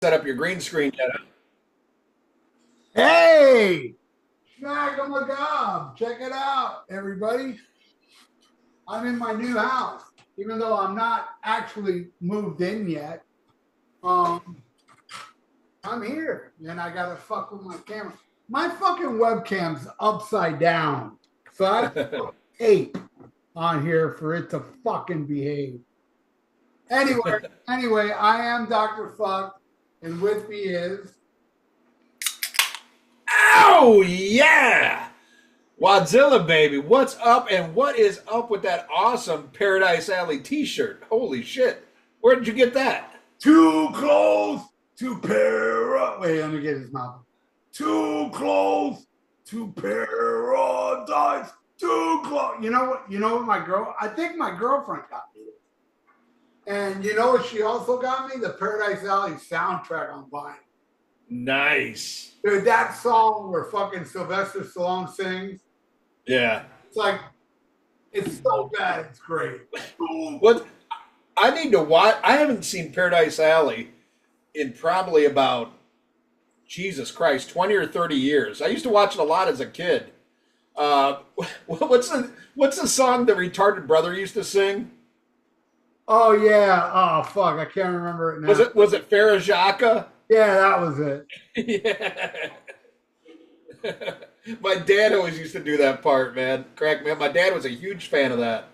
Set up your green screen yet. Hey, Schmack on my gob. Check it out, everybody. I'm in my new house, even though I'm not actually moved in yet. Um, I'm here, and I gotta fuck with my camera. My fucking webcam's upside down, so I have to put tape on here for it to fucking behave. Anyway, I am Dr. Fuck, and with me is Oh yeah, Wadzilla baby, what's up? And what is up with that awesome Paradise Alley T-shirt? Holy shit, where did you get that? too close to paradise. Wait, let me get his mouth. Too close to paradise. Too close. You know what? You know what my girl? I think my girlfriend got me this. And you know what? She also got me the Paradise Alley soundtrack on vinyl. Nice. Dude, that song where fucking Sylvester Stallone sings. Yeah. It's like, it's so bad. It's great. What? I need to watch. I haven't seen Paradise Alley in probably about Jesus Christ, 20 or 30 years. I used to watch it a lot as a kid. Uh, what's the song the retarded brother used to sing? Oh yeah. Oh fuck. I can't remember it Was now. it Farah Jaka? Yeah, that was it. Yeah. My dad always used to do that part, man. Crack me up. My dad was a huge fan of that.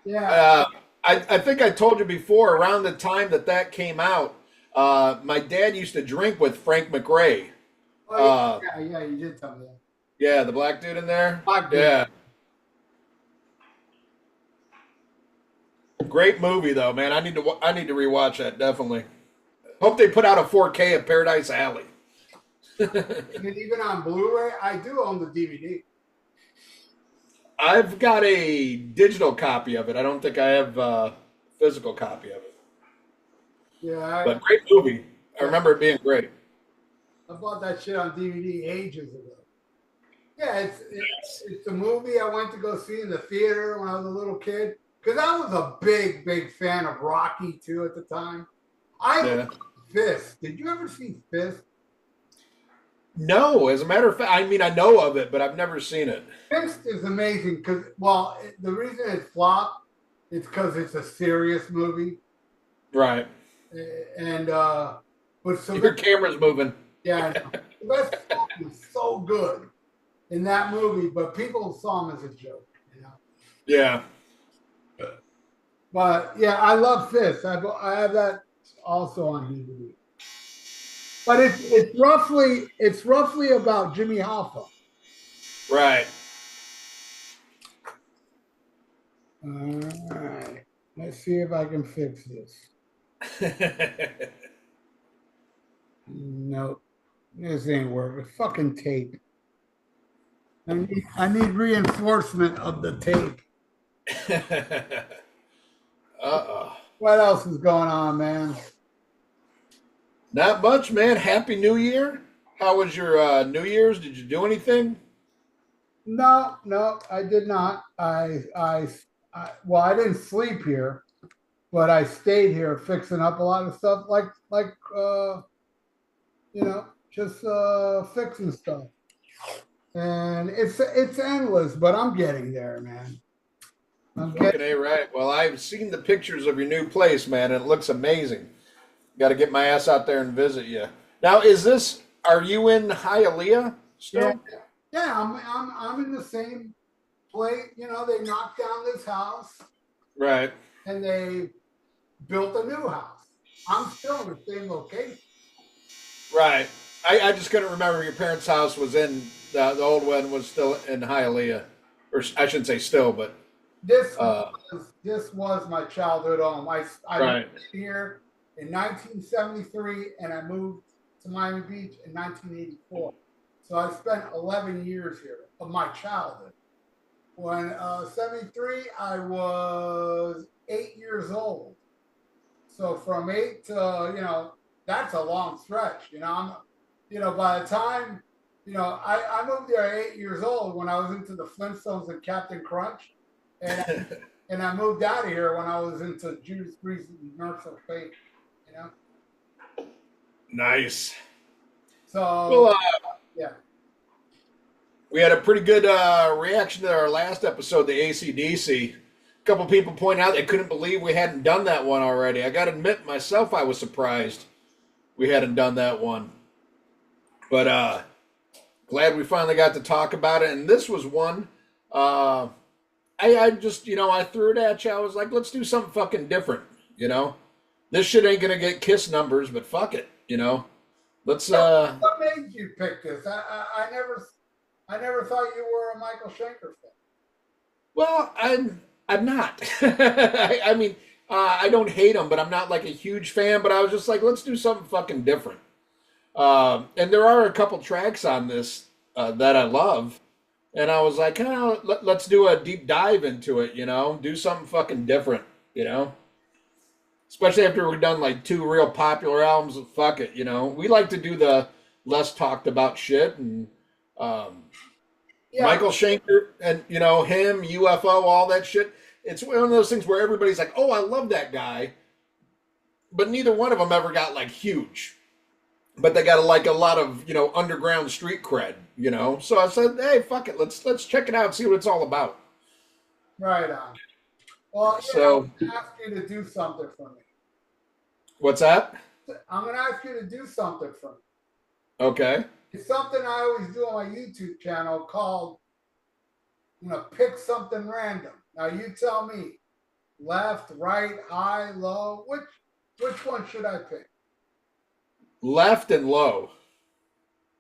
Yeah. I think I told you before, around the time that came out, my dad used to drink with Frank McRae. Oh yeah. You did tell me that. Yeah, the black dude in there. Black dude. Yeah, great movie though, man. I need to rewatch that definitely. Hope they put out a 4K of Paradise Alley. And even on Blu-ray, I do own the DVD. I've got a digital copy of it. I don't think I have a physical copy of it. Yeah, But great movie. I remember it being great. I bought that shit on DVD ages ago. Yeah, it's a movie I went to go see in the theater when I was a little kid because I was a big fan of Rocky too at the time. I Yeah. loved Fist. Did you ever see Fist? No, as a matter of fact, I mean, I know of it, but I've never seen it. Fist is amazing because the reason it flopped is because it's a serious movie, Right. and but Your camera's moving. yeah, Sylvester Stallone was so good in that movie, but people saw him as a joke, you know. Yeah. But yeah, I love Fist. I have that also on DVD. But it's roughly about Jimmy Hoffa. Right. All right, let's see if I can fix this. Nope, this ain't working. Fucking tape. I need reinforcement of the tape. Uh-oh. What else is going on, man? Not much, man. Happy New Year. How was your New Year's? Did you do anything? No, I did not. Well, I didn't sleep here, but I stayed here fixing up a lot of stuff, just fixing stuff. And it's endless, but I'm getting there, man. I'm Fucking getting. A right. Well, I've seen the pictures of your new place, man, and it looks amazing. Got to get my ass out there and visit you. Now, are you in Hialeah Yeah, still? yeah. I'm in the same place. You know, they knocked down this house Right. and they built a new house. I'm still in the same location. Right. I just couldn't remember your parents' house was in, the old one was still in Hialeah. Or I shouldn't say still, but, This uh, was this was my childhood home. I moved right. here in 1973 and I moved to Miami Beach in 1984. So I spent 11 years here of my childhood. When 73, I was 8 years old. So from eight to that's a long stretch. By the time I moved there at 8 years old when I was into the Flintstones and Captain Crunch, and and I moved out of here when I was into Judas Priest and Merciful Fate. You know. Nice. So Well, yeah. we had a pretty good reaction to our last episode, the AC/DC. A couple people pointed out they couldn't believe we hadn't done that one already. I got to admit, myself, I was surprised we hadn't done that one. But glad we finally got to talk about it. And this was one. I just, I threw it at you. I was like, let's do something fucking different. This shit ain't gonna get Kiss numbers, but fuck it. Let's. What made you pick this? I never thought you were a Michael Schenker fan. Well, I'm not. I mean, I don't hate him, but I'm not like a huge fan. But I was just like, let's do something fucking different. And there are a couple tracks on this that I love, and I was like, let's do a deep dive into it. Do something fucking different. Especially after we've done like 2 real popular albums. Fuck it. We like to do the less talked about shit and. Yeah. Michael Schenker and him, UFO, all that shit. It's one of those things where everybody's like, "Oh, I love that guy," but neither one of them ever got like huge. But they got like a lot of underground street cred. So I said, "Hey, fuck it, let's check it out, see what it's all about." Right on. Well, so I'm gonna ask you to do something for me. What's that? I'm gonna ask you to do something for me. Okay. It's something I always do on my YouTube channel called, pick something random. Now you tell me, left, right, high, low. Which one should I pick? Left and low.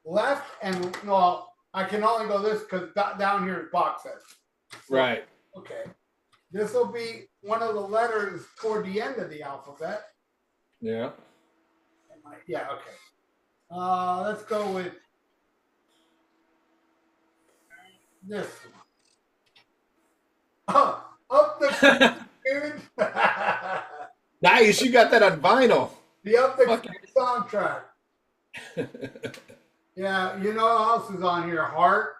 Left and I can only go this because down here is box set. So, right. Okay. This will be one of the letters toward the end of the alphabet. Yeah. Yeah. Okay. Let's go with this one. Oh, up the dude. Nice, you got that on vinyl. The Up the Creek soundtrack. Yeah, who else is on here? Heart.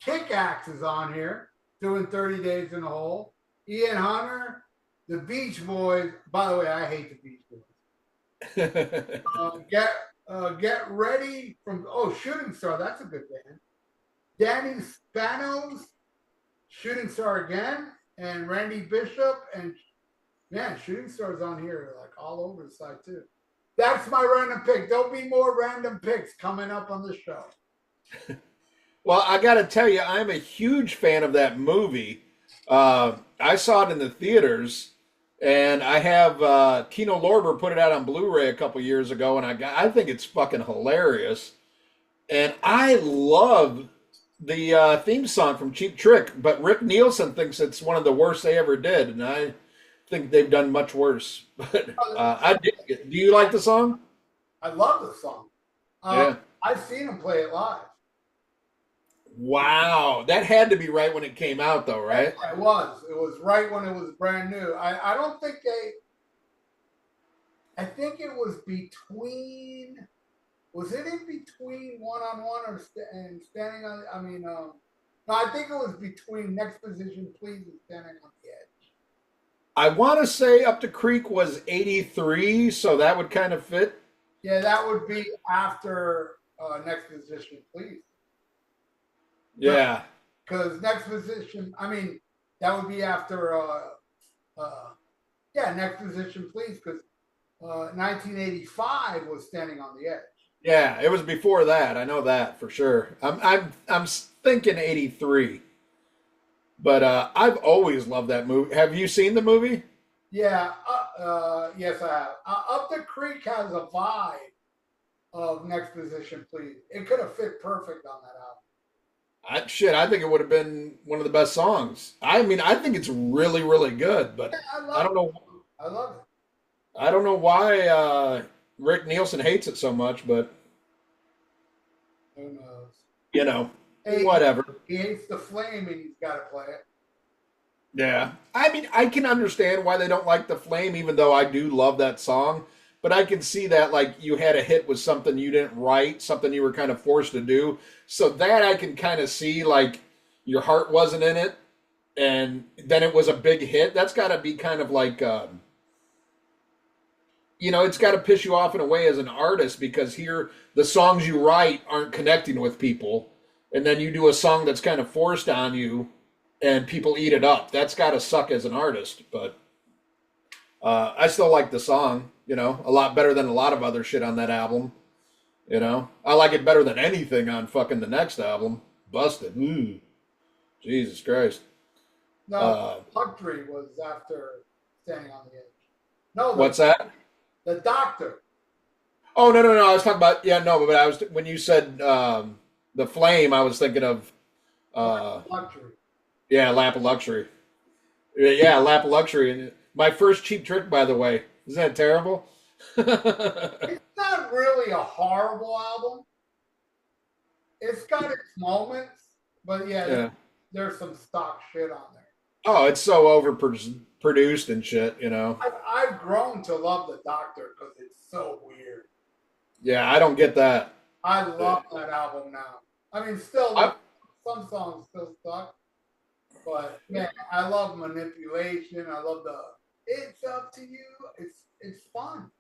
Kick-Axe is on here, doing 30 Days in a Hole. Ian Hunter, the Beach Boys. By the way, I hate the Beach Boys. Get Ready from Shooting Star. That's a good band. Danny Spanos, Shooting Star again, and Randy Bishop, and Shooting Star's on here like all over the side too. That's my random pick. There'll be more random picks coming up on the show. Well, I got to tell you, I'm a huge fan of that movie. I saw it in the theaters. And I have Kino Lorber put it out on Blu-ray a couple years ago, and I think it's fucking hilarious. And I love the theme song from Cheap Trick, but Rick Nielsen thinks it's one of the worst they ever did, and I think they've done much worse. But I dig it. Do you like the song? I love the song. Yeah. I've seen him play it live. Wow, that had to be right when it came out, though, right? It was. It was right when it was brand new. I don't think I think it was between. Was it in between One on One and Standing on? No, I think it was between Next Position Please and Standing on the Edge. I want to say Up the Creek was 83, so that would kind of fit. Yeah, that would be after Next Position Please. Yeah. Because Next Position, that would be after, Next Position Please, because 1985 was Standing on the Edge. Yeah, it was before that. I know that for sure. I'm thinking 83. But I've always loved that movie. Have you seen the movie? Yeah, yes, I have. Up the Creek has a vibe of Next Position Please. It could have fit perfect on that album. I think it would have been one of the best songs. I think it's really, really good, but I don't know. I love it. I don't know why Rick Nielsen hates it so much, but who knows? Whatever. He hates the flame and he's got to play it. Yeah. I can understand why they don't like the flame, even though I do love that song. But I can see that, like, you had a hit with something you didn't write, something you were kind of forced to do. So that I can kind of see, like, your heart wasn't in it. and then it was a big hit. That's got to be kind of like, it's got to piss you off in a way as an artist because here the songs you write aren't connecting with people, and then you do a song that's kind of forced on you, and people eat it up. That's got to suck as an artist, but I still like the song, a lot better than a lot of other shit on that album. I like it better than anything on fucking the next album, Busted. Jesus Christ. No, Luxury was after Standing on the Edge. No, What's that? The Doctor. Oh, no. I was talking about, but I was, when you said The Flame, I was thinking of Luxury. Yeah, Lap of Luxury. Yeah, Lap of Luxury. My first Cheap Trick, by the way. Isn't that terrible? It's not really a horrible album. It's got its moments, but yeah. There's some stock shit on there. Oh, it's so overproduced and shit, I've grown to love The Doctor because it's so weird. Yeah, I don't get that. I love that album now. I mean, still, some songs still suck. But, man, I love Manipulation. I love It's Up to You. It's fun.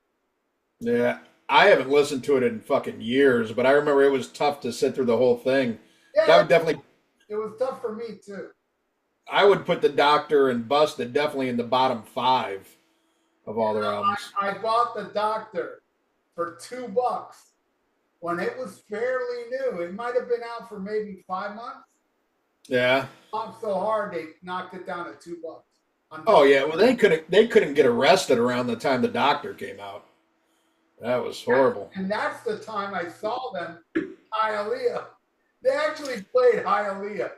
Yeah, I haven't listened to it in fucking years, but I remember it was tough to sit through the whole thing. Yeah, that would definitely... It was tough for me, too. I would put The Doctor and Busted definitely in the bottom 5 of all their albums. I bought The Doctor for $2 when it was fairly new. It might have been out for maybe 5 months. Yeah. Not so hard they knocked it down to $2. Oh yeah, well they couldn't get arrested around the time The Doctor came out. That was horrible. And that's the time I saw them, Hialeah. They actually played Hialeah.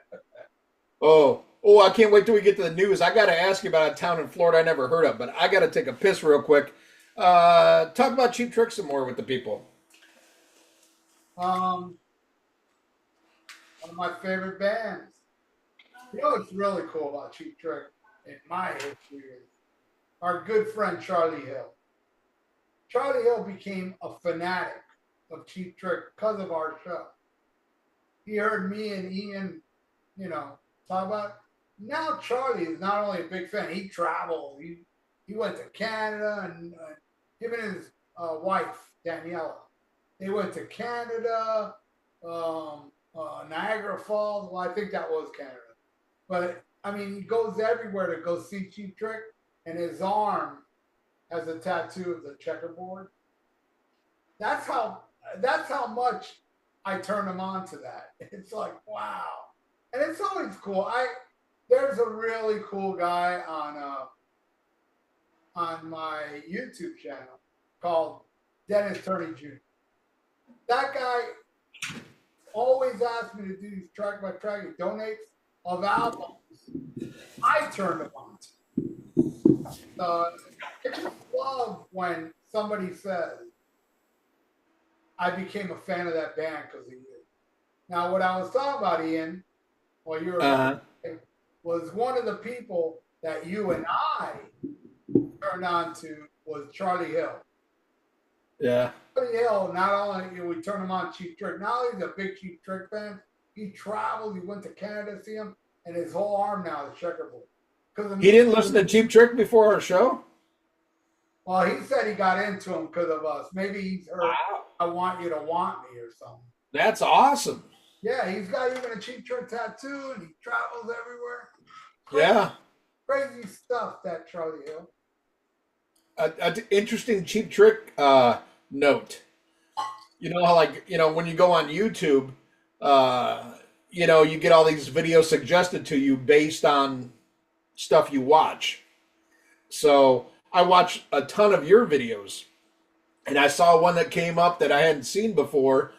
Oh, I can't wait till we get to the news. I got to ask you about a town in Florida I never heard of, but I got to take a piss real quick. Talk about Cheap Trick some more with the people. One of my favorite bands. You know what's really cool about Cheap Trick in my history is our good friend Charlie Hill. Charlie Hill became a fanatic of Cheap Trick because of our show. He heard me and Ian, talk about it. Now Charlie is not only a big fan, he traveled. He went to Canada, and him and his wife, Daniela, they went to Canada, Niagara Falls. Well, I think that was Canada. But, I mean, he goes everywhere to go see Cheap Trick, and his arm has a tattoo of the checkerboard. That's how much I turn him on to that. It's like, wow. And it's always cool. There's a really cool guy on my YouTube channel called Dennis Turney Jr. That guy always asks me to do these track by track. He donates of albums I turned him on to. I just love when somebody says, I became a fan of that band because of you. Now, what I was talking about, Ian, while you were was one of the people that you and I turned on to was Charlie Hill. Yeah. Charlie Hill, not only did we turn him on Cheap Trick, not only is he a big Cheap Trick fan, he traveled, he went to Canada to see him, and his whole arm now is checkerboard. He didn't listen to Cheap Trick before our show? Well, he said he got into him because of us. Maybe he's heard, wow. I Want You to Want Me or something. That's awesome. Yeah, he's got even a Cheap Trick tattoo, and he travels everywhere. Crazy stuff, that Charlie Hill. An interesting Cheap Trick note. You know how, when you go on YouTube, you get all these videos suggested to you based on stuff you watch. So I watched a ton of your videos, and I saw one that came up that I hadn't seen before.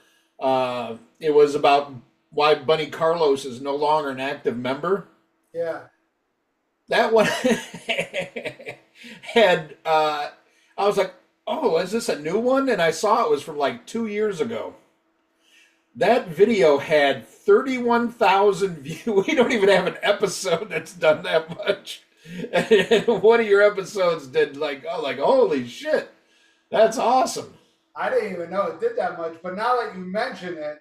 It was about why Bunny Carlos is no longer an active member. Yeah. That one had, I was like, oh, is this a new one? And I saw it was from like 2 years ago. That video had 31,000 views. We don't even have an episode that's done that much. And one of your episodes did like holy shit, that's awesome. I didn't even know it did that much, but now that you mention it,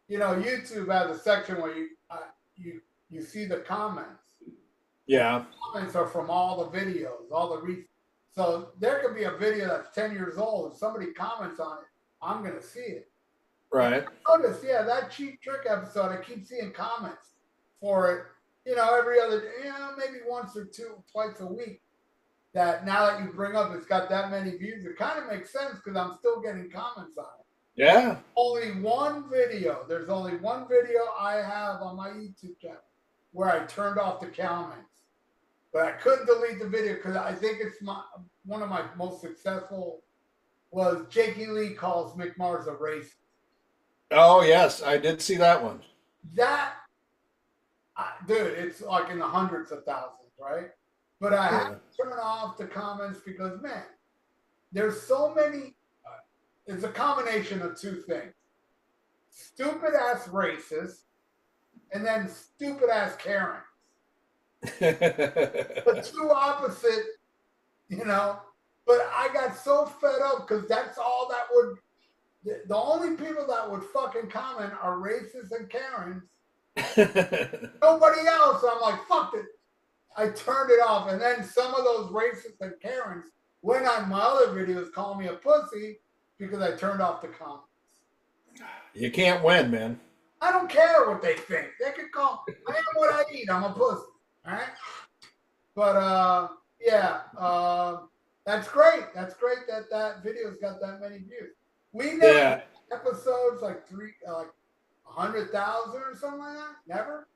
YouTube has a section where you see the comments, Yeah. Comments are from all the videos, all the so there could be a video that's 10 years old. If somebody comments on it, I'm gonna see it. Right. Notice, yeah, that cheap trick episode, I keep seeing comments for it, every other day, maybe once or twice a week. That now that you bring up it's got that many views, it kind of makes sense because I'm still getting comments on it. Yeah. There's only one video I have on my YouTube channel where I turned off the comments. But I couldn't delete the video because I think it's one of my most successful was Jakey Lee calls Mick Mars a racist. Oh yes, I did see that one. That, dude, it's like in the hundreds of thousands, right? But I have to turn off the comments because, man, there's so many. It's a combination of two things: stupid ass racists, and then stupid ass Karens. The two opposite, But I got so fed up because that's all that would. The only people that would fucking comment are racists and Karens. Nobody else. I'm like, fuck it. I turned it off, and then some of those racists and Karens went on my other videos calling me a pussy because I turned off the comments. You can't win, man. I don't care what they think. They can call. I am what I eat. I'm a pussy. All right. But that's great. That's great that video's got that many views. We never had episodes like 100,000 or something like that. Never.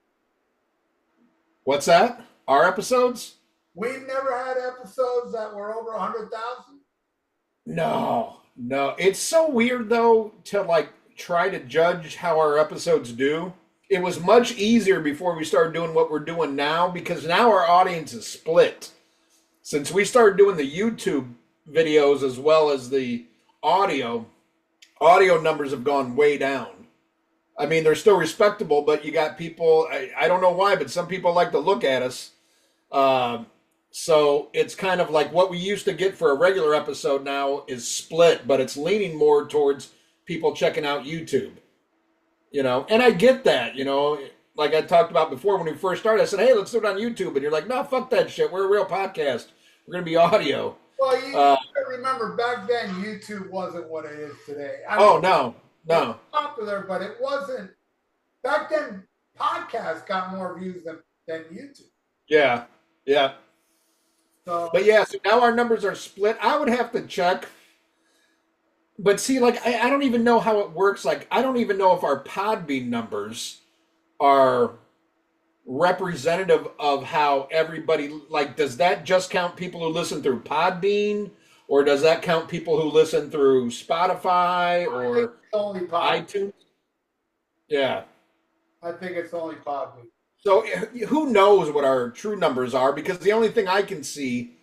What's that? Our episodes? We've never had episodes that were over 100,000. No. It's so weird though to try to judge how our episodes do. It was much easier before we started doing what we're doing now because now our audience is split. Since we started doing the YouTube videos as well as the audio numbers have gone way down. I mean, they're still respectable, but you got people, I don't know why, but some people like to look at us. So it's kind of like what we used to get for a regular episode now is split, but it's leaning more towards people checking out YouTube. And I get that, like I talked about before when we first started, I said, hey, let's do it on YouTube. And you're like, no, fuck that shit. We're a real podcast. We're going to be audio. Well, you remember back then, YouTube wasn't what it is today. No. It was popular, but it wasn't. Back then, podcasts got more views than YouTube. Yeah. So now our numbers are split. I would have to check. But see, I don't even know how it works. I don't even know if our Podbean numbers are representative of how everybody, does that just count people who listen through Podbean? Or does that count people who listen through Spotify or only iTunes? Yeah. I think it's only Podbean. So who knows what our true numbers are? Because the only thing I can see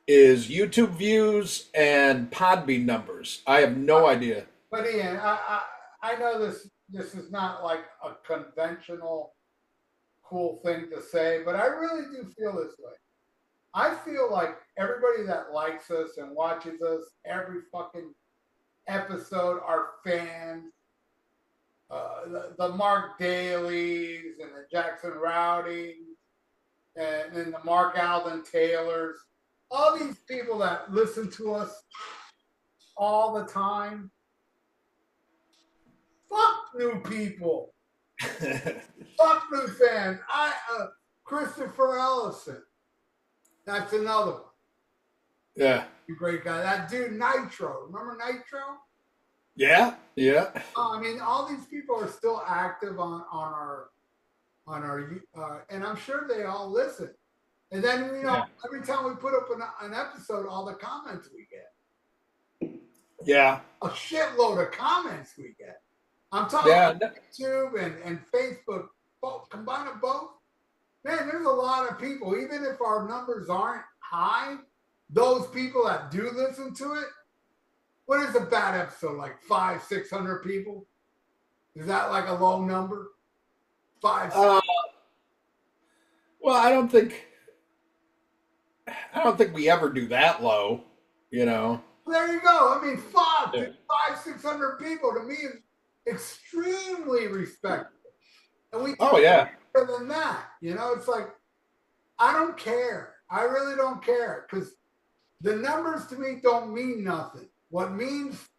is YouTube views and Podbean numbers. I have no idea. But Ian, I know this is not like a conventional cool thing to say, but I really do feel this way. I feel like everybody that likes us and watches us every fucking episode are fans. The Mark Dailies and the Jackson Rowdys and the Mark Alden Taylors. All these people that listen to us all the time. Fuck new people. Fuck new fans. Christopher Ellison. That's another one. Yeah. Great guy. That dude Nitro. Remember Nitro? Yeah. I mean, all these people are still active on our and I'm sure they all listen. And then every time we put up an episode, all the comments we get. Yeah. A shitload of comments we get. I'm talking about YouTube and Facebook. Combine them both. Man, there's a lot of people. Even if our numbers aren't high, those people that do listen to it, what is a bad episode? Like 500-600 people? Is that like a low number? 500. Well, I don't think we ever do that low, There you go. I mean, 500-600 people to me is extremely respectable. And we better than that. It's like I don't care. I really don't care because the numbers to me don't mean nothing. What means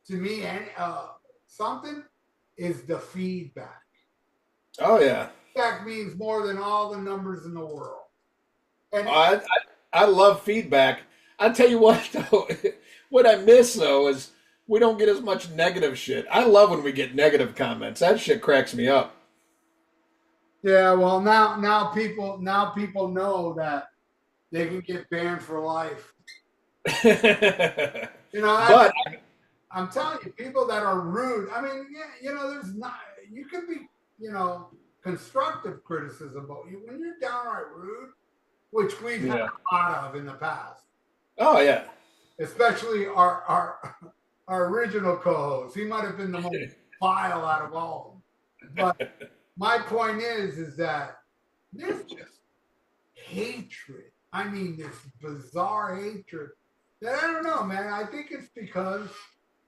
to me and something is the feedback. Oh yeah. Feedback means more than all the numbers in the world. And I love feedback. I tell you what though, what I miss though is we don't get as much negative shit. I love when we get negative comments. That shit cracks me up. yeah, well now people know that they can get banned for life. You know, But I'm telling you, people that are rude. I mean, yeah, you know, there's not. You can be, you know, constructive criticism, but when you're downright rude, which we've had yeah. a lot of in the past, Oh yeah. especially our original co-host. He might have been the most vile out of all of them. But my point is that there's just hatred. I mean, this bizarre hatred that I don't know, man. I think it's because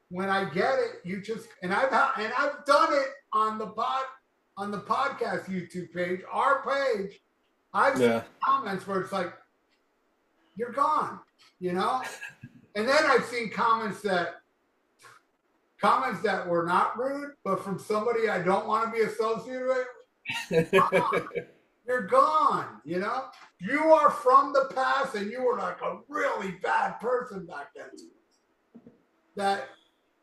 when I get it, you just I've done it on the podcast YouTube page, our page. I've seen comments where it's like, "You're gone," you know, and then I've seen comments that were not rude, but from somebody I don't want to be associated with. You're gone, you know? You are from the past and you were like a really bad person back then. That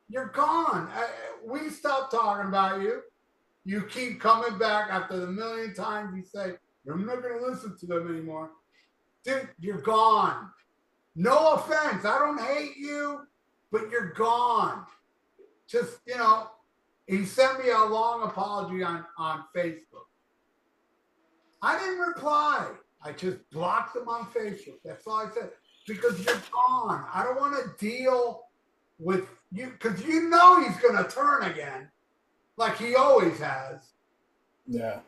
you're gone. We stopped talking about you. You keep coming back after the million times you say, I'm not going to listen to them anymore. Dude, you're gone. No offense. I don't hate you, but you're gone. Just, you know, he sent me a long apology on Facebook. I didn't reply. I just blocked him on Facebook. That's all I said. Because you're gone. I don't want to deal with you because you know he's going to turn again like he always has. Yeah.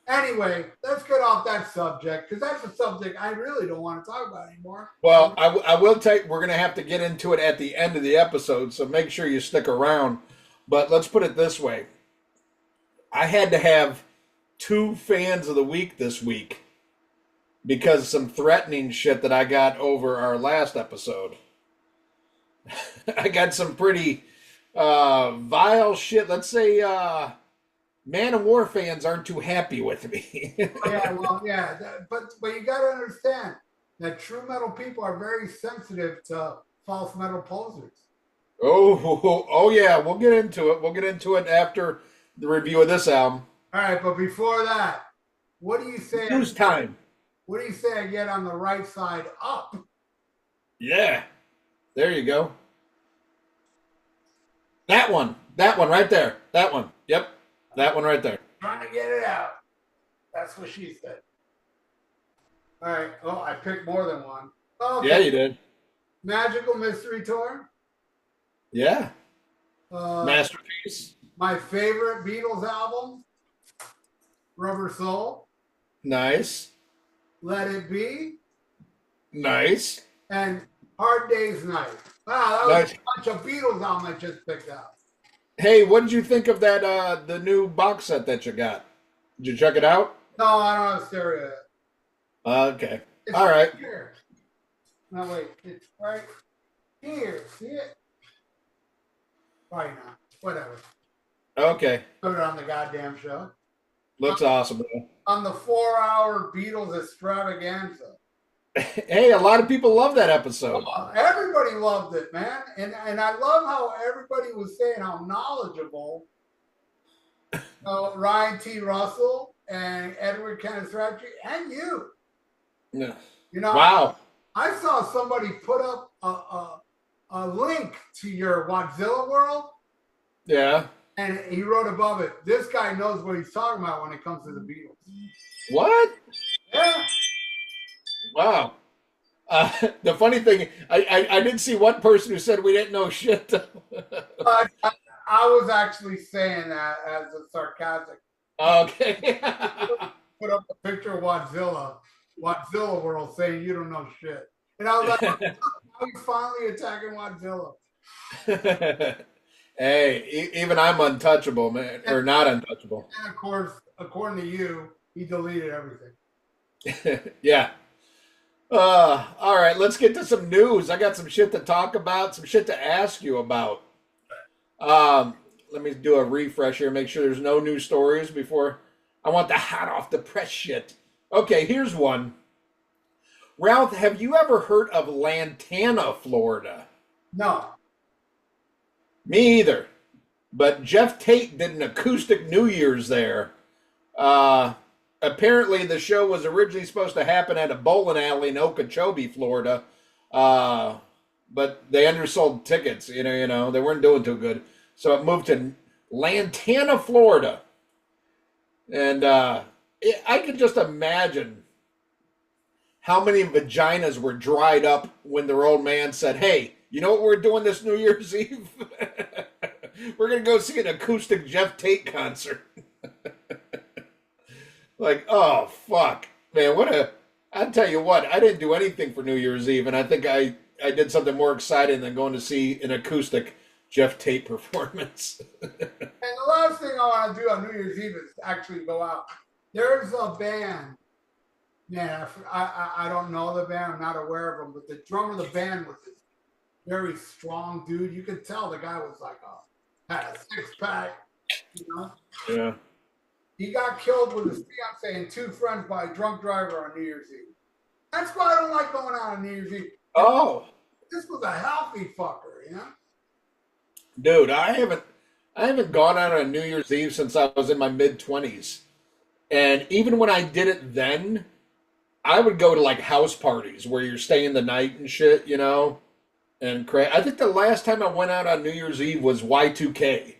Anyway, let's get off that subject because that's a subject I really don't want to talk about anymore. Well, I will tell you, we're going to have to get into it at the end of the episode, so make sure you stick around. But let's put it this way. I had to have 2 fans of the week this week because of some threatening shit that I got over our last episode. I got some pretty vile shit. Let's say Man of War fans aren't too happy with me. Yeah, well, yeah, but you got to understand that true metal people are very sensitive to false metal posers. Oh yeah, we'll get into it. We'll get into it after the review of this album. All right, but before that, what do you say? News time. What do you say I get on the right side up? Yeah, there you go. That one right there. That one. Yep, that one right there. Trying to get it out. That's what she said. All right. Oh, I picked more than one. Oh, okay. Yeah, you did. Magical Mystery Tour. Yeah. Masterpiece. My favorite Beatles album, Rubber Soul. Nice. Let It Be. Nice. And Hard Day's Night. Wow, that was Nice. a bunch of Beatles albums I just picked out. Hey, what did you think of that the new box set that you got? Did you check it out? No, I don't have stereo yet. Okay. It's All right. Here. No, wait. It's right here. See it? Probably not. Whatever. Okay. Put it on the goddamn show. Looks awesome. On the 4-hour Beatles extravaganza. Hey, a lot of people love that episode. Everybody loved it, man. And I love how everybody was saying how knowledgeable Ryan T. Russell and Edward Kenneth Ratchey and you. Yeah. You know, Wow. I saw somebody put up a link to your Godzilla world. Yeah. And he wrote above it, this guy knows what he's talking about when it comes to the Beatles. What? Yeah. Wow. The funny thing, I did see one person who said we didn't know shit. I was actually saying that as a sarcastic. Okay. Put up a picture of Godzilla World saying you don't know shit. And I was like, now he's finally attacking Godzilla. Hey, even I'm untouchable, man, or not untouchable. And of course, according to you, he deleted everything. Yeah. All right, let's get to some news. I got some shit to talk about, some shit to ask you about. Um, Let me do a refresh here, make sure there's no new stories before. I want the hot off the press shit. Okay, here's one. Ralph, have you ever heard of Lantana, Florida? No. Me either. But Jeff Tate did an acoustic New Year's there. Uh, Apparently, the show was originally supposed to happen at a bowling alley in Okeechobee, Florida. Uh, but they undersold tickets. They weren't doing too good. So it moved to Lantana, Florida. And I could just imagine how many vaginas were dried up when their old man said, "Hey, you know what we're doing this New Year's Eve? We're going to go see an acoustic Jeff Tate concert." Like, oh, fuck. Man, I'll tell you what, I didn't do anything for New Year's Eve, and I think I did something more exciting than going to see an acoustic Jeff Tate performance. And the last thing I want to do on New Year's Eve is actually go out. There's a band. Man, I don't know the band. I'm not aware of them. But the drummer of the band was this very strong dude. You could tell the guy was like had a six-pack, Yeah. He got killed with his fiance and two friends by a drunk driver on New Year's Eve. That's why I don't like going out on New Year's Eve. Oh. This was a healthy fucker, Dude, I haven't gone out on New Year's Eve since I was in my mid-20s. And even when I did it then, I would go to like house parties where you're staying the night and shit, and I think the last time I went out on New Year's Eve was Y2K.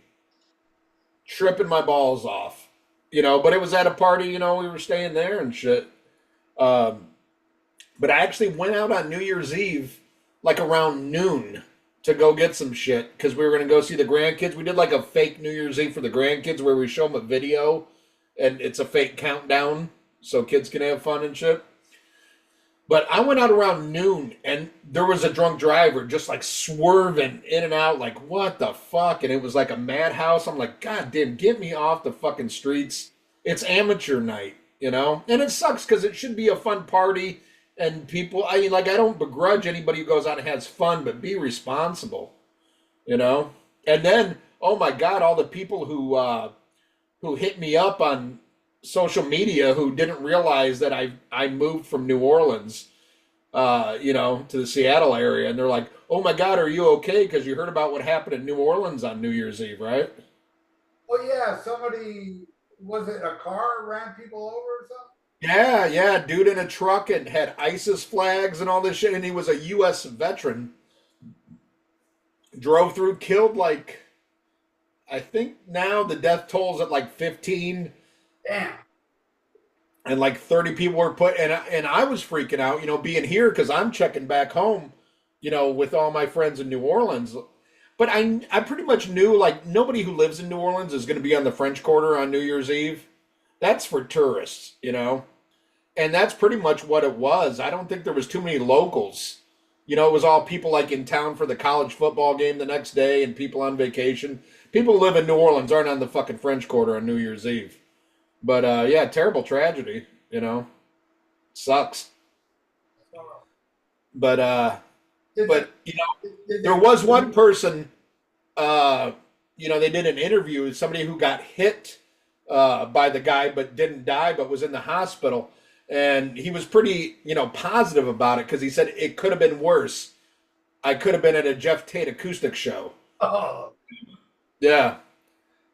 Tripping my balls off. But it was at a party, we were staying there and shit. But I actually went out on New Year's Eve like around noon to go get some shit because we were going to go see the grandkids. We did like a fake New Year's Eve for the grandkids where we show them a video and it's a fake countdown so kids can have fun and shit. But I went out around noon and there was a drunk driver just like swerving in and out like, what the fuck? And it was like a madhouse. I'm like, God damn, get me off the fucking streets. It's amateur night, And it sucks because it should be a fun party and people, I don't begrudge anybody who goes out and has fun, but be responsible, And then, oh my God, all the people who hit me up on social media who didn't realize that I moved from New Orleans, to the Seattle area. And they're like, oh my God, are you okay? Because you heard about what happened in New Orleans on New Year's Eve, right? Well, yeah, was it a car ran people over or something? Yeah, dude in a truck and had ISIS flags and all this shit. And he was a U.S. veteran. Drove through, killed like, I think now the death toll's at like 15. Damn. And like 30 people were put, and I was freaking out, being here because I'm checking back home, with all my friends in New Orleans. But I pretty much knew like nobody who lives in New Orleans is going to be on the French Quarter on New Year's Eve. That's for tourists, and that's pretty much what it was. I don't think there was too many locals. It was all people like in town for the college football game the next day and people on vacation. People who live in New Orleans aren't on the fucking French Quarter on New Year's Eve. But yeah, terrible tragedy, Sucks. But there was one person, they did an interview with somebody who got hit by the guy but didn't die but was in the hospital. And he was pretty, positive about it because he said it could have been worse. I could have been at a Jeff Tate acoustic show. Oh. Yeah.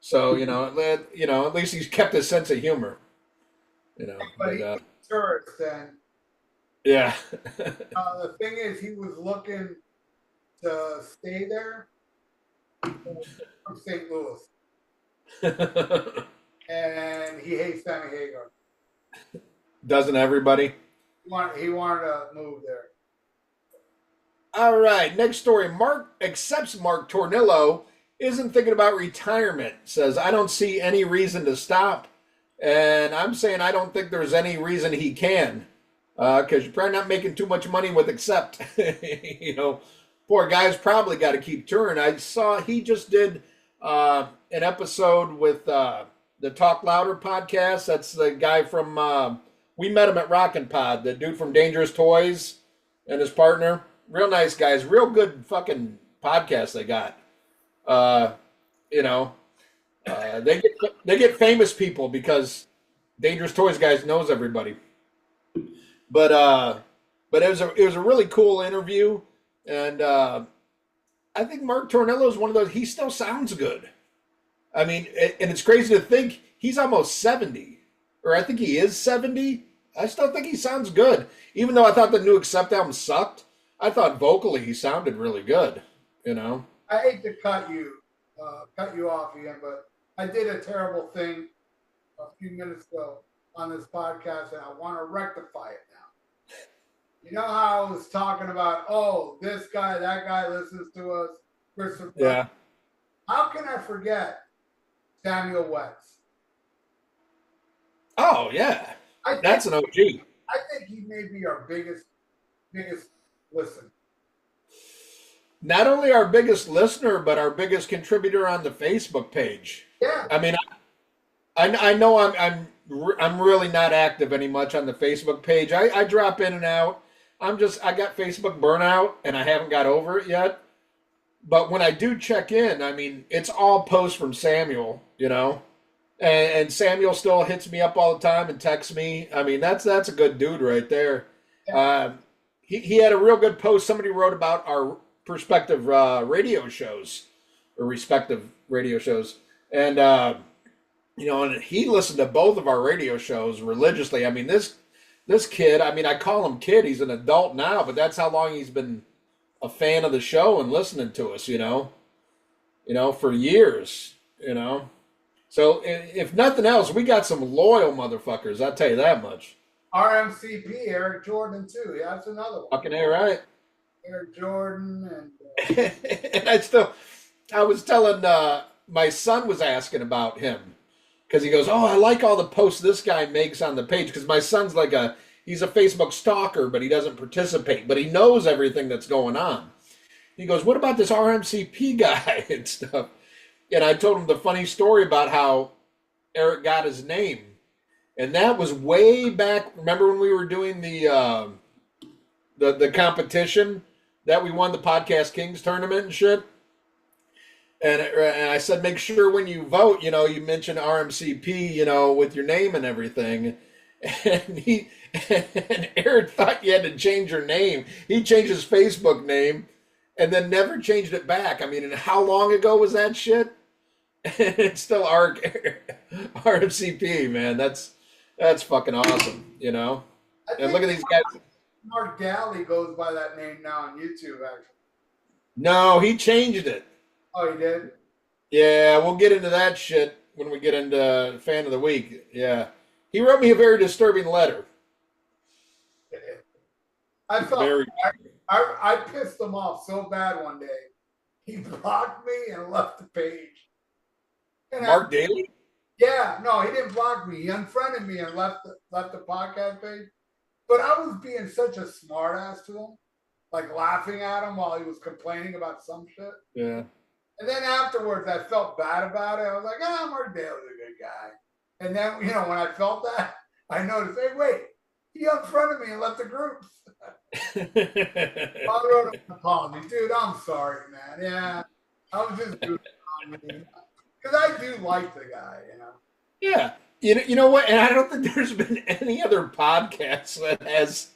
So, at least he's kept his sense of humor. But he's a tourist then. Yeah. The thing is, he was looking to stay there from St. Louis. And he hates Sammy Hagar. Doesn't everybody? He wanted to move there. All right, next story. Mark accepts Mark Tornillo isn't thinking about retirement. Says, I don't see any reason to stop. And I'm saying I don't think there's any reason he can. Because you're probably not making too much money with Accept. Poor guy's probably got to keep touring. I saw he just did an episode with the Talk Louder podcast. That's the guy from We met him at Rockin' Pod, the dude from Dangerous Toys and his partner. Real nice guys, real good fucking podcast they got. Uh, you know, they get famous people because Dangerous Toys guys knows everybody. But it was a really cool interview, and I think Mark Tornillo is one of those. He still sounds good. I mean, and it's crazy to think he's almost 70, or I think he is 70. I still think he sounds good, even though I thought the new Accept album sucked. I thought vocally he sounded really good. You know. I hate to cut you off, Ian, but I did a terrible thing a few minutes ago on this podcast, and I want to rectify it now. You know how I was talking about, oh, this guy, that guy listens to us, Christopher. Yeah. How can I forget Samuel Wetz? Oh yeah, that's an OG. I think he may be our biggest listener. Not only our biggest listener, but our biggest contributor on the Facebook page. Yeah. I mean, I know I'm really not active any much on the Facebook page. I drop in and out. I got Facebook burnout and I haven't got over it yet. But when I do check in, I mean, it's all posts from Samuel, you know, and Samuel still hits me up all the time and texts me. I mean, that's a good dude right there. Yeah. He had a real good post. Somebody wrote about our respective radio shows, and you know, and he listened to both of our radio shows religiously. I mean, this kid, I mean, I call him kid. He's an adult now, but that's how long he's been a fan of the show and listening to us, you know, for years, you know. So if nothing else, we got some loyal motherfuckers. I'll tell you that much. RMCP, Eric Jordan too. Yeah, that's another one. Fucking A, right? Eric Jordan and and I was telling my son was asking about him because he goes, oh, I like all the posts this guy makes on the page, because my son's he's a Facebook stalker, but he doesn't participate, but he knows everything that's going on. He goes, what about this RMCP guy and stuff? And I told him the funny story about how Eric got his name. And that was way back. Remember when we were doing the competition that we won, the Podcast Kings tournament and shit? And I said, make sure when you vote, you know, you mention RMCP, you know, with your name and everything. And Eric thought you had to change your name. He changed his Facebook name and then never changed it back. I mean, and how long ago was that shit? It's still RMCP, man. That's fucking awesome, you know? And look at these guys. Mark Galley goes by that name now on YouTube, actually. No, he changed it. Oh, he did? Yeah, we'll get into that shit when we get into Fan of the Week. Yeah. He wrote me a very disturbing letter. I pissed him off so bad one day. He blocked me and left the page. And Mark Daly? Yeah, no, he didn't block me. He unfriended me and left the podcast page. But I was being such a smartass to him, like laughing at him while he was complaining about some shit. Yeah. And then afterwards, I felt bad about it. I was like, Mark Daly's a good guy. And then, you know, when I felt that, I noticed, hey, wait, he unfriended me and left the group. I wrote him an apology. Dude, I'm sorry, man. Yeah, I was just goofing on me. Because I do like the guy, you know. Yeah. You know what? And I don't think there's been any other podcast that has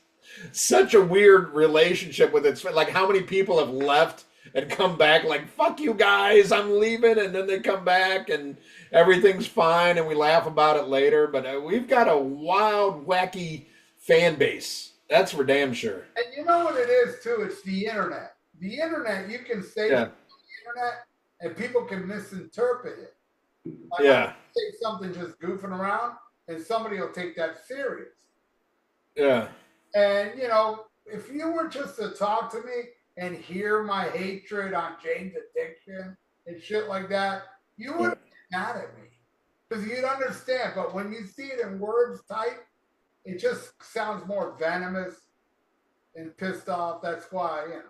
such a weird relationship with it. Like, how many people have left and come back like, fuck you guys, I'm leaving, and then they come back and everything's fine and we laugh about it later. But we've got a wild, wacky fan base. That's for damn sure. And you know what it is, too? It's the internet. The internet, you can say on the internet and people can misinterpret it. Like, I say something just goofing around and somebody will take that serious. Yeah. And, you know, if you were just to talk to me and hear my hatred on Jane's addiction and shit like that, you wouldn't get mad at me because you'd understand. But when you see it in words type, it just sounds more venomous and pissed off. That's why, you know.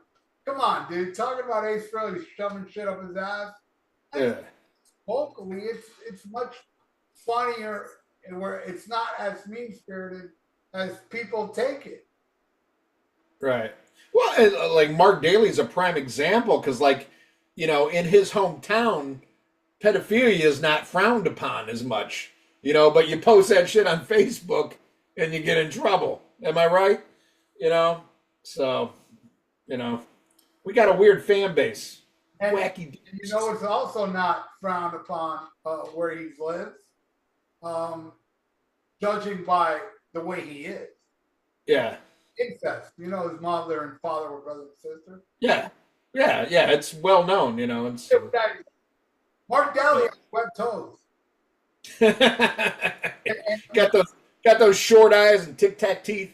Come on, dude. Talking about Ace Frehley shoving shit up his ass. Yeah. Vocally, it's much funnier and where it's not as mean spirited as people take it. Right. Well, like Mark Daly's a prime example because, like, in his hometown, pedophilia is not frowned upon as much. But you post that shit on Facebook and you get in trouble. Am I right? You know. So, you know, we got a weird fan base. And Wacky. it's also not frowned upon where he lives, judging by the way he is. Yeah. Incest. His mother and father were brother and sister. Yeah. Yeah. It's well known. It's Mark Daly has web toes. got those short eyes and tic tac teeth.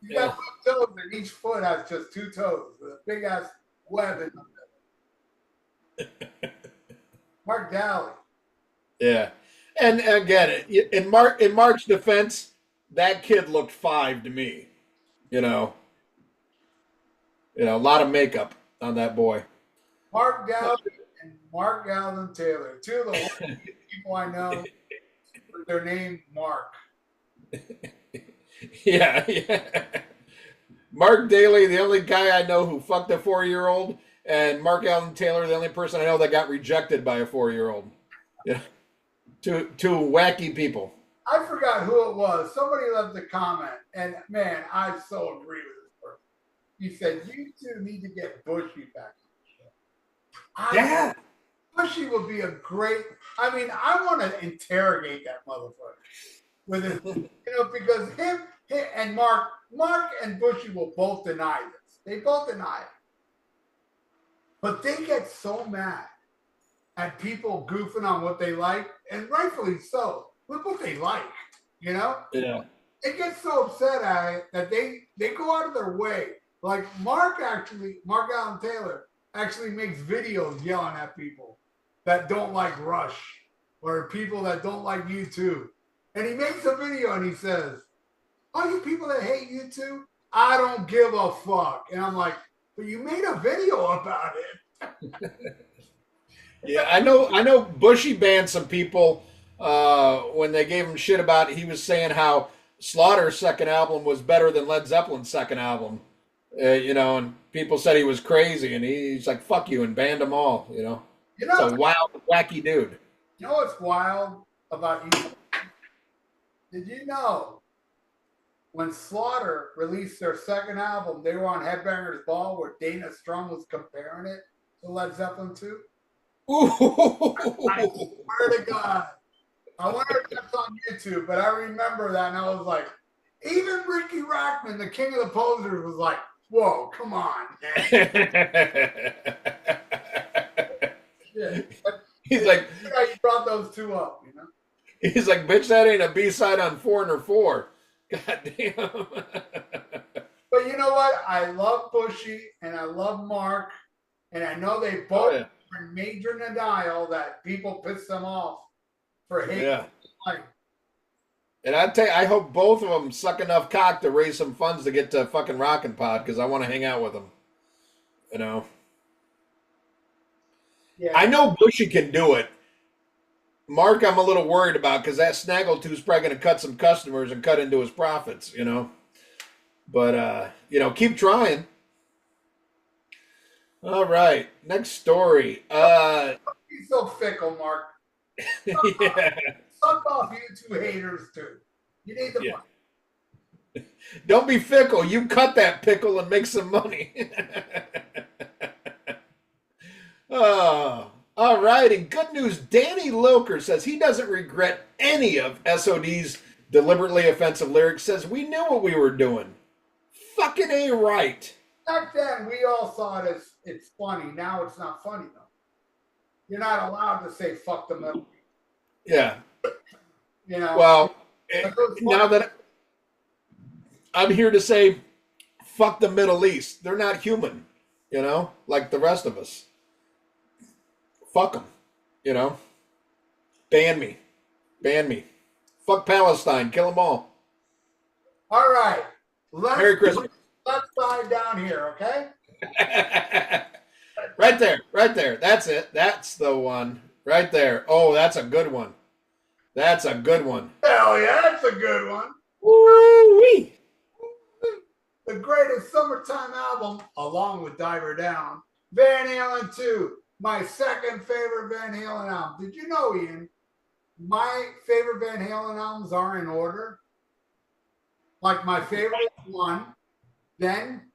He's got web toes, and each foot has just 2 toes with a big ass web in the middle. Mark Daly. Yeah, and again, in Mark's defense, that kid looked 5 to me. A lot of makeup on that boy. Mark Daly and Mark Allen Taylor, 2 of the people I know with their name Mark. Yeah. Mark Daly, the only guy I know who fucked a 4-year-old, and Mark Allen Taylor, the only person I know that got rejected by a 4-year-old. Yeah, two wacky people. I forgot who it was. Somebody left a comment, and man, I so agree with this person. He said, "You 2 need to get Bushy back on the show." Yeah. Bushy would be a great. I mean, I want to interrogate that motherfucker with it, because him and Mark and Bushy will both deny this. They both deny it, but they get so mad at people goofing on what they like, and rightfully so. Look what they like, Yeah. They get so upset at it that they go out of their way. Like Mark Allen Taylor actually makes videos yelling at people that don't like Rush or people that don't like U2. And he makes a video and he says, "All you people that hate U2, I don't give a fuck." And I'm like, "But you made a video about it." Yeah, I know Bushy banned some people when they gave him shit about it. He was saying how Slaughter's second album was better than Led Zeppelin's second album. And people said he was crazy, and he's like, "Fuck you," and banned them all. It's a wild, wacky dude. You know what's wild about you? Did you know when Slaughter released their second album, they were on Headbangers Ball where Dana Strum was comparing it to Led Zeppelin 2? I swear to God. I wonder if that's on YouTube, but I remember that, and I was like, even Ricky Rackman, the king of the posers, was like, "Whoa, come on, man." Yeah. He's like, you brought those 2 up, He's like, "Bitch, that ain't a B-side on Foreigner 4. God damn. But you know what? I love Bushy and I love Mark, and I know they both are in major denial that people piss them off for hating. Yeah. And I hope both of them suck enough cock to raise some funds to get to fucking Rockin' Pod because I want to hang out with them. Yeah. I know Bushy can do it. Mark, I'm a little worried about because that Snaggletooth's probably going to cut some customers and cut into his profits, But, keep trying. All right. Next story. He's so fickle, Mark. Yeah. Suck off you 2 haters, too. You need the money. Don't be fickle. You cut that pickle and make some money. All right. And good news, Danny Loker says he doesn't regret any of SOD's deliberately offensive lyrics. Says we knew what we were doing. Fucking A right. Back then, we all thought it's funny. Now it's not funny, though. You're not allowed to say "fuck the Middle East." Yeah. Well, now that I'm here to say "fuck the Middle East," they're not human, like the rest of us. Fuck them, Ban me. Fuck Palestine. Kill them all. All right. Merry Christmas. Left side down here, okay? Right there. That's it. That's the one. Right there. Oh, that's a good one. Hell yeah, that's a good one. Woo-wee. The greatest summertime album, along with Diver Down. Van Halen 2, my second favorite Van Halen album. Did you know, Ian, my favorite Van Halen albums are in order? Like my favorite one, then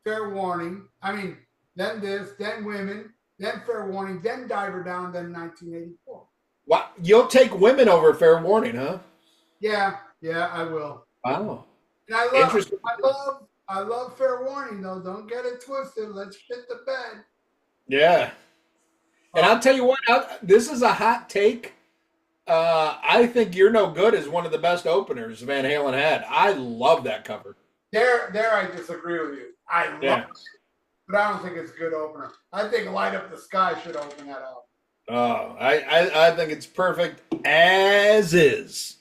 Fair Warning. Then this, then Women, then Fair Warning, then Diver Down, then 1984. What? You'll take Women over Fair Warning, huh? Yeah, I will. Wow. And I love Fair Warning though. Don't get it twisted. Let's shit the bed. Yeah. And I'll tell you what, this is a hot take. I think You're No Good is one of the best openers Van Halen had. I love that cover. There I disagree with you. I love it, but I don't think it's a good opener. I think Light Up the Sky should open that up. Oh, I think it's perfect as is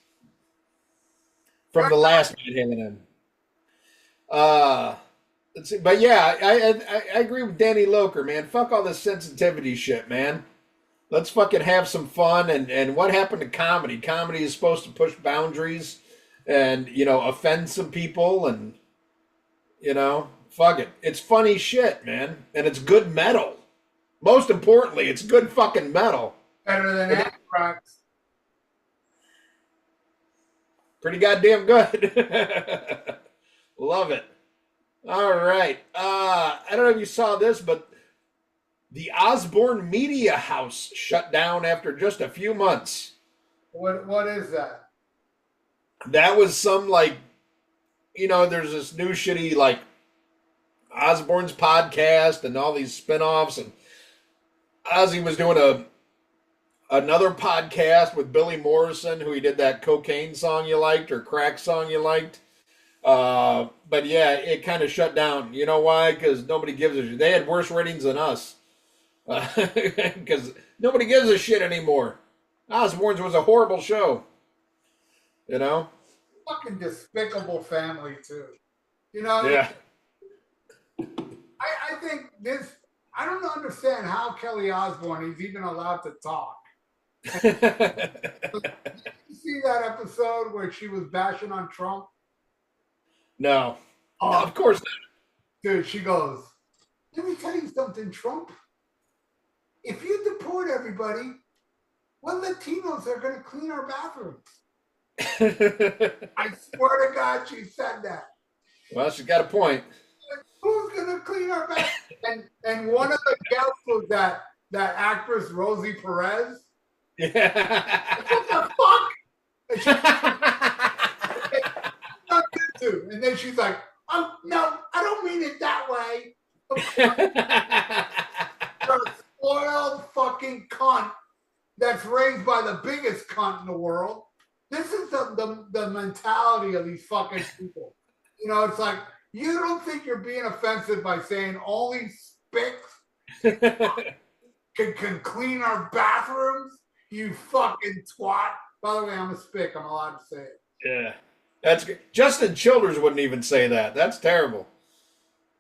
from the last Van Halen album. Let's see, but yeah, I agree with Danny Loker, man. Fuck all this sensitivity shit, man. Let's fucking have some fun. And what happened to comedy? Comedy is supposed to push boundaries and, offend some people. And, fuck it. It's funny shit, man. And it's good metal. Most importantly, it's good fucking metal. Better than Anthrax. Pretty goddamn good. Love it. All right. I don't know if you saw this, but the Osborne Media House shut down after just a few months. What is that? That was some there's this new shitty Osborne's podcast and all these spinoffs, and Ozzy was doing another podcast with Billy Morrison, who he did that cocaine song you liked or crack song you liked. But yeah, it kind of shut down. You know why? Because nobody gives a shit. They had worse ratings than us. Because nobody gives a shit anymore. Osborne's was a horrible show. Fucking despicable family too. Yeah. I think this. I don't understand how Kelly Osbourne is even allowed to talk. Did you see that episode where she was bashing on Trump? No. No, of course not. Dude, she goes, let me tell you something, Trump. If you deport everybody, what Latinos are going to clean our bathrooms? I swear to God, she said that. Well, she's got a point. Who's going to clean our bathrooms? And one of the guests was that actress, Rosie Perez. Yeah. What the fuck? And then she's like, oh, no, I don't mean it that way. You're a spoiled fucking cunt that's raised by the biggest cunt in the world. This is the mentality of these fucking people. It's like, you don't think you're being offensive by saying only Spicks can clean our bathrooms? You fucking twat. By the way, I'm a Spick. I'm allowed to say it. Yeah. That's good. Justin Childers wouldn't even say that. That's terrible.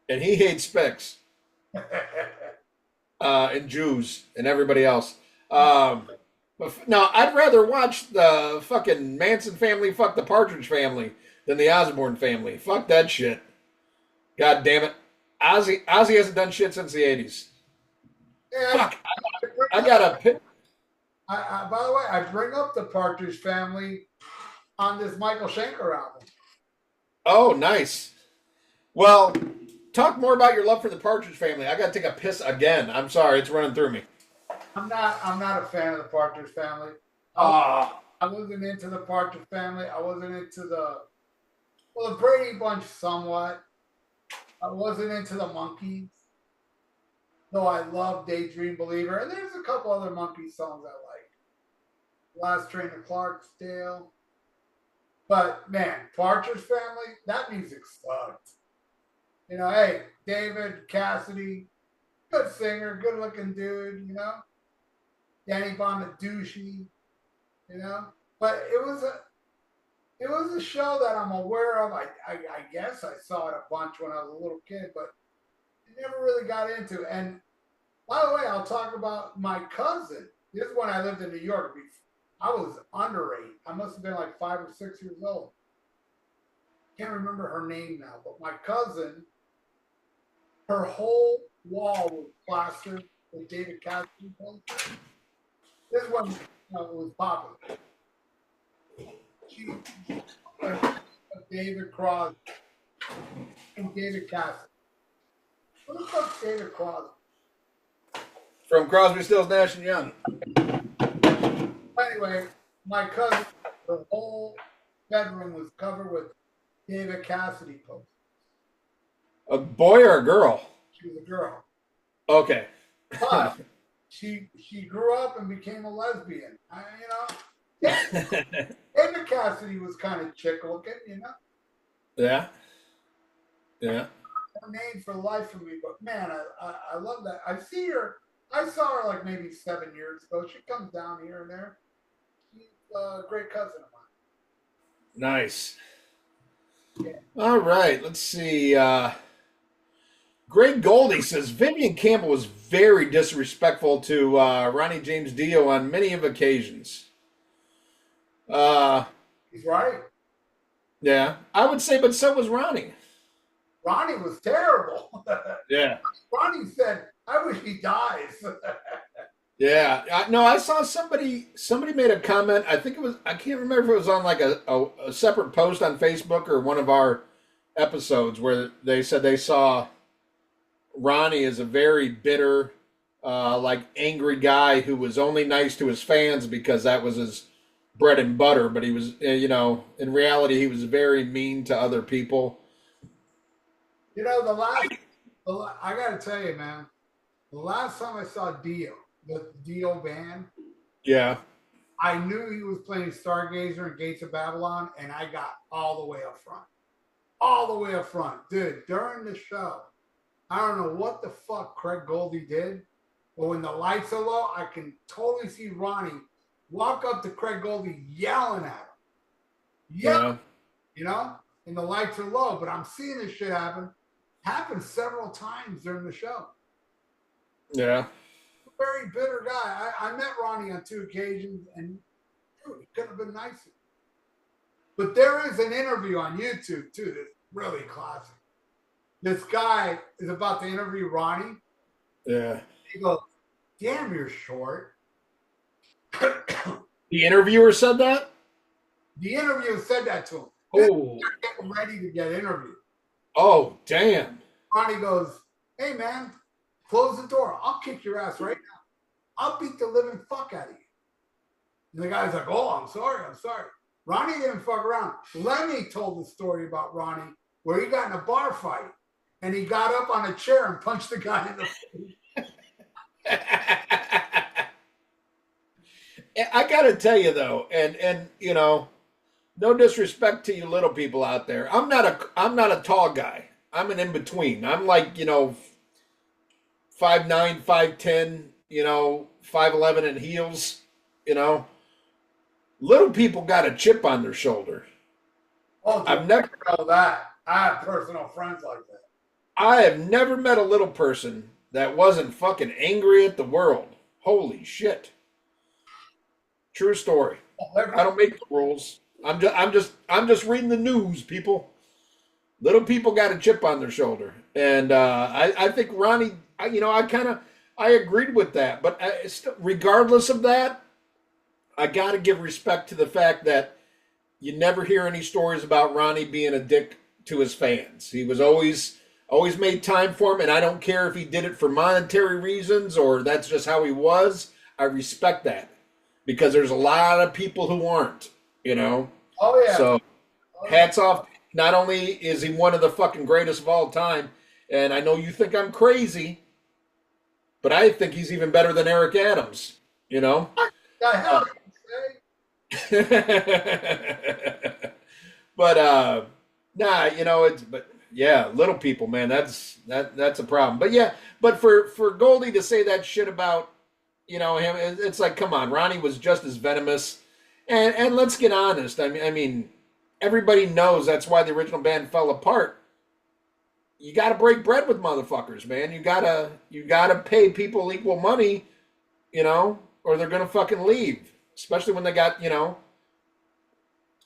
And he hates Spicks. And Jews and everybody else. No, I'd rather watch the fucking Manson family fuck the Partridge family than the Osborne family. Fuck that shit. God damn it. Ozzy hasn't done shit since the 80s. Yeah, fuck. I got a pit. By the way, I bring up the Partridge family on this Michael Schenker album. Oh, nice. Well, talk more about your love for the Partridge family. I got to take a piss again. I'm sorry, it's running through me. I'm not a fan of the Partridge family. I wasn't into the Partridge family. I wasn't into the Brady Bunch somewhat. I wasn't into the Monkees, though I love Daydream Believer. And there's a couple other Monkey songs I like. Last Train to Clarksdale. But man, Partridge family, that music sucked. Hey, David Cassidy, good singer, good looking dude, Danny Bonaducci, But it was a show that I'm aware of. I guess I saw it a bunch when I was a little kid, but I never really got into it. And by the way, I'll talk about my cousin. This is when I lived in New York. I was underage. I must have been like 5 or 6 years old. can't remember her name now, but my cousin, her whole wall was plastered with David Cassidy posters. This one, was popular. She David Crosby and David Cassidy. Who the fuck's David Crosby? From Crosby, Stills, Nash and Young. Anyway, my cousin, her whole bedroom was covered with David Cassidy posters. A boy or a girl? She was a girl. Okay. But she grew up and became a lesbian. David Cassidy was kind of chick looking, Yeah. Yeah. Her name for the life of me, but man, I love that. I saw her like maybe 7 years ago. She comes down here and there. She's a great cousin of mine. Nice. Yeah. All right. Let's see. Greg Goldie says Vivian Campbell was very disrespectful to Ronnie James Dio on many of occasions. He's right. Yeah, I would say, but so was Ronnie. Ronnie was terrible. Yeah. Ronnie said, "I wish he dies." Yeah. No, I saw somebody made a comment. I think it was, I can't remember if it was on like a separate post on Facebook or one of our episodes where they said they saw Ronnie as a very bitter, like angry guy who was only nice to his fans because that was his bread and butter. But he was, in reality, he was very mean to other people. I got to tell you, man, the last time I saw Dio, the Dio band, Yeah. I knew he was playing Stargazer and Gates of Babylon, and I got all the way up front. All the way up front. Dude, during the show, I don't know what the fuck Craig Goldie did, but when the lights are low, I can totally see Ronnie walk up to Craig Goldie yelling at him. Yeah. And the lights are low, but I'm seeing this shit happen. Happened several times during the show. Yeah. Very bitter guy. I met Ronnie on 2 occasions, and dude, he couldn't have been nicer. But there is an interview on YouTube too that's really classic. This guy is about to interview Ronnie. Yeah. He goes, "Damn, you're short." The interviewer said that? The interviewer said that to him. Oh. They're getting ready to get interviewed. Oh, damn. Ronnie goes, "Hey, man, close the door. I'll kick your ass right now. I'll beat the living fuck out of you." And the guy's like, "Oh, I'm sorry. Ronnie didn't fuck around. Lenny told the story about Ronnie where he got in a bar fight and he got up on a chair and punched the guy in the face. I gotta tell you though, and no disrespect to you little people out there. I'm not a tall guy. I'm an in between. I'm like 5'9", 5'10", 5'11" in heels. Little people got a chip on their shoulder. Oh, I've never know that. I have personal friends like that. I have never met a little person that wasn't fucking angry at the world. Holy shit. True story. I don't make the rules. I'm just reading the news, people. Little people got a chip on their shoulder, and I think Ronnie. I agreed with that, but regardless of that, I got to give respect to the fact that you never hear any stories about Ronnie being a dick to his fans. He was always made time for him, and I don't care if he did it for monetary reasons or that's just how he was. I respect that because there's a lot of people who aren't, Oh, yeah. So hats off. Not only is he one of the fucking greatest of all time, and I know you think I'm crazy, but I think he's even better than Eric Adams, The hell did you say? But but yeah, little people, man, that's a problem. But yeah, but for Goldie to say that shit about him, it's like, come on, Ronnie was just as venomous. And let's get honest. I mean, everybody knows that's why the original band fell apart. You got to break bread with motherfuckers, man. You gotta pay people equal money, or they're gonna fucking leave. Especially when they got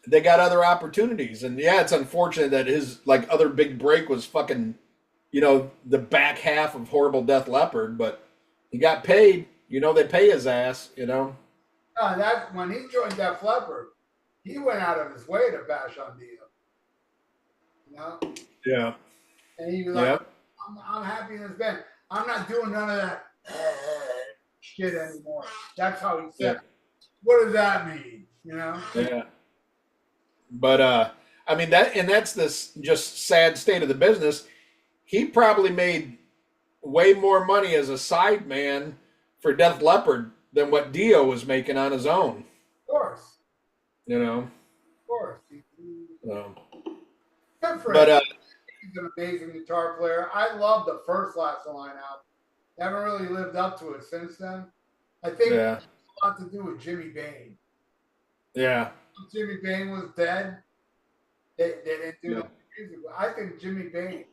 they got other opportunities. And yeah, it's unfortunate that his like other big break was fucking, the back half of Horrible Death Leopard, but he got paid. They pay his ass. That when he joined Def Leppard, he went out of his way to bash on Dio. Yeah. And he was Yeah. like, I'm happy in this band. I'm not doing none of that shit anymore. That's how he said. Yeah. What does that mean? Yeah. But I mean that's this just sad state of the business. He probably made way more money as a sideman for Def Leppard than what Dio was making on his own. Of course. Of course. But he's an amazing guitar player. I love the first Last in Line album. Haven't really lived up to it since then. I think it has a lot to do with Jimmy Bain. Yeah. Jimmy Bain was dead. They didn't do no music. I think Jimmy Bain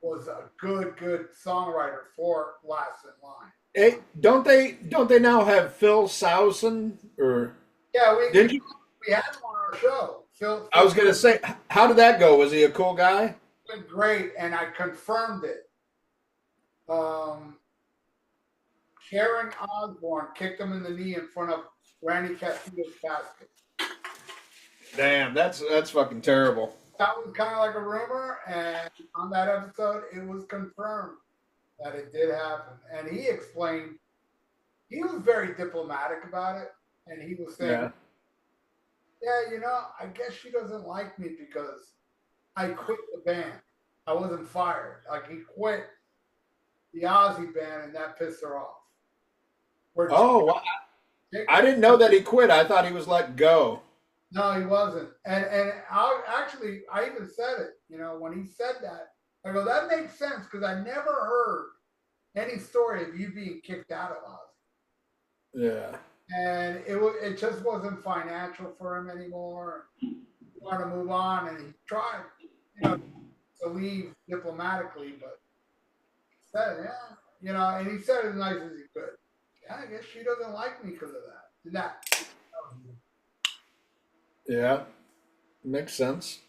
was a good songwriter for Last in Line. Hey, don't they now have Phil Sowson or? Yeah, we had him on our show. Phil, I was gonna say, how did that go? Was he a cool guy? Great, and I confirmed it. Karen Osborne kicked him in the knee in front of Randy Castillo's casket. Damn, that's fucking terrible. That was kind of like a rumor, and on that episode, it was confirmed that it did happen. And he explained, he was very diplomatic about it, and he was saying, I guess she doesn't like me because I quit the band. I wasn't fired. Like, he quit the Ozzy band, and that pissed her off. I didn't know that he quit. I thought he was let go. No, he wasn't. And I even said it, when he said that, I go, that makes sense because I never heard any story of you being kicked out of Ozzy. Yeah. And it just wasn't financial for him anymore. He wanted to move on, and he tried, to leave diplomatically, but he said, and he said it as nice as he could. Yeah, I guess she doesn't like me because of that. Yeah, makes sense.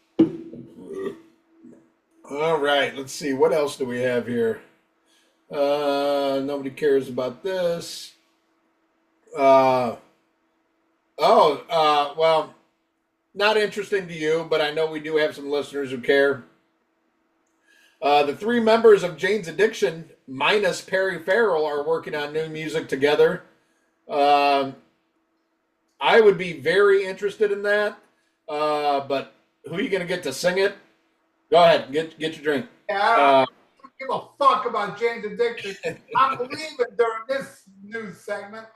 All right, let's see. What else do we have here? Nobody cares about this. Well, not interesting to you, but I know we do have some listeners who care. The three members of Jane's Addiction, minus Perry Farrell, are working on new music together. I would be very interested in that. But who are you going to get to sing it? Go ahead, get your drink. Yeah, I don't give a fuck about Jane's Addiction. I'm leaving during this news segment.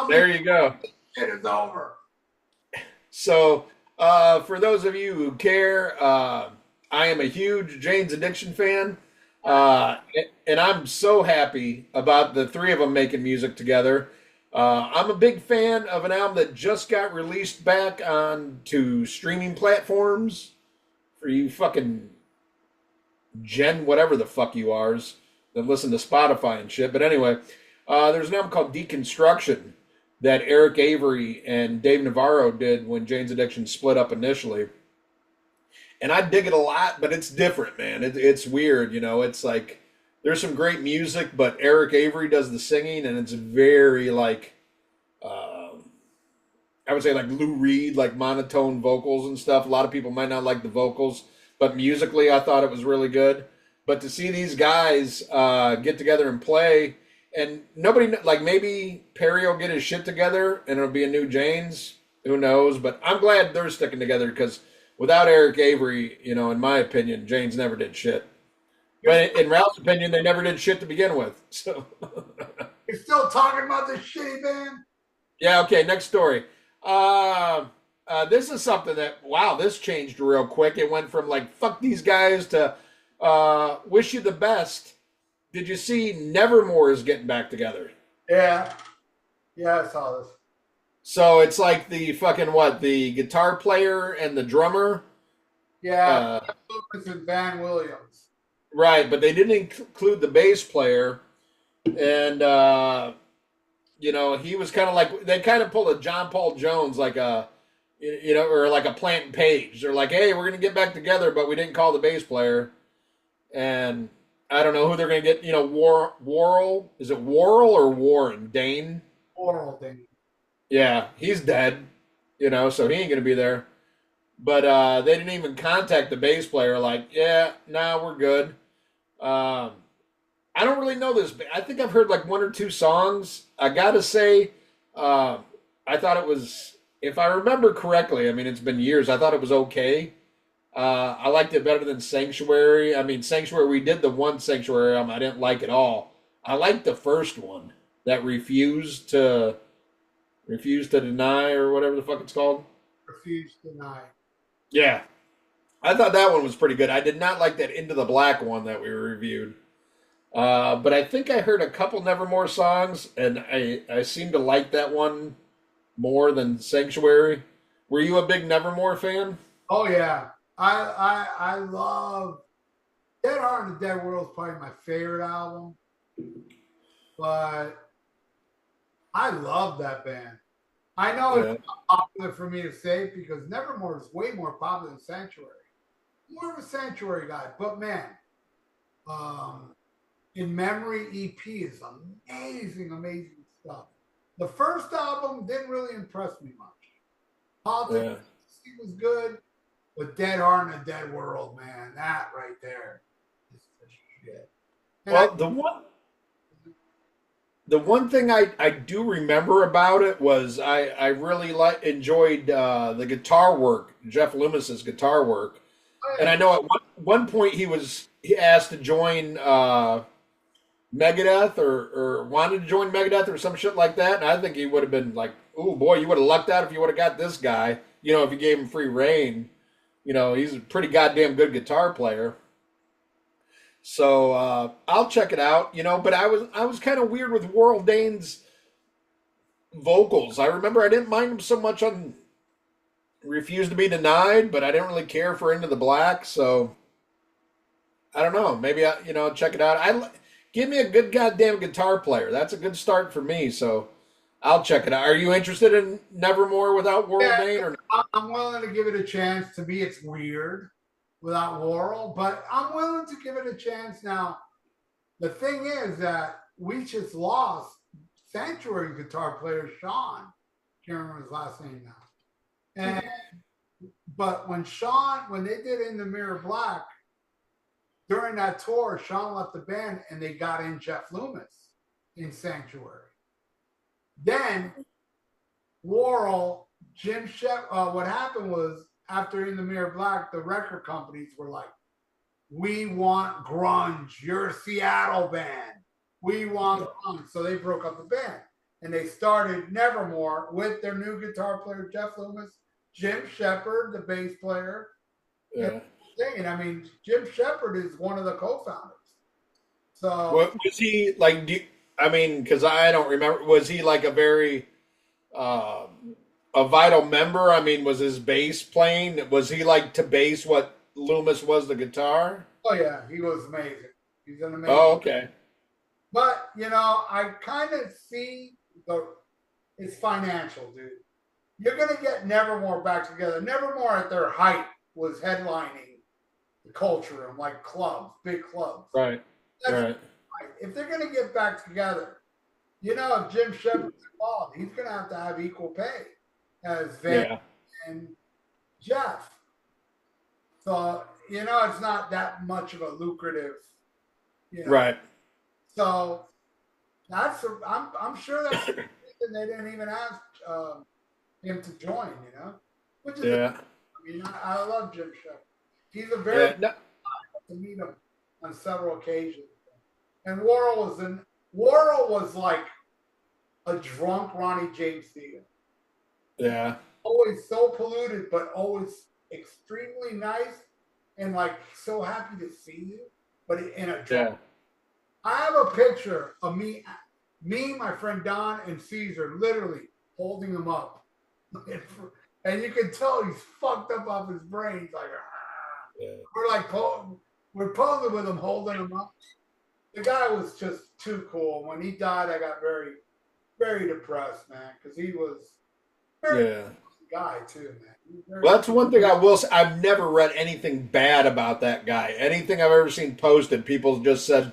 There you go. It is over. So, for those of you who care, I am a huge Jane's Addiction fan. And I'm so happy about the three of them making music together. I'm a big fan of an album that just got released back onto streaming platforms for you fucking whatever the fuck you are that listen to Spotify and shit. But anyway, there's an album called Deconstruction that Eric Avery and Dave Navarro did when Jane's Addiction split up initially. And I dig it a lot, but it's different, man. It's weird, It's like there's some great music, but Eric Avery does the singing, and it's very like, I would say like Lou Reed, like monotone vocals and stuff. A lot of people might not like the vocals, but musically, I thought it was really good. But to see these guys get together and play, and nobody, like maybe Perry will get his shit together and it'll be a new Jane's. Who knows? But I'm glad they're sticking together because without Eric Avery, in my opinion, Jane's never did shit. But in Ralph's opinion, they never did shit to begin with. So you're still talking about this shitty band? Yeah, okay, next story. This is something that, wow, this changed real quick. It went from like, fuck these guys to wish you the best. Did you see Nevermore is getting back together? Yeah. Yeah, I saw this. So it's like the fucking the guitar player and the drummer? Yeah, Lucas and Van Williams. Right, but they didn't include the bass player. And, he was kind of like, they kind of pulled a John Paul Jones, like a, or like a Plant and Page. They're like, hey, we're gonna get back together, but we didn't call the bass player, and I don't know who they're gonna get. Worrell, is it Worrell or Warren Dane? Oral thing. Yeah, he's dead. So he ain't gonna be there. But they didn't even contact the bass player. Like, yeah, nah, we're good. Um, I don't really know this. I think I've heard like one or two songs. I gotta say, uh, I thought it was, if I remember correctly. I mean, it's been years. I thought it was okay. I liked it better than Sanctuary. I mean, Sanctuary. We did the one Sanctuary album. I didn't like it all. I liked the first one that refused to deny or whatever the fuck it's called. Refuse to deny. Yeah, I thought that one was pretty good. I did not like that Into the Black one that we reviewed. But I think I heard a couple Nevermore songs, and I seem to like that one more than Sanctuary. Were you a big Nevermore fan? Oh yeah, I love Dead Heart and the Dead World is probably my favorite album, but I love that band. I know Yeah. it's not popular for me to say because Nevermore is way more popular than Sanctuary. More of a Sanctuary guy, but man, um, In Memory EP is amazing, amazing stuff. The first album didn't really impress me much. Politics Yeah. was good, but Dead Heart and a Dead World, man, that right there is the shit. And I, Well, the one thing I do remember about it was I really enjoyed the guitar work, Jeff Loomis's guitar work, and I know at one point he asked to join Megadeth or wanted to join Megadeth or some shit like that, and I think he would have been like, "Oh boy, you would have lucked out if you would have got this guy." If you gave him free reign, he's a pretty goddamn good guitar player. So I'll check it out. But I was kind of weird with Warl Dane's vocals. I remember I didn't mind him so much on Refuse to Be Denied, but I didn't really care for Into the Black. So I don't know. Maybe check it out. Give me a good goddamn guitar player. That's a good start for me. So I'll check it out. Are you interested in Nevermore without Warl yeah, Dane or? I'm willing to give it a chance. To me, it's weird without Worrell, but I'm willing to give it a chance. Now, the thing is that we just lost Sanctuary guitar player Sean. Can't remember his last name now. And but when they did In the Mirror Black during that tour, Sean left the band and they got in Jeff Loomis in Sanctuary. Then Worrell, Jim Shep. What happened was after In the Mirror Black, the record companies were like, "We want grunge. You're a Seattle band. We want grunge." So they broke up the band and they started Nevermore with their new guitar player Jeff Loomis, Jim Shepard, the bass player. Yeah. And I mean, Jim Shepard is one of the co-founders. So What was he like? I mean, because I don't remember. Was he like uh, a vital member? I mean, was his bass playing? Was he like to bass what Loomis was the guitar? oh yeah, he was amazing. He's an amazing. Oh, okay. But I kind of see it's financial, dude. You're gonna get Nevermore back together. Nevermore at their height was headlining the culture room, like clubs, big clubs. Right. That's Right. right. If they're gonna get back together, if Jim Shepard's involved, he's gonna have to have equal pay as Vic Yeah. and Jeff. So it's not that much of a lucrative, Right. So I'm sure that's the reason they didn't even ask him to join. Which is Yeah. I mean I love Jim Shepard. He's a very Yeah. No, to meet him on several occasions. And Worrell was like a drunk Ronnie James Dio. yeah. Always so polluted, but always extremely nice and like so happy to see you, but in a drunk. Yeah. I have a picture of me, my friend Don, and Caesar literally holding him up. And you can tell he's fucked up off his brain. He's like, Yeah. we're posing with him, holding him up. The guy was just too cool. When he died, I got very, very depressed, man, because he was very Yeah. guy too, man. Well, that's one thing I will say. I've never read anything bad about that guy. Anything I've ever seen posted, people just said,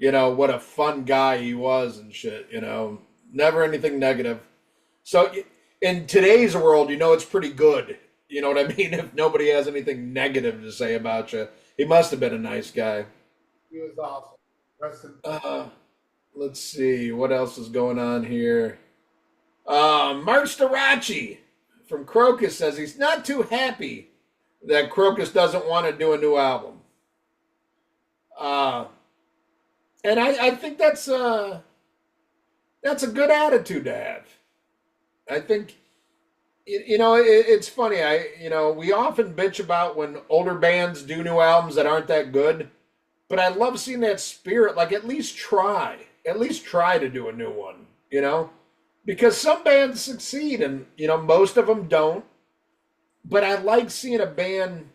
what a fun guy he was and shit, Never anything negative. So in today's world, it's pretty good. You know what I mean? If nobody has anything negative to say about you, he must have been a nice guy. He was awesome. Rest in Let's see. What else is going on here? Mark Starachi from Crocus says he's not too happy that Crocus doesn't want to do a new album. And I think that's a good attitude to have. I think, it's funny. We often bitch about when older bands do new albums that aren't that good, but I love seeing that spirit. Like, at least try to do a new one, because some bands succeed and, most of them don't. But I like seeing a band,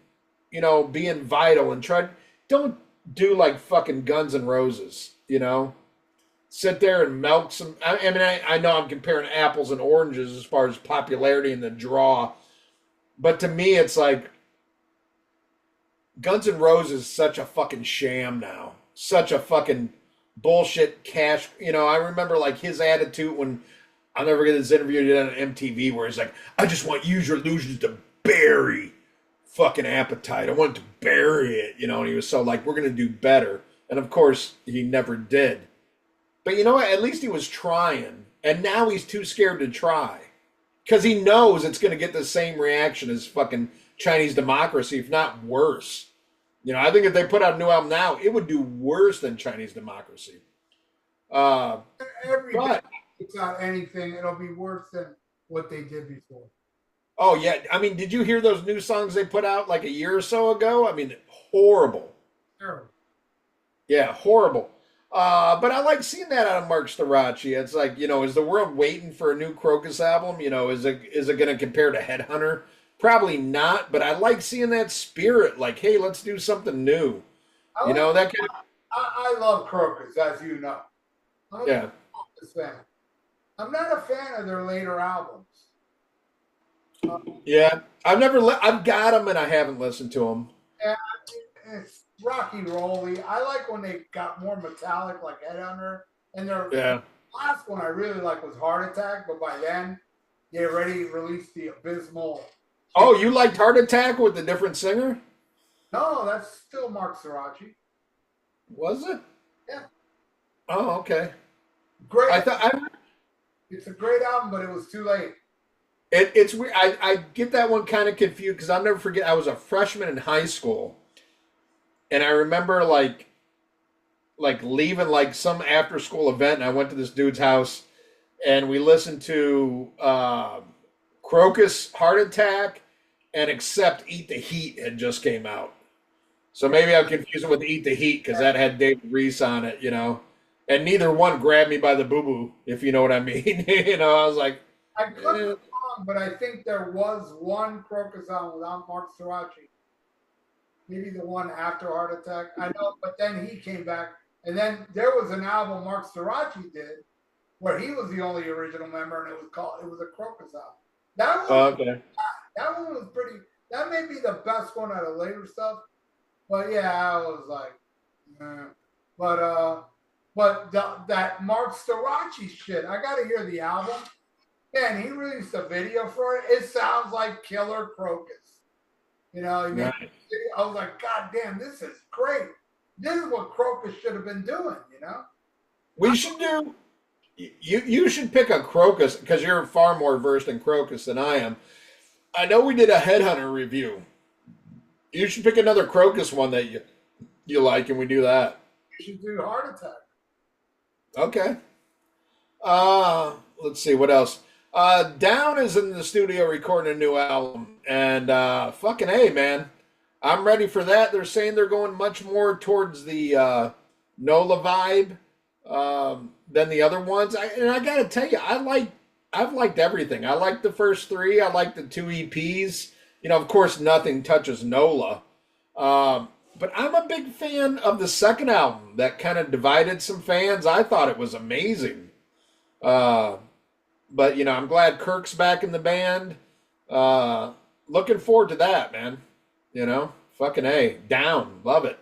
being vital and don't do like fucking Guns N' Roses, sit there and milk some. I know I'm comparing apples and oranges as far as popularity and the draw, but to me, it's like Guns N' Roses is such a fucking sham now, such a fucking bullshit cash. I remember like his attitude when I'll never get this interview he did on MTV where he's like, "I just want Use Your Illusions to bury fucking Appetite. I want to bury it," and he was so like, "We're gonna do better," and of course he never did. But you know what? At least he was trying. And now he's too scared to try. Because he knows it's going to get the same reaction as fucking Chinese Democracy, if not worse. I think if they put out a new album now, it would do worse than Chinese Democracy. Every day puts out anything, it'll be worse than what they did before. Oh, yeah. Did you hear those new songs they put out like a year or so ago? Horrible. Terrible. Yeah, horrible. But I like seeing that out of Mark Starachi. It's like, is the world waiting for a new Crocus album? Is it going to compare to Headhunter? Probably not, but I like seeing that spirit. Like, hey, let's do something new. That kind of... I love Crocus, as you know. I'm a Crocus fan. I'm not a fan of their later albums. Yeah, I've got them and I haven't listened to them. Yeah, it's rocky rolly. I like when they got more metallic, like Headhunter, and their last one I really like was Heart Attack, but by then they already released the abysmal. Oh, you liked Heart Attack with a different singer? No, that's still Mark Starachi. Was it? Yeah. Oh, okay. Great. It's a great album, but it was too late. It's weird. I get that one kind of confused because I'll never forget. I was a freshman in high school. And I remember like leaving like some after school event, and I went to this dude's house, and we listened to Crocus, Heart Attack, and Accept Eat the Heat had just came out. So maybe I'm confusing with Eat the Heat because that had David Reese on it, and neither one grabbed me by the boo boo, if you know what I mean. I was like, I could be wrong, but I think there was one Crocus album without Mark Starachi. Maybe the one after Heart Attack. I know, but then he came back. And then there was an album Mark Starachi did where he was the only original member, and it was a Crocus album. That one was pretty, that may be the best one out of later stuff. But yeah, I was like, but that Mark Starachi shit, I got to hear the album. Man, he released a video for it. It sounds like Killer Crocus. Nice. I was like, God damn, this is great. This is what Crocus should have been doing, We should do, you should pick a Crocus, because you're far more versed in Crocus than I am. I know we did a Headhunter review. You should pick another Crocus one that you like, and we do that. You should do Heart Attack. Okay. Let's see, what else? Down is in the studio recording a new album, and fucking A, man. I'm ready for that. They're saying they're going much more towards the NOLA vibe than the other ones. And I gotta tell you, I've liked everything. I liked the first three. I liked the two EPs. Of course, nothing touches NOLA. But I'm a big fan of the second album that kind of divided some fans. I thought it was amazing. But, I'm glad Kirk's back in the band. Looking forward to that, man. Fucking A. Down. Love it.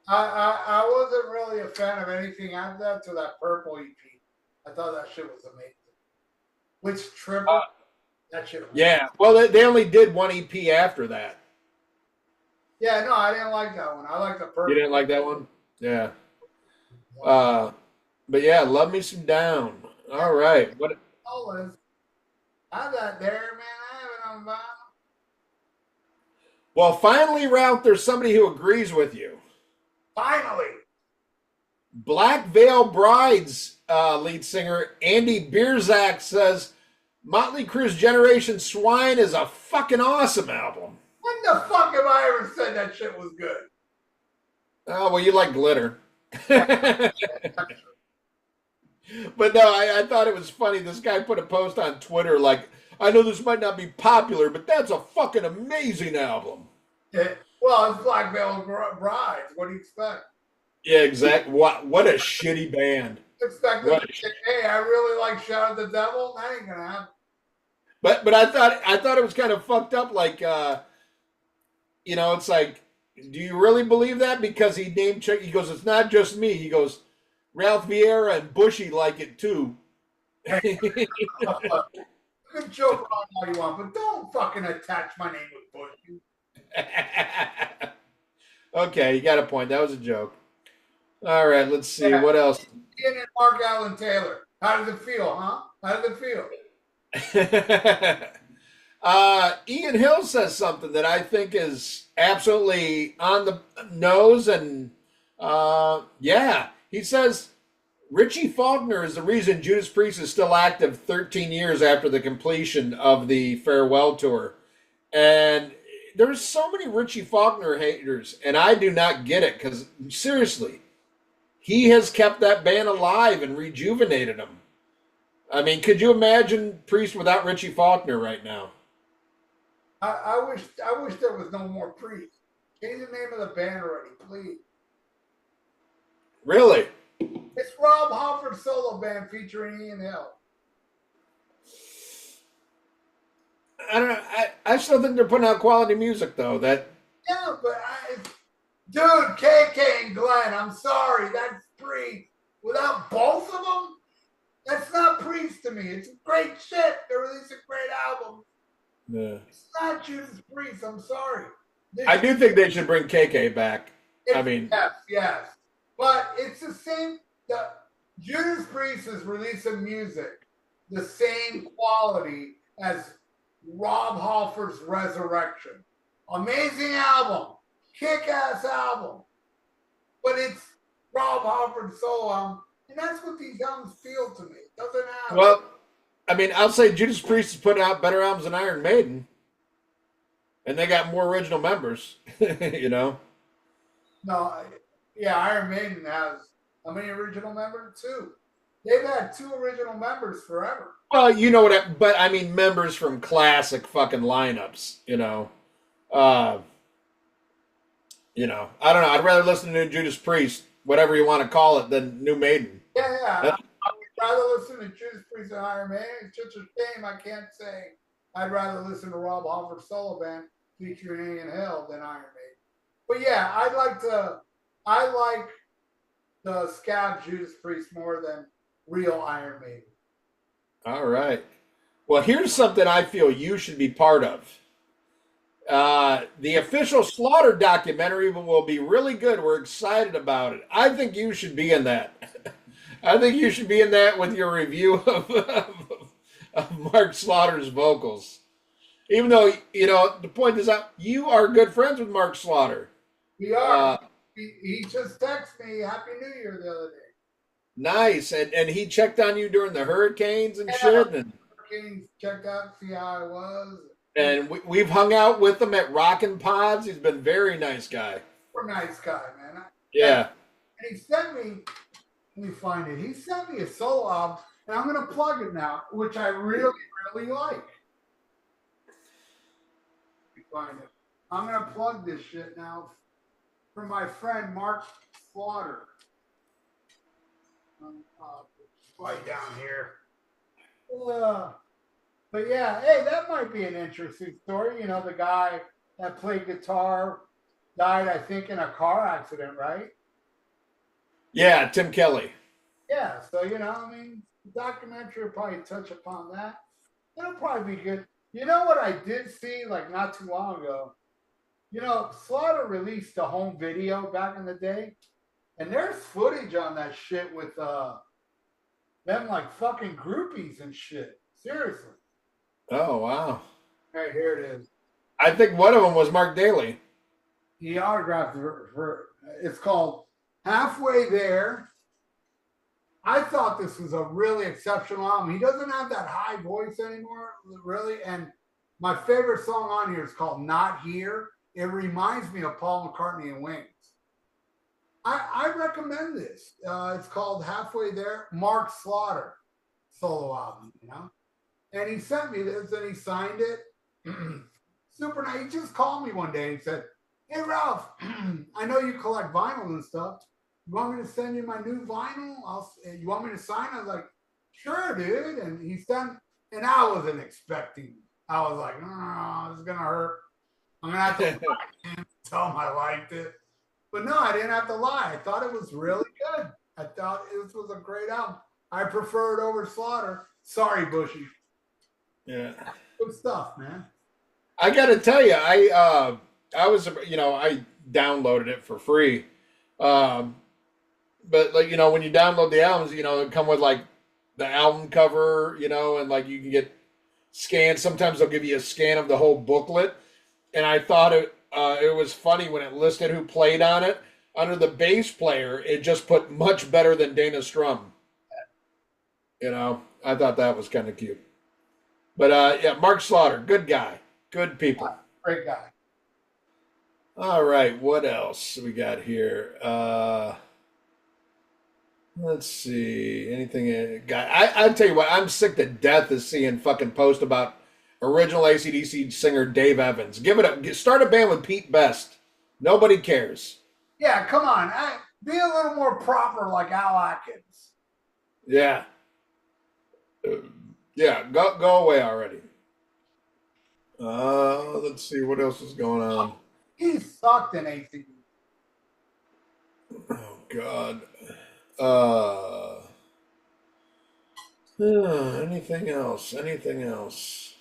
I wasn't really a fan of anything after that to that purple EP. I thought that shit was amazing. Which triple? That shit was Yeah. Well, they only did one EP after that. Yeah, no, I didn't like that one. I like the You purple. didn't like that one? Yeah. Uh, but yeah, love me some down. All right. What? Always. I have that there, man. I have it on vinyl. Well, finally, Ralph, there's somebody who agrees with you. Finally. Black Veil Brides lead singer Andy Bierzak says Motley Crue's Generation Swine is a fucking awesome album. When the fuck have I ever said that shit was good? Oh, well, you like glitter. But no, I thought it was funny. This guy put a post on Twitter like, I know this might not be popular, but that's a fucking amazing album. Yeah. Well, it's Black Veil Brides. What do you expect? Yeah, exactly. What a shitty band. Expect them to say, hey, I really like Shout at the Devil. That ain't gonna happen. But I thought it was kind of fucked up. Like, it's like, do you really believe that? Because he name checked. He goes, it's not just me. He goes, Ralph Vieira and Bushy like it too. You can joke around all you want, but don't fucking attach my name with Bushy. Okay, you got a point. That was a joke. All right, let's see. What else? Ian and Mark Allen Taylor. How does it feel, huh? How does it feel? Ian Hill says something that I think is absolutely on the nose, and yeah, he says Richie Faulkner is the reason Judas Priest is still active 13 years after the completion of the farewell tour, and there's so many Richie Faulkner haters, and I do not get it because seriously, he has kept that band alive and rejuvenated them. I mean, could you imagine Priest without Richie Faulkner right now? I wish there was no more Priest. Change the name of the band already, please. Really? It's Rob Halford's solo band featuring Ian Hill. I don't know. I still think they're putting out quality music, though. Yeah, but dude, KK and Glenn, I'm sorry, that's Priest. Without both of them, that's not Priest to me. It's great shit. They're releasing great albums. Yeah. It's not Judas Priest. I'm sorry. I do think they should bring KK back. Yes. But it's the same. The Judas Priest is releasing music the same quality as Rob Halford's Resurrection. Amazing album. Kick-ass album. But it's Rob Halford's solo album. And that's what these albums feel to me. It doesn't have. Well, I mean, I'll say Judas Priest is putting out better albums than Iron Maiden. And they got more original members, No, yeah, Iron Maiden has how many original members? 2. They've had 2 original members forever. Well, but I mean members from classic fucking lineups, I don't know. I'd rather listen to Judas Priest, whatever you want to call it, than New Maiden. Yeah. I would rather listen to Judas Priest than Iron Maiden. It's just a shame I can't say I'd rather listen to Rob Halford's solo band featuring Ian Hill than Iron Maiden. But yeah, I like the scab Judas Priest more than real Iron Maiden. All right. Well, here's something I feel you should be part of. The official Slaughter documentary will be really good. We're excited about it. I think you should be in that. I think you should be in that with your review of Mark Slaughter's vocals. Even though, the point is that you are good friends with Mark Slaughter. We are. He just texted me Happy New Year the other day. Nice. And he checked on you during the hurricanes and shit. And hurricanes, checked out, see how I was. And we've hung out with him at Rockin' Pods. He's been a very nice guy. Super nice guy, man. Yeah. And he sent me, let me find it. He sent me a solo album, and I'm going to plug it now, which I really, really like. Let me find it. I'm going to plug this shit now for my friend Mark Slaughter. Right down here. But yeah, hey, that might be an interesting story. You know, the guy that played guitar died, I think, in a car accident, right? Yeah, Tim Kelly. Yeah. So, you know, I mean, the documentary will probably touch upon that. It'll probably be good. You know what I did see like not too long ago? You know, Slaughter released a home video back in the day, and there's footage on that shit with them like fucking groupies and shit. Seriously. Oh wow. Right here it is. I think one of them was Mark Daly. He autographed it's called Halfway There. I thought this was a really exceptional album. He doesn't have that high voice anymore, really. And my favorite song on here is called Not Here. It reminds me of Paul McCartney and Wings. I recommend this. It's called Halfway There. Mark Slaughter solo album, you know. And he sent me this and he signed it. Super nice. He just called me one day and said, "Hey Ralph, I know you collect vinyl and stuff. You want me to send you my new vinyl? You want me to sign?" I was like, "Sure, dude." And he sent, and I wasn't expecting. I was like, "Oh, this is gonna hurt. I'm gonna have to tell him I liked it." But no, I didn't have to lie. I thought it was really good. I thought this was a great album. I prefer it over Slaughter. Sorry, Bushy. Yeah. Good stuff, man. I got to tell you, I was, I downloaded it for free. Um, but like, when you download the albums, it come with like the album cover, and like you can get scanned. Sometimes they'll give you a scan of the whole booklet. And I thought it was funny when it listed who played on it. Under the bass player, it just put much better than Dana Strum. I thought that was kind of cute. But yeah, Mark Slaughter, good guy, good people. Great guy. All right, what else we got here? Let's see. Anything? I tell you what, I'm sick to death of seeing fucking post about original AC/DC singer Dave Evans. Give it up. Start a band with Pete Best. Nobody cares. Yeah, come on. Be a little more proper like Al Atkins. Yeah. Yeah, go away already. Let's see what else is going on. He sucked in AC/DC. Oh God. Anything else? Anything else?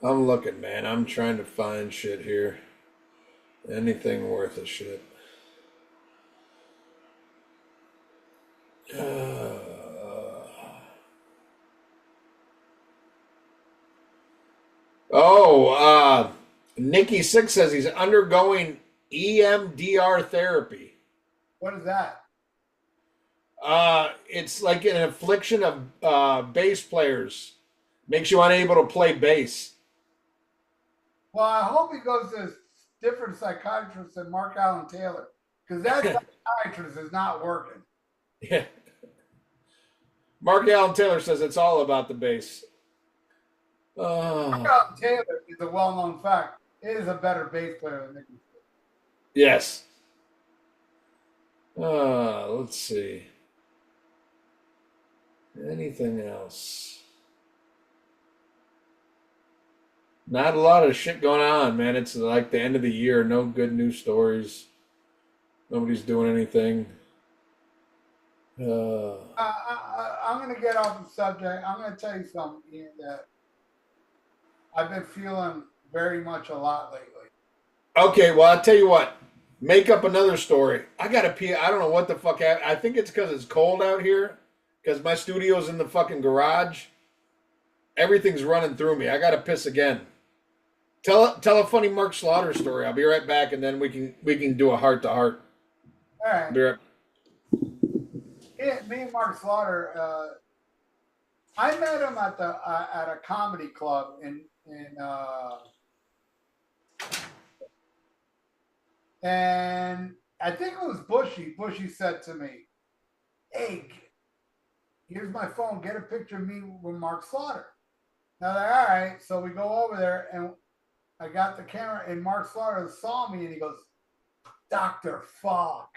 I'm looking, man. I'm trying to find shit here. Anything worth a shit. Nikki Six says he's undergoing EMDR therapy. What is that? It's like an affliction of bass players. Makes you unable to play bass. Well, I hope he goes to a different psychiatrist than Mark Allen Taylor, because that psychiatrist is not working. Yeah. Mark Allen Taylor says it's all about the bass. Mark Allen Taylor is a well-known fact. It is a better bass player than Nicky. Yes. Let's see. Anything else? Not a lot of shit going on, man. It's like the end of the year. No good news stories. Nobody's doing anything. I'm going to get off the subject. I'm going to tell you something, Ian, that I've been feeling very much a lot lately. Okay, well, I'll tell you what. Make up another story. I got to pee. I don't know what the fuck happened. I think it's because it's cold out here. Because my studio's in the fucking garage. Everything's running through me. I got to piss again. Tell a funny Mark Slaughter story. I'll be right back, and then we can do a heart to heart. All right. Be right. Yeah, me and Mark Slaughter. I met him at a comedy club and I think it was Bushy. Bushy said to me, "Hey, here's my phone. Get a picture of me with Mark Slaughter." Now, like, all right. So we go over there, and I got the camera, and Mark Slaughter saw me, and he goes, "Dr. Fuck."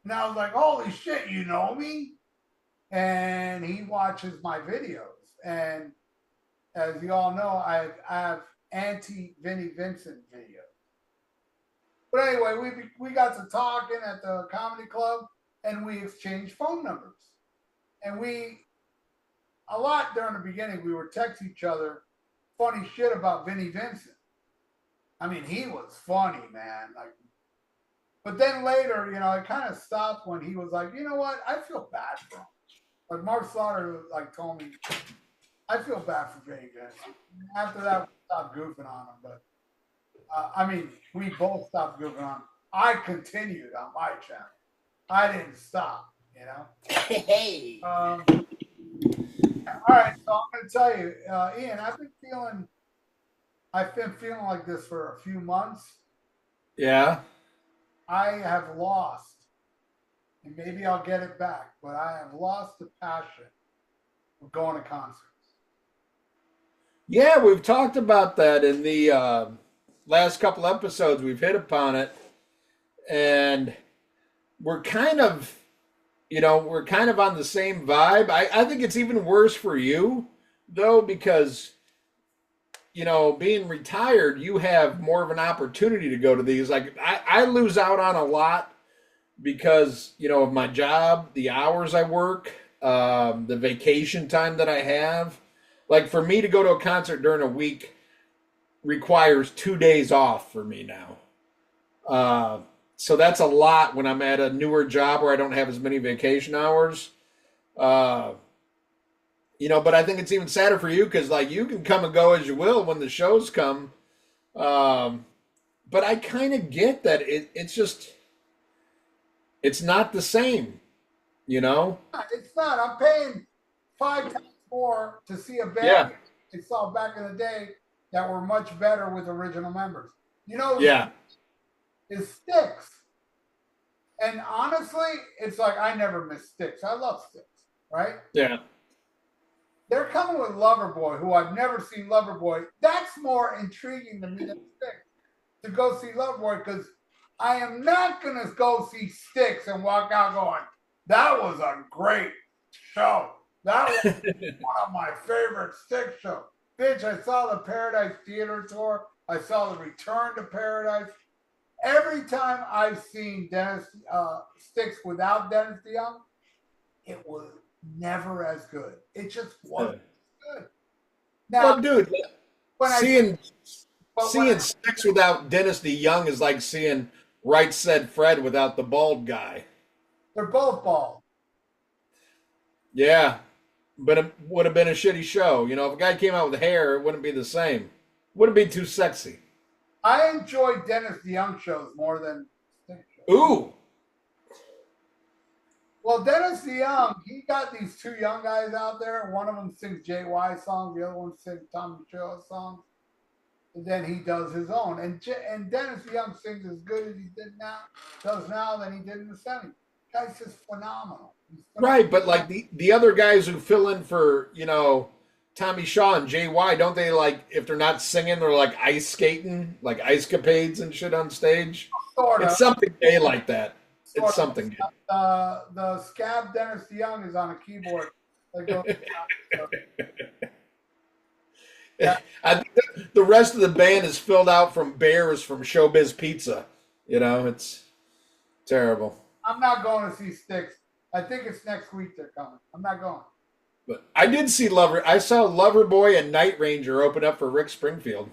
And I was like, holy shit, you know me? And he watches my videos. And as you all know, I have anti Vinnie Vincent videos. But anyway, we got to talking at the comedy club, and we exchanged phone numbers. And a lot during the beginning, we would text each other funny shit about Vinnie Vincent. I mean, he was funny, man. Like, but then later, it kind of stopped when he was like, you know what? I feel bad for him. Like Mark Slaughter, like told me, I feel bad for Vinnie Vincent. After that, we stopped goofing on him. But I mean, we both stopped goofing on him. I continued on my channel. I didn't stop. Hey. All right, so I'm going to tell you, Ian, I've been feeling like this for a few months. Yeah. I have lost, and maybe I'll get it back, but I have lost the passion of going to concerts. Yeah, we've talked about that in the last couple episodes. We've hit upon it, and we're kind of on the same vibe. I think it's even worse for you, though, because, being retired, you have more of an opportunity to go to these. Like, I lose out on a lot because, of my job, the hours I work, the vacation time that I have. Like, for me to go to a concert during a week requires 2 days off for me now. So that's a lot when I'm at a newer job where I don't have as many vacation hours. But I think it's even sadder for you because, like, you can come and go as you will when the shows come. But I kind of get that it's not the same, It's not. I'm paying 5 times more to see a band Yeah. I saw back in the day that were much better with original members. Yeah. Is Styx. And honestly, it's like I never miss Styx. I love Styx, right? Yeah. They're coming with Loverboy, who I've never seen Loverboy. That's more intriguing to me than Styx. To go see Loverboy, because I am not going to go see Styx and walk out going, that was a great show. That was one of my favorite Styx shows. Bitch, I saw the Paradise Theater Tour. I saw the Return to Paradise. Every time I've seen Styx without Dennis DeYoung, it was never as good. It just wasn't good. Now, Well, dude, seeing Styx without Dennis DeYoung is like seeing Right Said Fred without the bald guy. They're both bald. Yeah, but it would have been a shitty show. If a guy came out with hair, it wouldn't be the same. Wouldn't be too sexy. I enjoy Dennis DeYoung shows more than Styx shows. Ooh. Well, Dennis DeYoung, he got these two young guys out there. One of them sings JY songs. The other one sings Tommy Chua songs. And then he does his own. And Dennis DeYoung sings as good as he does now than he did in the 70s. Guy's just phenomenal. Right, but like the other guys who fill in for, Tommy Shaw and JY, don't they, like, if they're not singing, they're like ice skating, like ice capades and shit on stage? Sort of. It's something gay like that. Sort It's something gay. The scab Dennis DeYoung is on a keyboard. Yeah. I think the rest of the band is filled out from bears from Showbiz Pizza. It's terrible. I'm not going to see Styx. I think it's next week they're coming. I'm not going. But I did see I saw Loverboy and Night Ranger open up for Rick Springfield.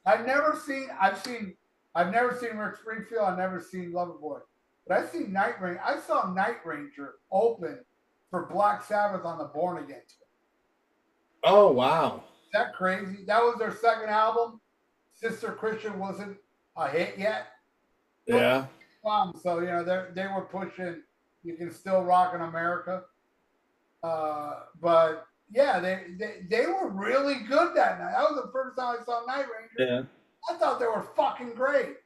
I've never seen Rick Springfield. I've never seen Loverboy. But I've seen Night Ranger. I saw Night Ranger open for Black Sabbath on the Born Again tour. Oh, wow. Is that crazy? That was their second album. Sister Christian wasn't a hit yet. Yeah. So, they were pushing You Can Still Rock in America. But yeah, they were really good that night. That was the first time I saw Night Ranger. Yeah. I thought they were fucking great,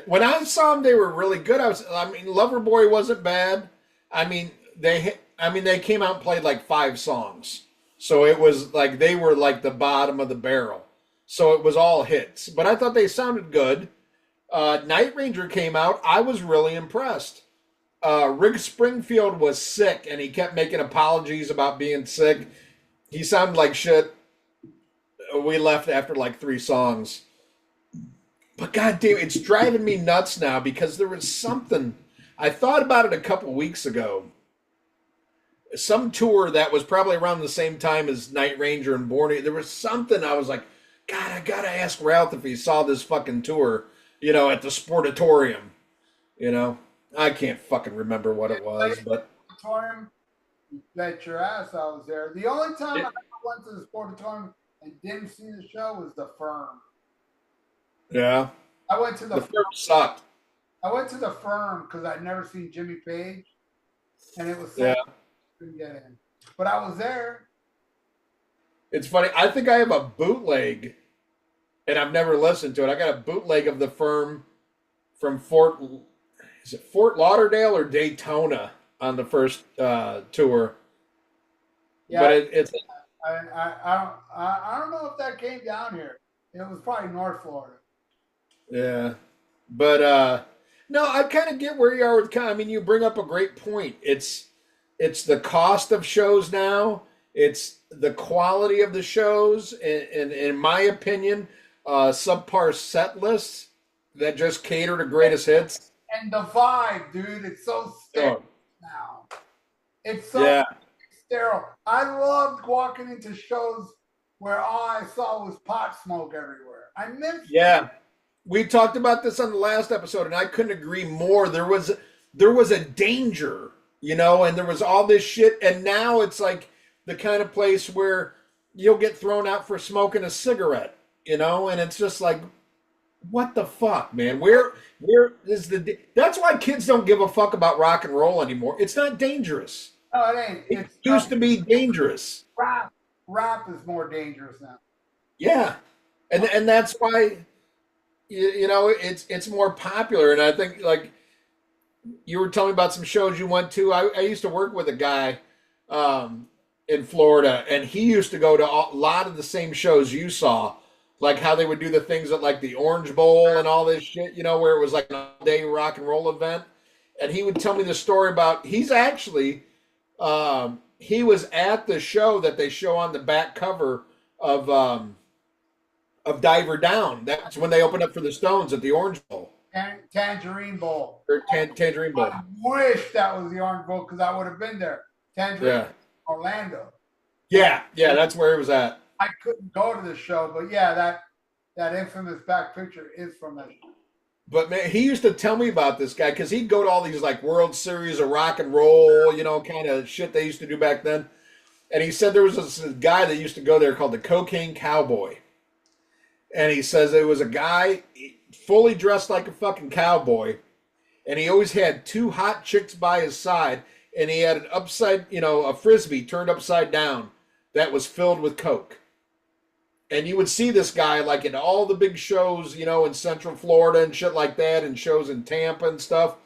When I saw them, they were really good. Loverboy wasn't bad. They came out and played like 5 songs. So it was like they were like the bottom of the barrel. So it was all hits. But I thought they sounded good. Night Ranger came out. I was really impressed. Rick Springfield was sick, and he kept making apologies about being sick. He sounded like shit. We left after like 3 songs. But goddamn, it's driving me nuts now because there was something. I thought about it a couple weeks ago. Some tour that was probably around the same time as Night Ranger and Borneo. There was something I was like, God, I gotta ask Ralph if he saw this fucking tour, at the Sportatorium. I can't fucking remember what it was, but Sportatorium, you bet your ass I was there. The only time I went to the Sportatorium and didn't see the show was the Firm. yeah, I went to the firm sucked. I went to the Firm because I'd never seen Jimmy Page, and it was so Yeah, couldn't get in. But I was there. it's funny. I think I have a bootleg, and I've never listened to it. I got a bootleg of the firm from Is it Fort Lauderdale or Daytona on the first tour? Yeah, But it's I don't know if that came down here. It was probably North Florida. yeah, but no, I kind of get where you are with. I mean, you bring up a great point. It's the cost of shows now. It's the quality of the shows, and in my opinion, subpar set lists that just cater to greatest hits. And the vibe, dude, it's so sterile now. It's so Yeah. sterile. I loved walking into shows where all I saw was pot smoke everywhere. I miss Yeah. We talked about this on the last episode, and I couldn't agree more. There was a danger, and there was all this shit, and now it's like the kind of place where you'll get thrown out for smoking a cigarette, and it's just like, what the fuck, man? Where is that's why kids don't give a fuck about rock and roll anymore. It's not dangerous. No, it ain't. It used to be dangerous. Rap is more dangerous now. Yeah. And that's why it's more popular. And I think, like, you were telling me about some shows you went to. I used to work with a guy in Florida, and he used to go to a lot of the same shows you saw, like how they would do the things at like the Orange Bowl and all this shit, where it was like an all-day rock and roll event. And he would tell me the story about he was at the show that they show on the back cover of Diver Down. That's when they opened up for the Stones at the Orange Bowl. Tangerine Bowl. Or Tangerine Bowl. I wish that was the Orange Bowl because I would have been there. Tangerine, Orlando. Yeah, that's where it was at. I couldn't go to the show, but yeah, that infamous back picture is from that show. But man, he used to tell me about this guy because he'd go to all these like World Series of rock and roll, kind of shit they used to do back then. And he said there was this guy that used to go there called the Cocaine Cowboy. And he says it was a guy fully dressed like a fucking cowboy. And he always had 2 hot chicks by his side. And he had an a Frisbee turned upside down that was filled with Coke. And you would see this guy like in all the big shows, in Central Florida and shit like that, and shows in Tampa and stuff.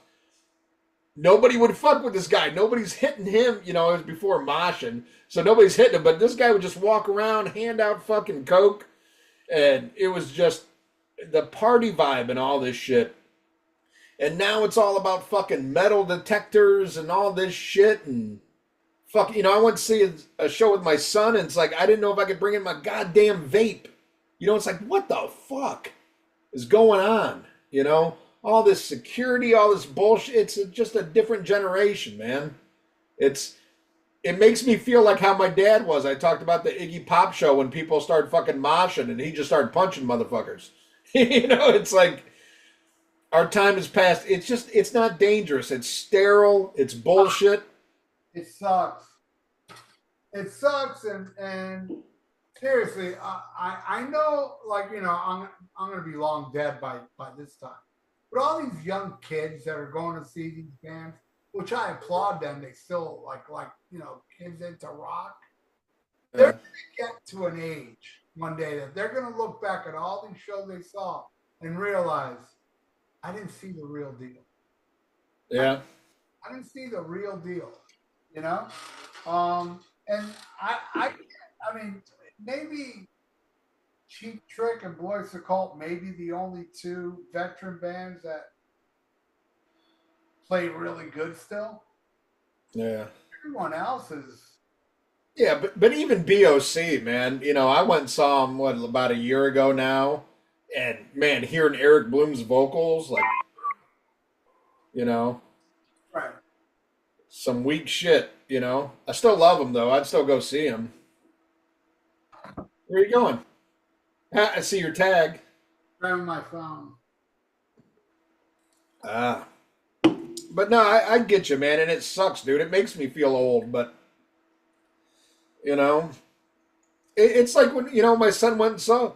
Nobody would fuck with this guy. Nobody's hitting him. It was before moshing, so nobody's hitting him. But this guy would just walk around, hand out fucking Coke, and it was just the party vibe and all this shit. And now it's all about fucking metal detectors and all this shit and fuck, I went to see a show with my son, and it's like, I didn't know if I could bring in my goddamn vape. It's like, what the fuck is going on? All this security, all this bullshit. It's just a different generation, man. It makes me feel like how my dad was. I talked about the Iggy Pop show when people started fucking moshing, and he just started punching motherfuckers. It's like, our time has passed. It's not dangerous. It's sterile. It's bullshit. It sucks. It sucks, and seriously, I know, like, I'm gonna be long dead by this time. But all these young kids that are going to see these bands, which I applaud them, they still like kids into rock. They're gonna get to an age one day that they're gonna look back at all these shows they saw and realize I didn't see the real deal. Yeah. I didn't see the real deal. And I mean, maybe Cheap Trick and Blood's Occult may be the only two veteran bands that play really good still. Yeah. Everyone else is. Yeah, but even BOC, man, I went and saw him about a year ago now, and man, hearing Eric Bloom's vocals, like, you know, Right. some weak shit. I still love him though. I'd still go see him. Where are you going? I see your tag. Grabbing my phone. Ah, but no, I get you, man, and it sucks, dude. It makes me feel old, but you know, it's like when my son went and saw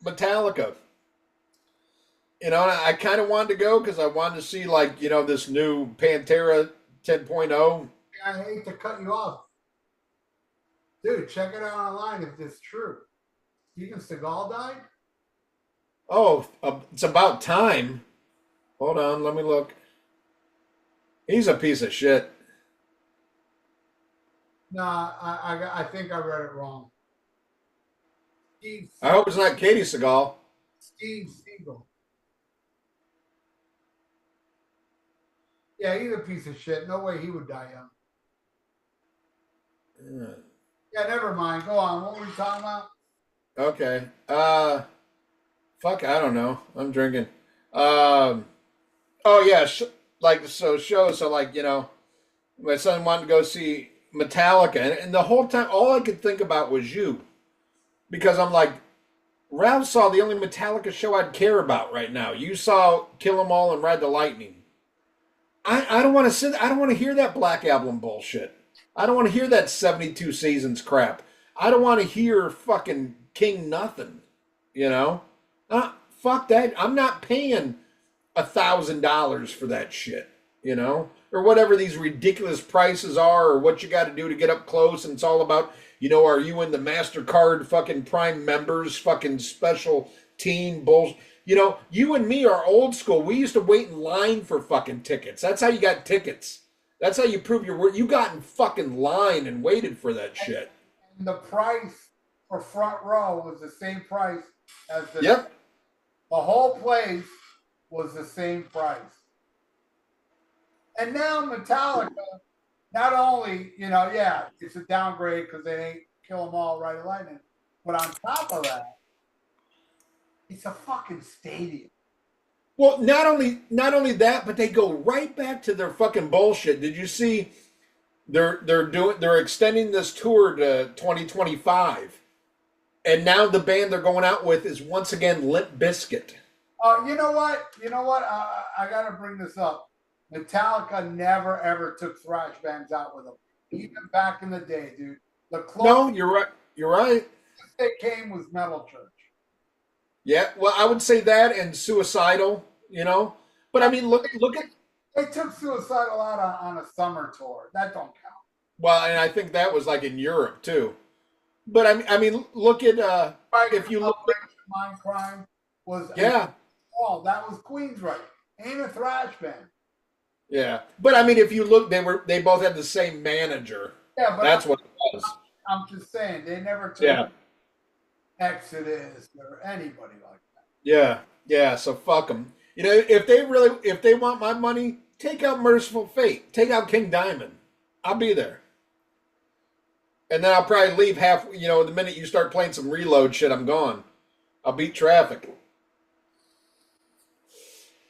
Metallica. And I kind of wanted to go because I wanted to see like this new Pantera 10.0. I hate to cut you off. Dude, check it out online if it's true. Steven Seagal died? Oh, it's about time. Hold on, let me look. He's a piece of shit. Nah, I think I read it wrong. I hope it's not Katie Seagal. Steve Seagal. Yeah, he's a piece of shit. No way he would die young. Yeah. Yeah, never mind. Go on. What were we talking about? Okay. Fuck, I don't know. I'm drinking. Oh yeah, like so shows. So like my son wanted to go see Metallica, and the whole time, all I could think about was you, because I'm like, Ralph saw the only Metallica show I'd care about right now. You saw Kill 'Em All and Ride the Lightning. I don't want to sit. I don't want to hear that Black Album bullshit. I don't want to hear that 72 Seasons crap. I don't want to hear fucking King Nothing. You know, fuck that. I'm not paying $1,000 for that shit. Or whatever these ridiculous prices are, or what you got to do to get up close. And it's all about, are you in the MasterCard fucking Prime members fucking special team bullshit? You and me are old school. We used to wait in line for fucking tickets. That's how you got tickets. That's how you prove your worth. You got in fucking line and waited for that shit. And the price for front row was the same price as Yep. The whole place was the same price. And now Metallica, not only, it's a downgrade because they ain't Kill 'Em All, Ride the Lightning, but on top of that, it's a fucking stadium. Well, not only that, but they go right back to their fucking bullshit. Did you see they're extending this tour to 2025. And now the band they're going out with is once again Limp Bizkit. You know what? I got to bring this up. Metallica never ever took thrash bands out with them, even back in the day, dude. No, you're right. You're right. They came was Metal Church. Yeah, well, I would say that and Suicidal, But I mean, look at. They took Suicidal out on a summer tour. That don't count. Well, and I think that was like in Europe too. But I mean, look at if you look. Mind Crime was yeah. Oh, that was Queensryche. Ain't a thrash band. Yeah, but I mean, if you look, they both had the same manager. Yeah, but that's what it was. I'm just saying they never took Exodus or anybody like that. Yeah. So fuck them. If they want my money, take out Merciful Fate, take out King Diamond. I'll be there. And then I'll probably leave the minute you start playing some Reload shit, I'm gone. I'll beat traffic.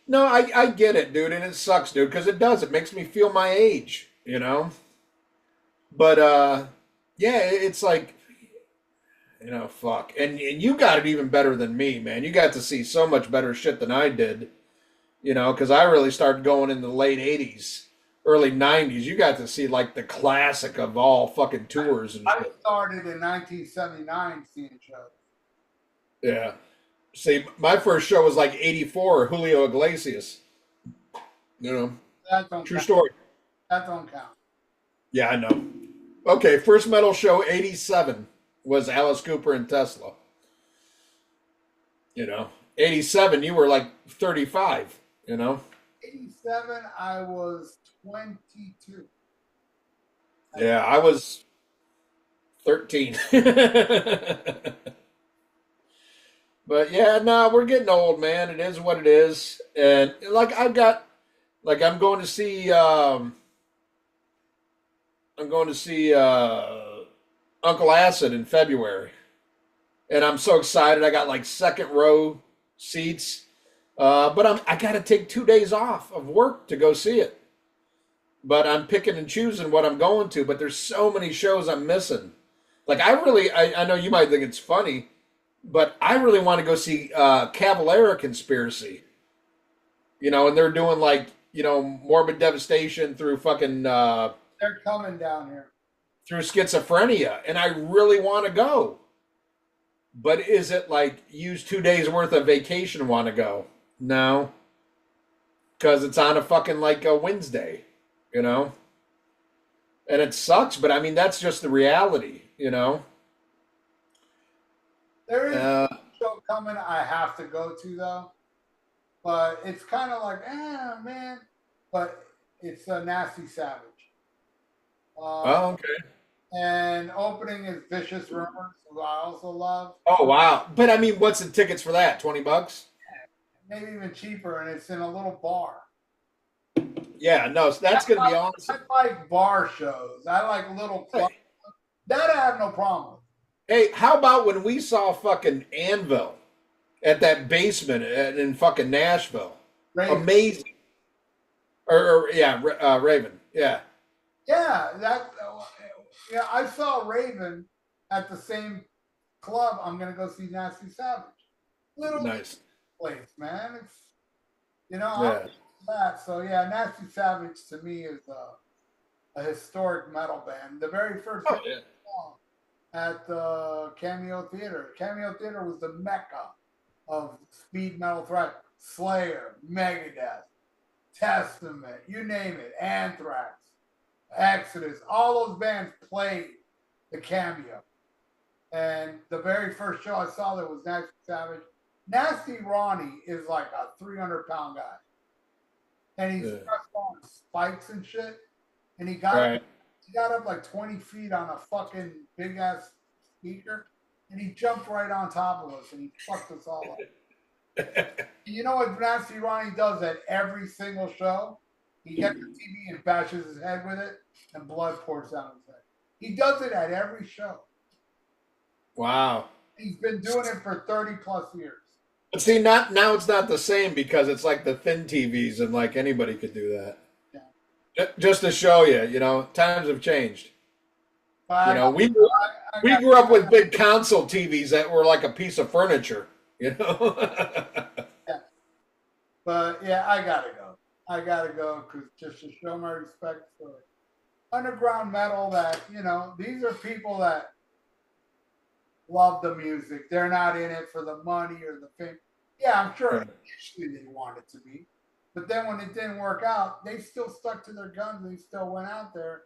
No, I get it, dude, and it sucks, dude, because it does. It makes me feel my age, But, yeah, it's like, fuck. And you got it even better than me, man. You got to see so much better shit than I did, because I really started going in the late 80s, early 90s. You got to see, like, the classic of all fucking tours. And I started in 1979 seeing shows. Yeah. See, my first show was like 84, Julio Iglesias. That don't true count. Story. That don't count. Yeah, I know. Okay, first metal show, 87, was Alice Cooper and Tesla. 87, you were like 35, 87, I was 22. Yeah, I was 13. But yeah, no, we're getting old, man. It is what it is. And like I'm going to see Uncle Acid in February. And I'm so excited. I got like second row seats. But I got to take 2 days off of work to go see it. But I'm picking and choosing what I'm going to. But there's so many shows I'm missing. Like I know you might think it's funny, but I really want to go see Cavalera Conspiracy. And they're doing like morbid devastation through fucking They're coming down here. through schizophrenia, and I really want to go. But is it like use 2 days worth of vacation? Want to go? No, because it's on a fucking like a Wednesday, you know, and it sucks. But I mean, that's just the reality, There is a show coming I have to go to though, but it's kind of like, man. But it's a Nasty Savage. Oh, okay. And opening is Vicious Rumors, who I also love. Oh, wow. But I mean, what's the tickets for that? $20? Maybe even cheaper, and it's in a little bar. Yeah, no, so that's going to be awesome. I like bar shows. I like little clubs. That I have no problem with. Hey, how about when we saw fucking Anvil at that basement in fucking Nashville? Raven. Amazing. Raven. Yeah. Yeah, I saw Raven at the same club. I'm gonna go see Nasty Savage. Little Nice place, man. It's yeah. that. So yeah, Nasty Savage to me is a historic metal band. The very first song at the Cameo Theater. Cameo Theater was the mecca of speed metal thrash. Slayer, Megadeth, Testament, you name it, Anthrax, Exodus, all those bands played the Cameo. And the very first show I saw there was Nasty Savage. Nasty Ronnie is like a 300-pound guy. And he's dressed on spikes and shit. And he got up like 20 feet on a fucking big ass speaker. And he jumped right on top of us and he fucked us all up. You know what Nasty Ronnie does at every single show? He gets the TV and bashes his head with it, and blood pours down his head. He does it at every show. Wow. He's been doing it for 30 plus years. But see, now it's not the same because it's like the thin TVs and like anybody could do that. Yeah. Just to show you, times have changed. We grew up with big console TVs that were like a piece of furniture, Yeah. But yeah, I gotta go because just to show my respect for underground metal that, these are people that love the music. They're not in it for the money or the fame. Yeah, I'm sure initially they wanted to be. But then when it didn't work out, they still stuck to their guns. They still went out there.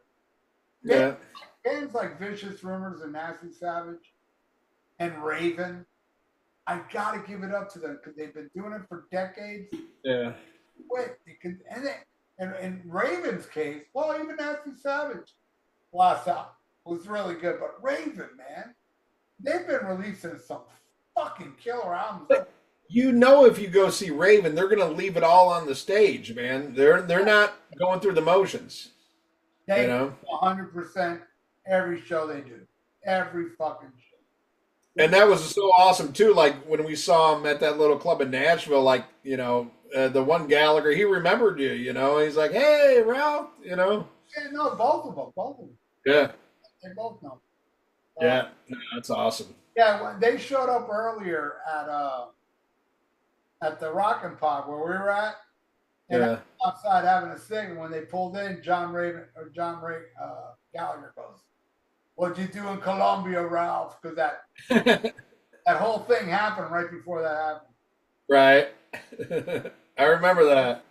Yeah. Bands like Vicious Rumors and Nasty Savage and Raven, I gotta give it up to them because they've been doing it for decades. Yeah. And in Raven's case, well, even Nasty Savage last out was really good. But Raven, man, they've been releasing some fucking killer albums. But if you go see Raven, they're gonna leave it all on the stage, man. They're not going through the motions. They 100% every show they do. Every fucking show. And that was so awesome too. Like when we saw him at that little club in Nashville, like, the one Gallagher, he remembered you, he's like, hey, Ralph, Yeah, no, both of them. Yeah. They both know. Yeah, that's awesome. Yeah, when they showed up earlier at the Rockin' Pod where we were at, and outside having a cig, and when they pulled in, Gallagher goes, "What'd you do in Colombia, Ralph?" Because that whole thing happened right before that happened. Right. I remember that.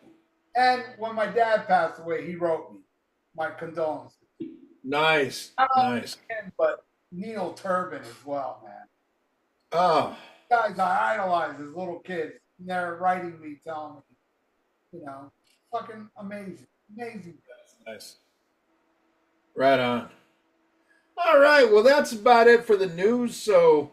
And when my dad passed away, he wrote me my condolences. Nice. Nice. But Neil Turbin as well, man. Oh. Guys I idolized as little kids. And they're writing me, telling me, fucking amazing. Amazing. That's nice. Right on. All right. Well, that's about it for the news. So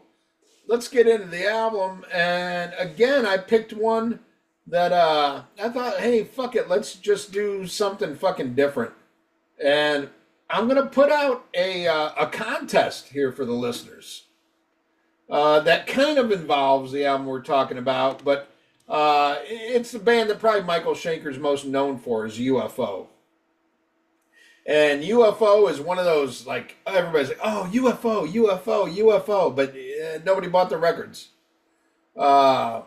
let's get into the album. And again, I picked one that I thought, hey, fuck it, let's just do something fucking different. And I'm gonna put out a contest here for the listeners that kind of involves the album we're talking about, but it's the band that probably Michael Schenker's most known for is UFO. And UFO is one of those, like, everybody's like, oh, UFO, UFO, UFO, but nobody bought the records. But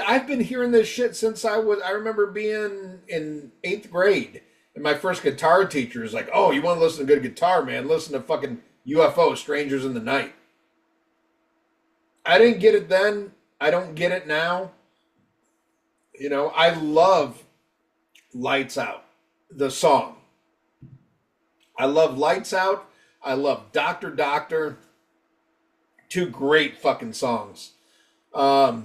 I've been hearing this shit since I remember being in 8th grade. And my first guitar teacher was like, oh, you want to listen to good guitar, man? Listen to fucking UFO, Strangers in the Night. I didn't get it then. I don't get it now. You know, I love Lights Out, the song. I love Lights Out. I love Doctor Doctor. Two great fucking songs. But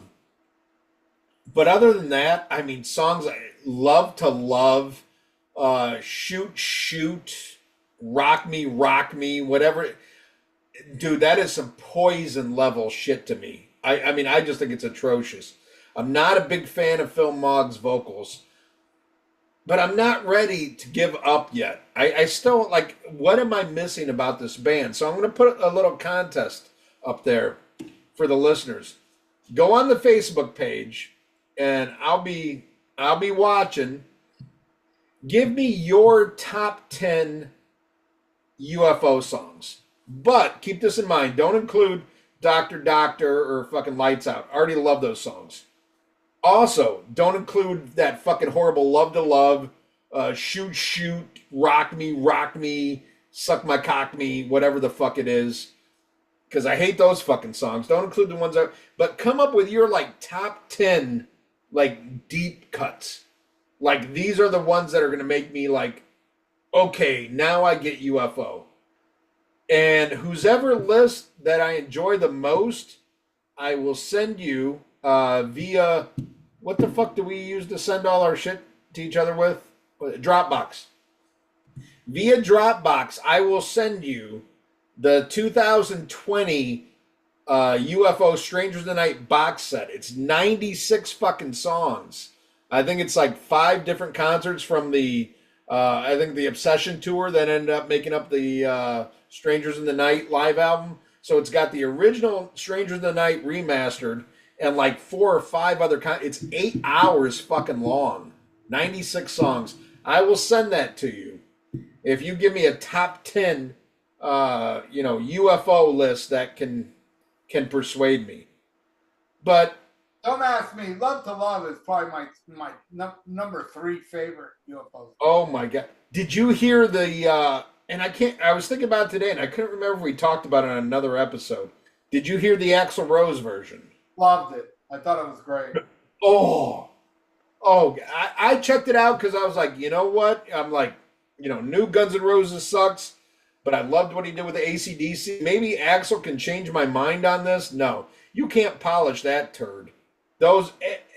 other than that, I mean, songs I love to love. Shoot, Shoot, Rock Me, whatever. Dude, that is some Poison level shit to me. I mean, I just think it's atrocious. I'm not a big fan of Phil Mogg's vocals. But I'm not ready to give up yet. I still, like, what am I missing about this band? So I'm going to put a little contest up there for the listeners. Go on the Facebook page, and I'll be watching. Give me your top 10 UFO songs. But keep this in mind. Don't include Doctor Doctor or fucking Lights Out. I already love those songs. Also, don't include that fucking horrible Love to Love, Shoot, Shoot, Rock Me, Suck My Cock Me, whatever the fuck it is. Because I hate those fucking songs. Don't include the ones that... But come up with your, like, top 10, like, deep cuts. Like, these are the ones that are going to make me, like, okay, now I get UFO. And whose ever list that I enjoy the most, I will send you... via, what the fuck do we use to send all our shit to each other with? Dropbox. Via Dropbox, I will send you the 2020 UFO Strangers in the Night box set. It's 96 fucking songs. I think it's like 5 different concerts from the, I think the Obsession tour that ended up making up the Strangers in the Night live album. So it's got the original Strangers in the Night remastered, and like 4 or 5 other it's 8 hours fucking long. 96 songs. I will send that to you. If you give me a top 10 UFO list that can persuade me. But don't ask me. Love to Love is probably my number 3 favorite UFO. Oh my god. Did you hear the and I was thinking about it today and I couldn't remember if we talked about it on another episode. Did you hear the Axl Rose version? Loved it. I thought it was great. I checked it out because I was like, you know what? I'm like, new Guns N' Roses sucks, but I loved what he did with the AC/DC. Maybe Axl can change my mind on this. No, you can't polish that turd.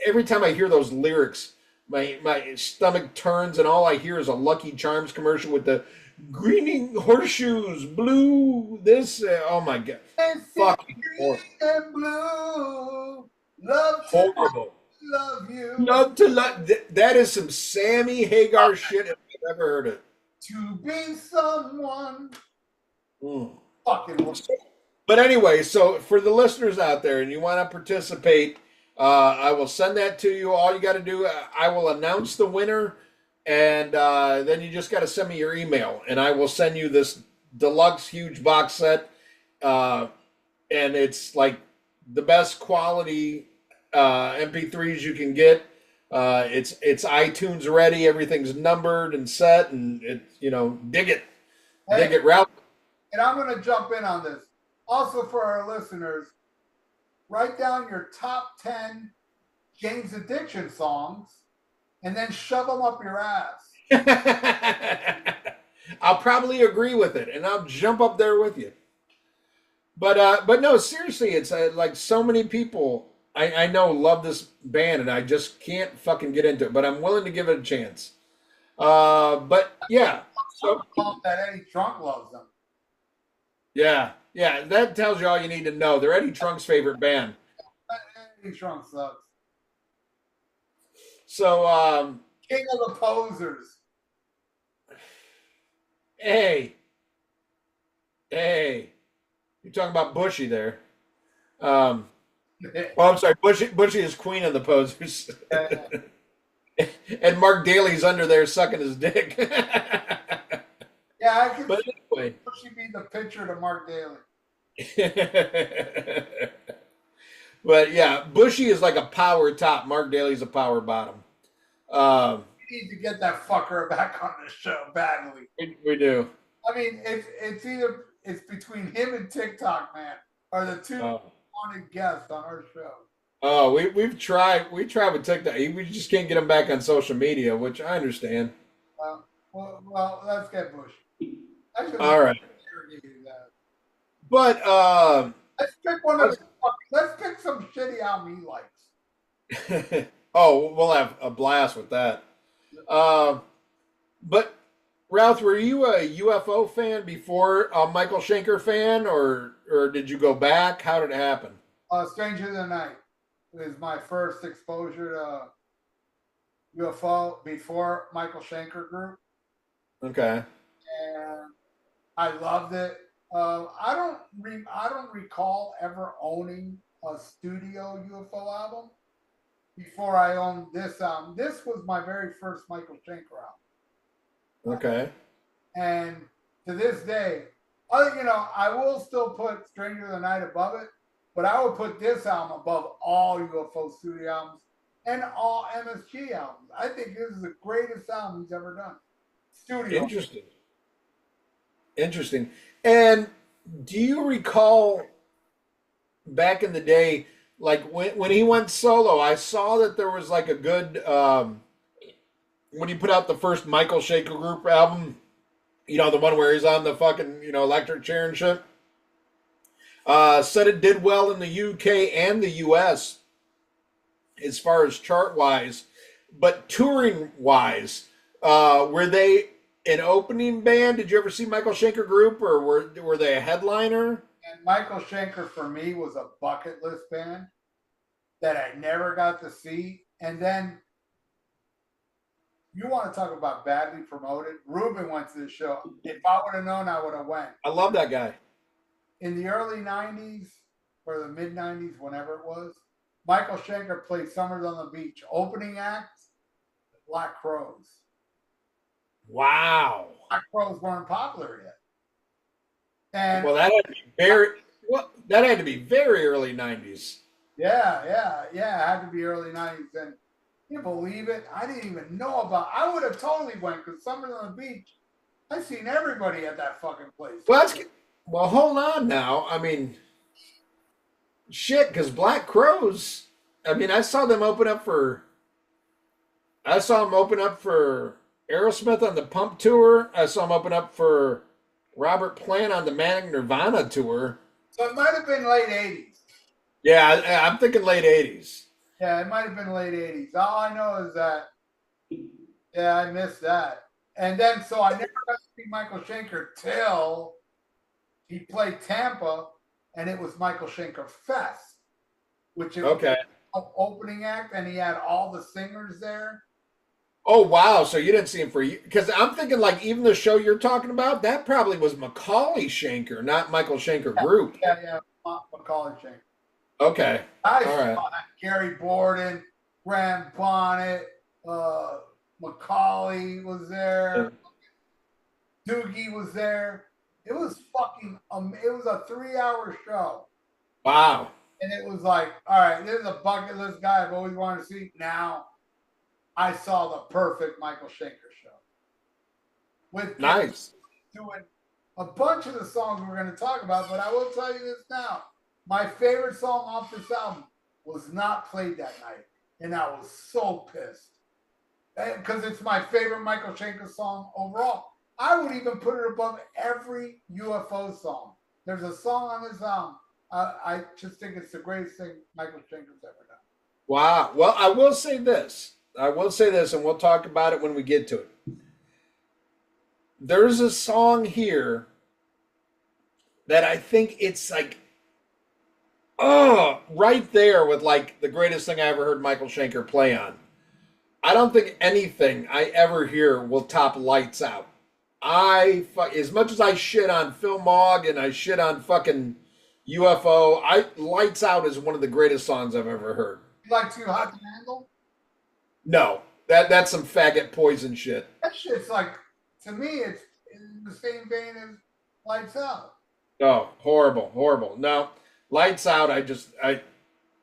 Every time I hear those lyrics, my stomach turns and all I hear is a Lucky Charms commercial with the greening horseshoes, blue, this, oh my god. Fucking green and blue, love to horrible. Love you. Love to love. That is some Sammy Hagar shit if I've ever heard it. To be someone. Fucking. But anyway, so for the listeners out there and you want to participate, I will send that to you. All you got to do, I will announce the winner, and then you just got to send me your email, and I will send you this deluxe huge box set. And it's like the best quality MP3s you can get. It's iTunes ready. Everything's numbered and set, and dig it, dig it, Ralph. And I'm going to jump in on this. Also, for our listeners, write down your top 10 Jane's Addiction songs, and then shove them up your ass. I'll probably agree with it, and I'll jump up there with you. But no, seriously, it's like so many people I know love this band, and I just can't fucking get into it. But I'm willing to give it a chance. But yeah, so that Eddie Trunk loves them. Yeah, Yeah, that tells you all you need to know. They're Eddie Trunk's favorite band. Eddie Trunk sucks. So, King of the posers. hey, you're talking about Bushy there. Um, oh, I'm sorry. Bushy is queen of the posers. And Mark Daly's under there sucking his dick. Yeah, I can But see anyway. Bushy be the picture to Mark Daly. But yeah, Bushy is like a power top. Mark Daly's a power bottom. We need to get that fucker back on the show badly. We do. I mean, it's between him and TikTok, man, are the two wanted guests on our show. Oh, we tried with TikTok. We just can't get him back on social media, which I understand. Well, let's get Bushy. All right. But let's pick one of the. Let's pick some shitty album he likes. Oh, we'll have a blast with that. But Ralph, were you a UFO fan before a Michael Schenker fan, or did you go back? How did it happen? Stranger Than Night was my first exposure to UFO before Michael Schenker Group. Okay. And I loved it. I don't recall ever owning a studio UFO album before I owned this album. This was my very first Michael Schenker album. Okay. And to this day, I will still put Stranger Than Night above it, but I would put this album above all UFO studio albums and all MSG albums. I think this is the greatest album he's ever done. Studio. Interesting. And do you recall back in the day, like when he went solo, I saw that there was like a good when he put out the first Michael Schenker Group album, the one where he's on the fucking, electric chair and shit. Said it did well in the UK and the US as far as chart wise, but touring wise, were they an opening band? Did you ever see Michael Schenker Group, or were they a headliner? And Michael Schenker for me was a bucket list band that I never got to see. And then you want to talk about badly promoted? Ruben went to the show. If I would have known, I would have went. I love that guy. In the early 90s or the mid 90s, whenever it was, Michael Schenker played Summers on the Beach. Opening act, Black Crowes. Wow. Black Crowes weren't popular yet. And well, that had to be very early 90s. Yeah. It had to be early 90s. And you believe it? I didn't even know about. I would have totally went because Summers on the Beach. I seen everybody at that fucking place. Well, hold on now. I mean, shit, because Black Crowes. I mean, I saw them open up for Aerosmith on the Pump tour. I saw them open up for Robert Plant on the Manic Nirvana tour. So it might have been late 80s. Yeah, I'm thinking late 80s. Yeah, it might have been late 80s. All I know is that, I missed that. And then, so I never got to see Michael Schenker till he played Tampa, and it was Michael Schenker Fest, which was an opening act, and he had all the singers there. Oh, wow. So you didn't see him for you. Because I'm thinking, like, even the show you're talking about, that probably was Macaulay Schenker, not Michael Schenker Group. Yeah, Macaulay Schenker. Okay. I saw Gary Borden, Graham Bonnet, Macaulay was there. Doogie was there. It was fucking, it was a 3-hour show. Wow. And it was like, all right, this is a bucket list guy I've always wanted to see. Now, I saw the perfect Michael Schenker show. With nice. Doing a bunch of the songs we're going to talk about, but I will tell you this now. My favorite song off this album was not played that night. And I was so pissed. Because it's my favorite Michael Schenker song overall. I would even put it above every UFO song. There's a song on this album. I just think it's the greatest thing Michael Schenker's ever done. Wow. Well, I will say this, and we'll talk about it when we get to it. There's a song here that I think it's like, oh, right there with like the greatest thing I ever heard Michael Schenker play on. I don't think anything I ever hear will top Lights Out. As much as I shit on Phil Mogg and I shit on fucking UFO, Lights Out is one of the greatest songs I've ever heard. You like Too Hot to Handle? No, that's some faggot poison shit. That shit's like, to me, it's in the same vein as Lights Out. Oh, horrible, horrible. No, Lights Out.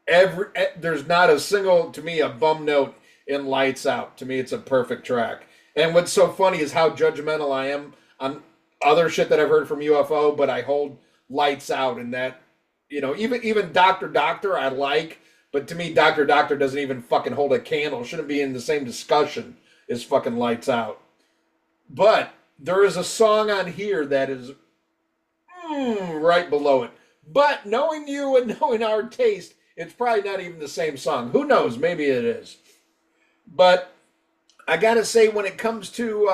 There's not a single, to me, a bum note in Lights Out. To me, it's a perfect track. And what's so funny is how judgmental I am on other shit that I've heard from UFO, but I hold Lights Out, and that, even Doctor Doctor I like, but to me, Doctor Doctor doesn't even fucking hold a candle. Shouldn't be in the same discussion as fucking Lights Out. But there is a song on here that is right below it. But knowing you and knowing our taste, it's probably not even the same song. Who knows? Maybe it is. But I gotta say, when it comes to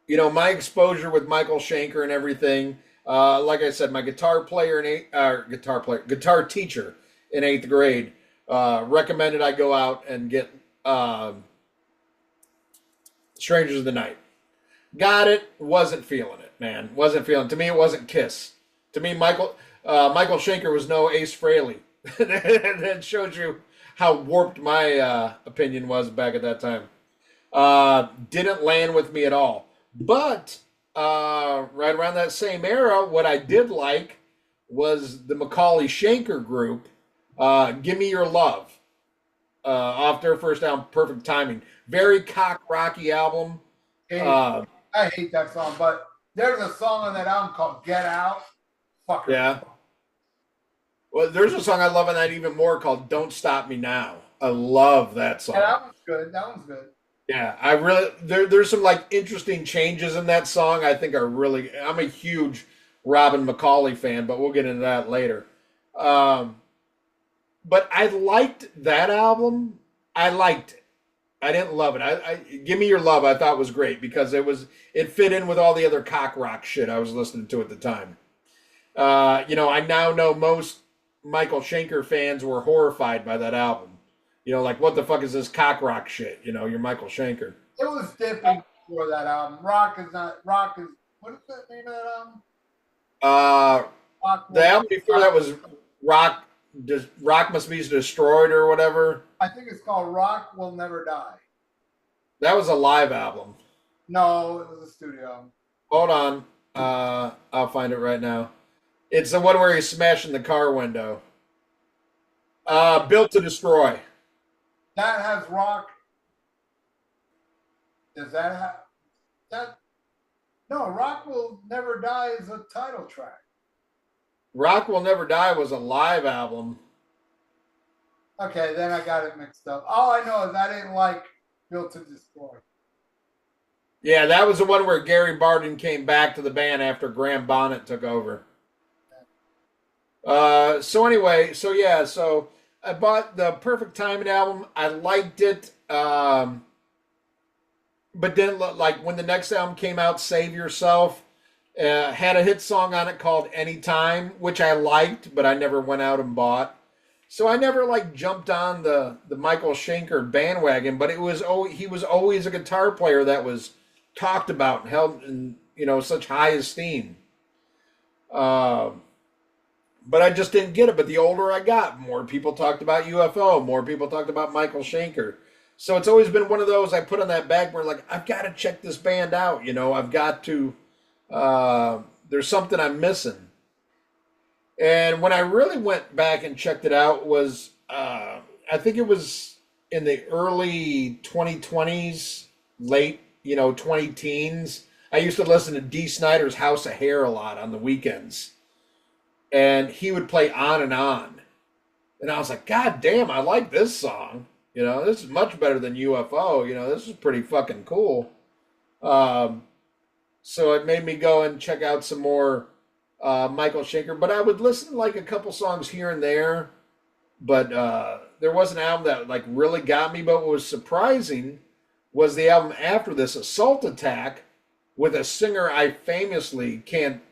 my exposure with Michael Schenker and everything, like I said, my guitar teacher in 8th grade recommended I go out and get Strangers of the Night. Got it. Wasn't feeling it, man. Wasn't feeling it. To me, it wasn't Kiss. To me, Michael Schenker was no Ace Frehley. That shows you how warped my opinion was back at that time. Didn't land with me at all. But right around that same era, what I did like was the Michael Schenker Group, Give Me Your Love, off their first album, Perfect Timing. Very cock-rocky album. I hate that song, but there's a song on that album called Get Out. Fucker. Yeah. Well, there's a song I love on that even more called Don't Stop Me Now. I love that song. Yeah, that one's good. That one's good. Yeah, I really there's some like interesting changes in that song I think are really. I'm a huge Robin McAuley fan, but we'll get into that later. But I liked that album. I liked it. I didn't love it. I Give Me Your Love I thought was great because it fit in with all the other cock rock shit I was listening to at the time. I now know most Michael Schenker fans were horrified by that album. Like, what the fuck is this cock rock shit? You're Michael Schenker. It was different before that album. Rock is, what is the name of that album? The album before that was Rock Must Be Destroyed or whatever. I think it's called Rock Will Never Die. That was a live album. No, it was a studio album. Hold on. I'll find it right now. It's the one where he's smashing the car window. Built to Destroy. That has Rock. Does that have that? No, Rock Will Never Die is a title track. Rock Will Never Die was a live album. Okay, then I got it mixed up. All I know is I didn't like Built to Destroy. Yeah, that was the one where Gary Barden came back to the band after Graham Bonnet took over. So I bought the Perfect Timing album. I liked it. But then, like, when the next album came out, Save Yourself, had a hit song on it called Anytime, which I liked, but I never went out and bought. So I never, like, jumped on the Michael Schenker bandwagon, but he was always a guitar player that was talked about and held in, such high esteem. But I just didn't get it. But the older I got, more people talked about UFO, more people talked about Michael Schenker. So it's always been one of those I put on that back burner, like, I've got to check this band out. I've got to, there's something I'm missing. And when I really went back and checked it out was, I think it was in the early 2020s, late, 20-teens. I used to listen to Dee Snider's House of Hair a lot on the weekends. And he would play On and On. And I was like, God damn, I like this song. This is much better than UFO. This is pretty fucking cool. So it made me go and check out some more Michael Schenker. But I would listen to like a couple songs here and there. But there was an album that like really got me. But what was surprising was the album after this, Assault Attack, with a singer I famously can't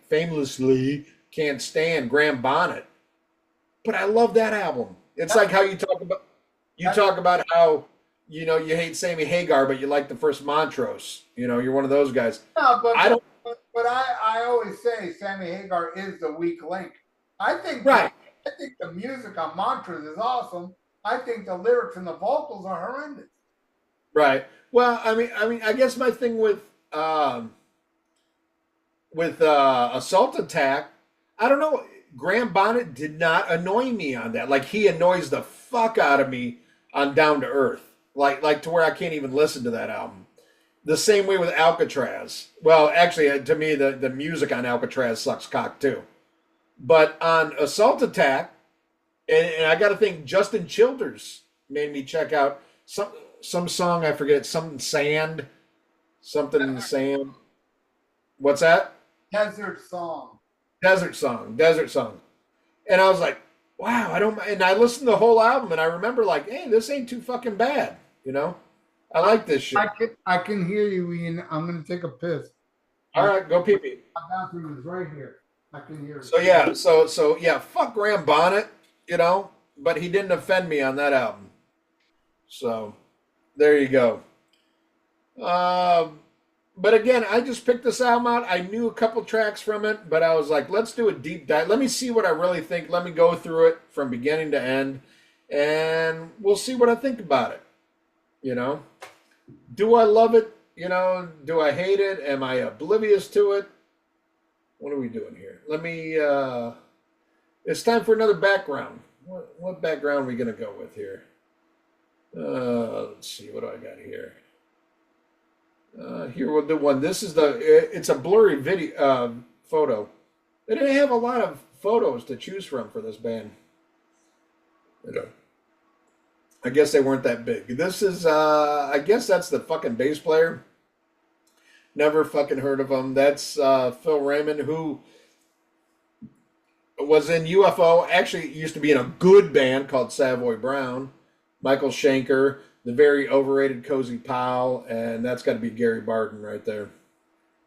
stand, Graham Bonnet. But I love that album. It's like how you talk about how you hate Sammy Hagar, but you like the first Montrose. You're one of those guys. No, I don't. but I always say Sammy Hagar is the weak link. I think Right. I think the music on Mantras is awesome. I think the lyrics and the vocals are horrendous. Right. Well, I guess my thing with Assault Attack, I don't know. Graham Bonnet did not annoy me on that. Like he annoys the fuck out of me on Down to Earth. Like to where I can't even listen to that album. The same way with Alcatraz. Well, actually, to me, the music on Alcatraz sucks cock too. But on Assault Attack, and I got to think Justin Childers made me check out some song, I forget, something sand. What's that? Desert Song. Desert Song. And I was like, wow, and I listened to the whole album and I remember like, hey, this ain't too fucking bad. I like this shit. I can hear you, Ian. I'm going to take a piss. All right, go pee pee. My bathroom is right here. I can hear it. So yeah, fuck Graham Bonnet, but he didn't offend me on that album. So there you go. But again, I just picked this album out. I knew a couple tracks from it, but I was like, let's do a deep dive. Let me see what I really think. Let me go through it from beginning to end, and we'll see what I think about it. Do I love it? Do I hate it? Am I oblivious to it? What are we doing here? It's time for another background. What background are we going to go with here? Let's see. What do I got here? Here we'll do one. It's a blurry video photo. They didn't have a lot of photos to choose from for this band. I guess they weren't that big. This is, I guess that's the fucking bass player. Never fucking heard of him. That's Phil Raymond, who was in UFO. Actually, used to be in a good band called Savoy Brown. Michael Schenker, the very overrated Cozy Powell, and that's got to be Gary Barden right there.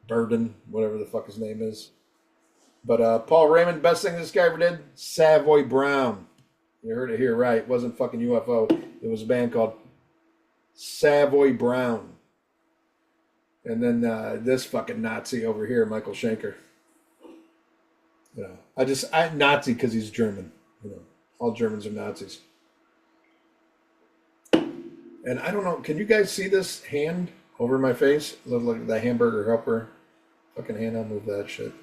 Burden, whatever the fuck his name is. But Paul Raymond, best thing this guy ever did, Savoy Brown. You heard it here right. It wasn't fucking UFO. It was a band called Savoy Brown. And then this fucking Nazi over here, Michael Schenker. Nazi because he's German. All Germans are Nazis. And I don't know, can you guys see this hand over my face? Look like the hamburger helper. Fucking hand, I'll move that shit.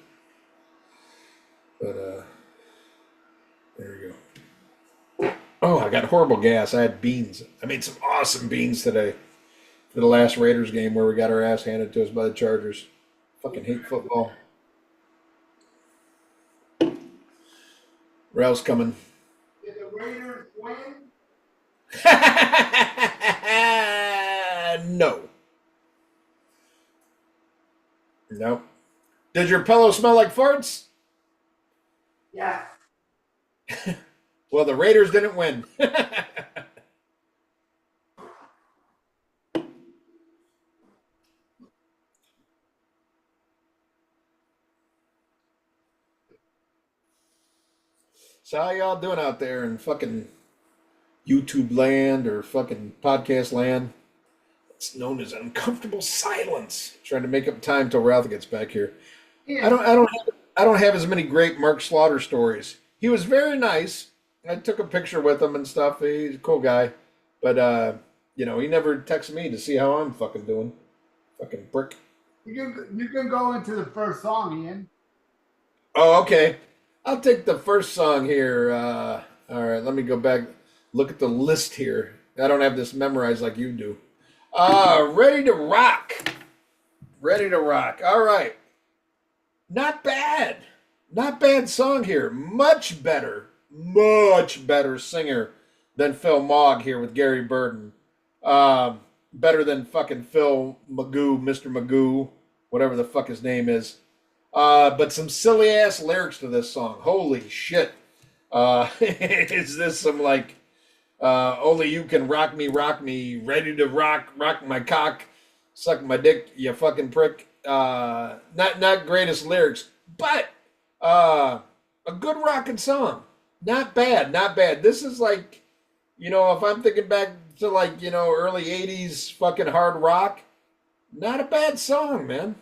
But, there we go. Oh, I got horrible gas. I had beans. I made some awesome beans today for the last Raiders game where we got our ass handed to us by the Chargers. Fucking hate football. Rail's coming. Did the Raiders win? No. Nope. Did your pillow smell like farts? Yeah. Well, the Raiders didn't win. So how y'all doing out there in fucking YouTube land or fucking podcast land? It's known as uncomfortable silence. Trying to make up time till Ralph gets back here. Yeah. I don't have as many great Mark Slaughter stories. He was very nice. I took a picture with him and stuff. He's a cool guy. But he never texts me to see how I'm fucking doing. Fucking prick. You can go into the first song, Ian. Oh, okay. I'll take the first song here. All right, let me go back. Look at the list here. I don't have this memorized like you do. Ready to rock. Ready to rock. All right. Not bad. Not bad song here. Much better singer than Phil Mogg here with Gary Burden. Better than fucking Phil Magoo, Mr. Magoo, whatever the fuck his name is. But some silly ass lyrics to this song. Holy shit. Is this some only you can rock me, ready to rock my cock, Suck my dick, you fucking prick. Not greatest lyrics, but a good rocking song. Not bad, not bad. This is like, if I'm thinking back to like, early 80s fucking hard rock, not a bad song, man.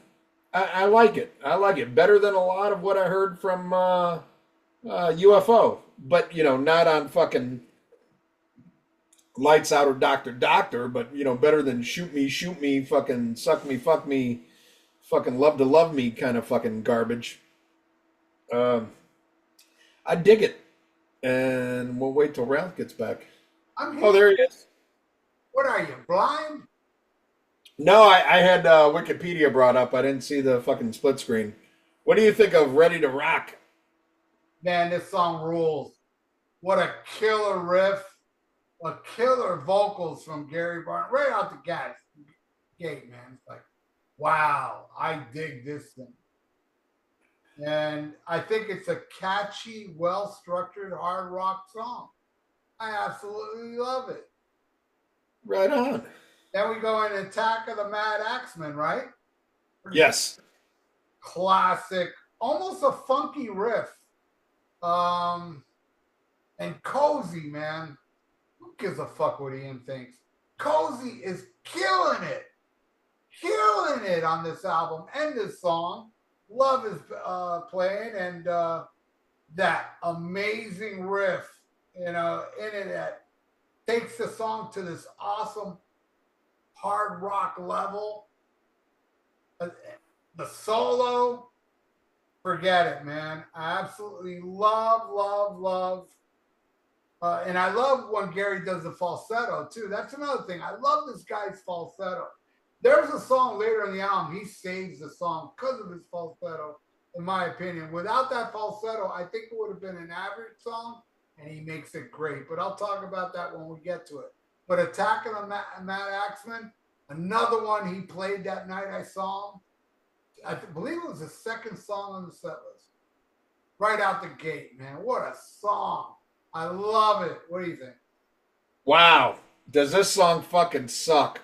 I like it. I like it better than a lot of what I heard from UFO, but not on fucking Lights Out or Doctor Doctor, but better than shoot me, fucking suck me, fuck me, fucking love me kind of fucking garbage. Um, I dig it, and we'll wait till Ralph gets back. I'm Oh, here. there he is. What are you, blind? No, I had Wikipedia brought up. I didn't see the fucking split screen. What do you think of Ready to Rock? Man, this song rules. What a killer riff. A killer vocals from Gary Barton. Right out the gate, man. It's like, wow, I dig this thing. And I think it's a catchy, well-structured hard rock song. I absolutely love it. Right on. Then we go in Attack of the Mad Axemen, right? Yes. Classic, almost a funky riff. And Cozy, man. Who gives a fuck what Ian thinks? Cozy is killing it on this album and this song. Love is playing, and that amazing riff, in it that takes the song to this awesome hard rock level. The solo, forget it, man. I absolutely love. And I love when Gary does the falsetto too. That's another thing. I love this guy's falsetto. There's a song later in the album, he saves the song because of his falsetto, in my opinion. Without that falsetto, I think it would have been an average song, and he makes it great. But I'll talk about that when we get to it. But Attack of the Mad Axemen, another one he played that night I saw him. I believe it was the second song on the set list. Right out the gate, man. What a song. I love it. What do you think? Wow. Does this song fucking suck?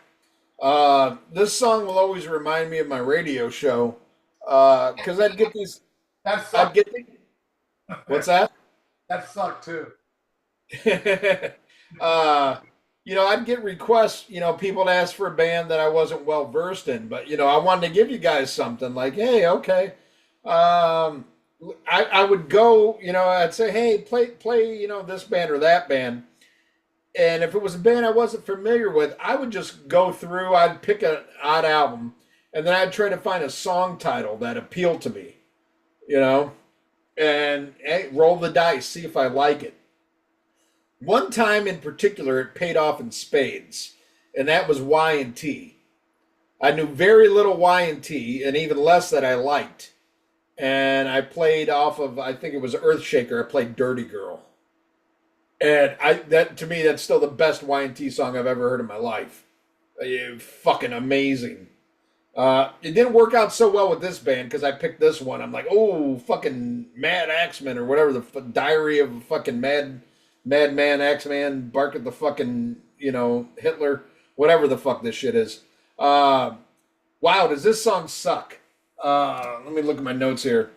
This song will always remind me of my radio show. Because I'd get these. That sucked. What's that? That sucked too. I'd get requests, people to ask for a band that I wasn't well versed in, but I wanted to give you guys something like, hey, okay. I would go, I'd say, hey, play, this band or that band. And if it was a band I wasn't familiar with, I would just go through, I'd pick an odd album, and then I'd try to find a song title that appealed to me, and hey, roll the dice, see if I like it. One time in particular, it paid off in spades, and that was Y&T. I knew very little Y&T, and even less that I liked. And I played off of, I think it was Earthshaker. I played Dirty Girl. And to me, that's still the best Y&T song I've ever heard in my life. Fucking amazing. It didn't work out so well with this band because I picked this one. I'm like, oh, fucking Mad Axeman or whatever, the Diary of a fucking Madman Axeman, bark at the fucking, Hitler, whatever the fuck this shit is. Wow, does this song suck? Let me look at my notes here.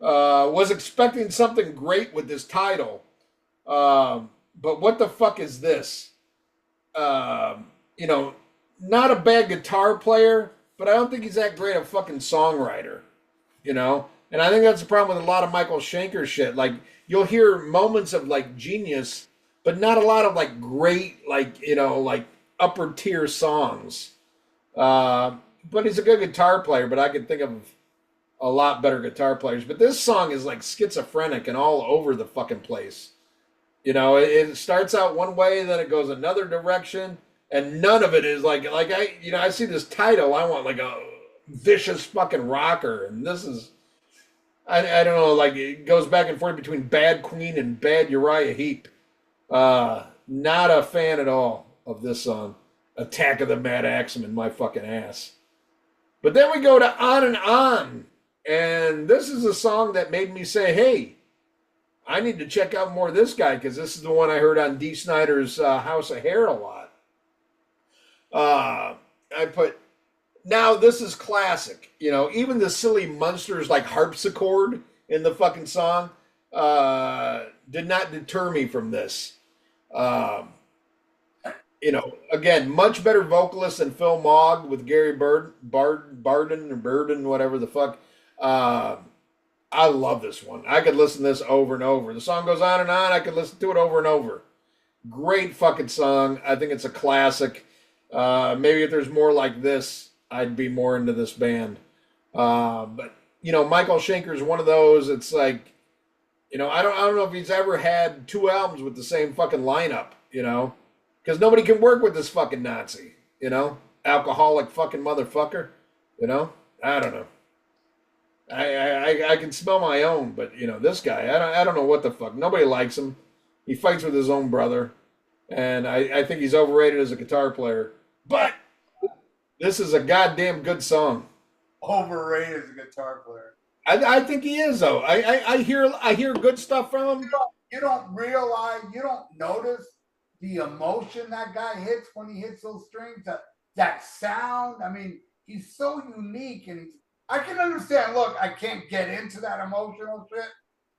Was expecting something great with this title. But what the fuck is this? Not a bad guitar player, but I don't think he's that great a fucking songwriter, And I think that's the problem with a lot of Michael Schenker shit. Like, you'll hear moments of, like, genius, but not a lot of, like, great, like, like, upper tier songs. But he's a good guitar player, but I can think of a lot better guitar players. But this song is, like, schizophrenic and all over the fucking place. It starts out one way, then it goes another direction, and none of it is like I see this title, I want like a vicious fucking rocker, and this is, I don't know, like it goes back and forth between Bad Queen and Bad Uriah Heep. Not a fan at all of this song, Attack of the Mad Axeman, my fucking ass. But then we go to On and On, and this is a song that made me say, hey, I need to check out more of this guy because this is the one I heard on Dee Snider's House of Hair a lot. I put Now this is classic. You know, even the silly monsters like harpsichord in the fucking song did not deter me from this. Um, you know, again, much better vocalist than Phil Mogg with Gary Barden or Burden, whatever the fuck. Uh, I love this one. I could listen to this over and over. The song goes on and on. I could listen to it over and over. Great fucking song. I think it's a classic. Maybe if there's more like this, I'd be more into this band. But you know, Michael Schenker is one of those. It's like, you know, I don't know if he's ever had two albums with the same fucking lineup. You know, because nobody can work with this fucking Nazi. You know, alcoholic fucking motherfucker. You know, I don't know. I can smell my own, but you know, this guy, I don't know what the fuck. Nobody likes him. He fights with his own brother, and I think he's overrated as a guitar player. But this is a goddamn good song. Overrated as a guitar player. I think he is though. I hear good stuff from him. You don't realize, you don't notice the emotion that guy hits when he hits those strings. That sound. I mean, he's so unique, and I can understand. Look, I can't get into that emotional shit,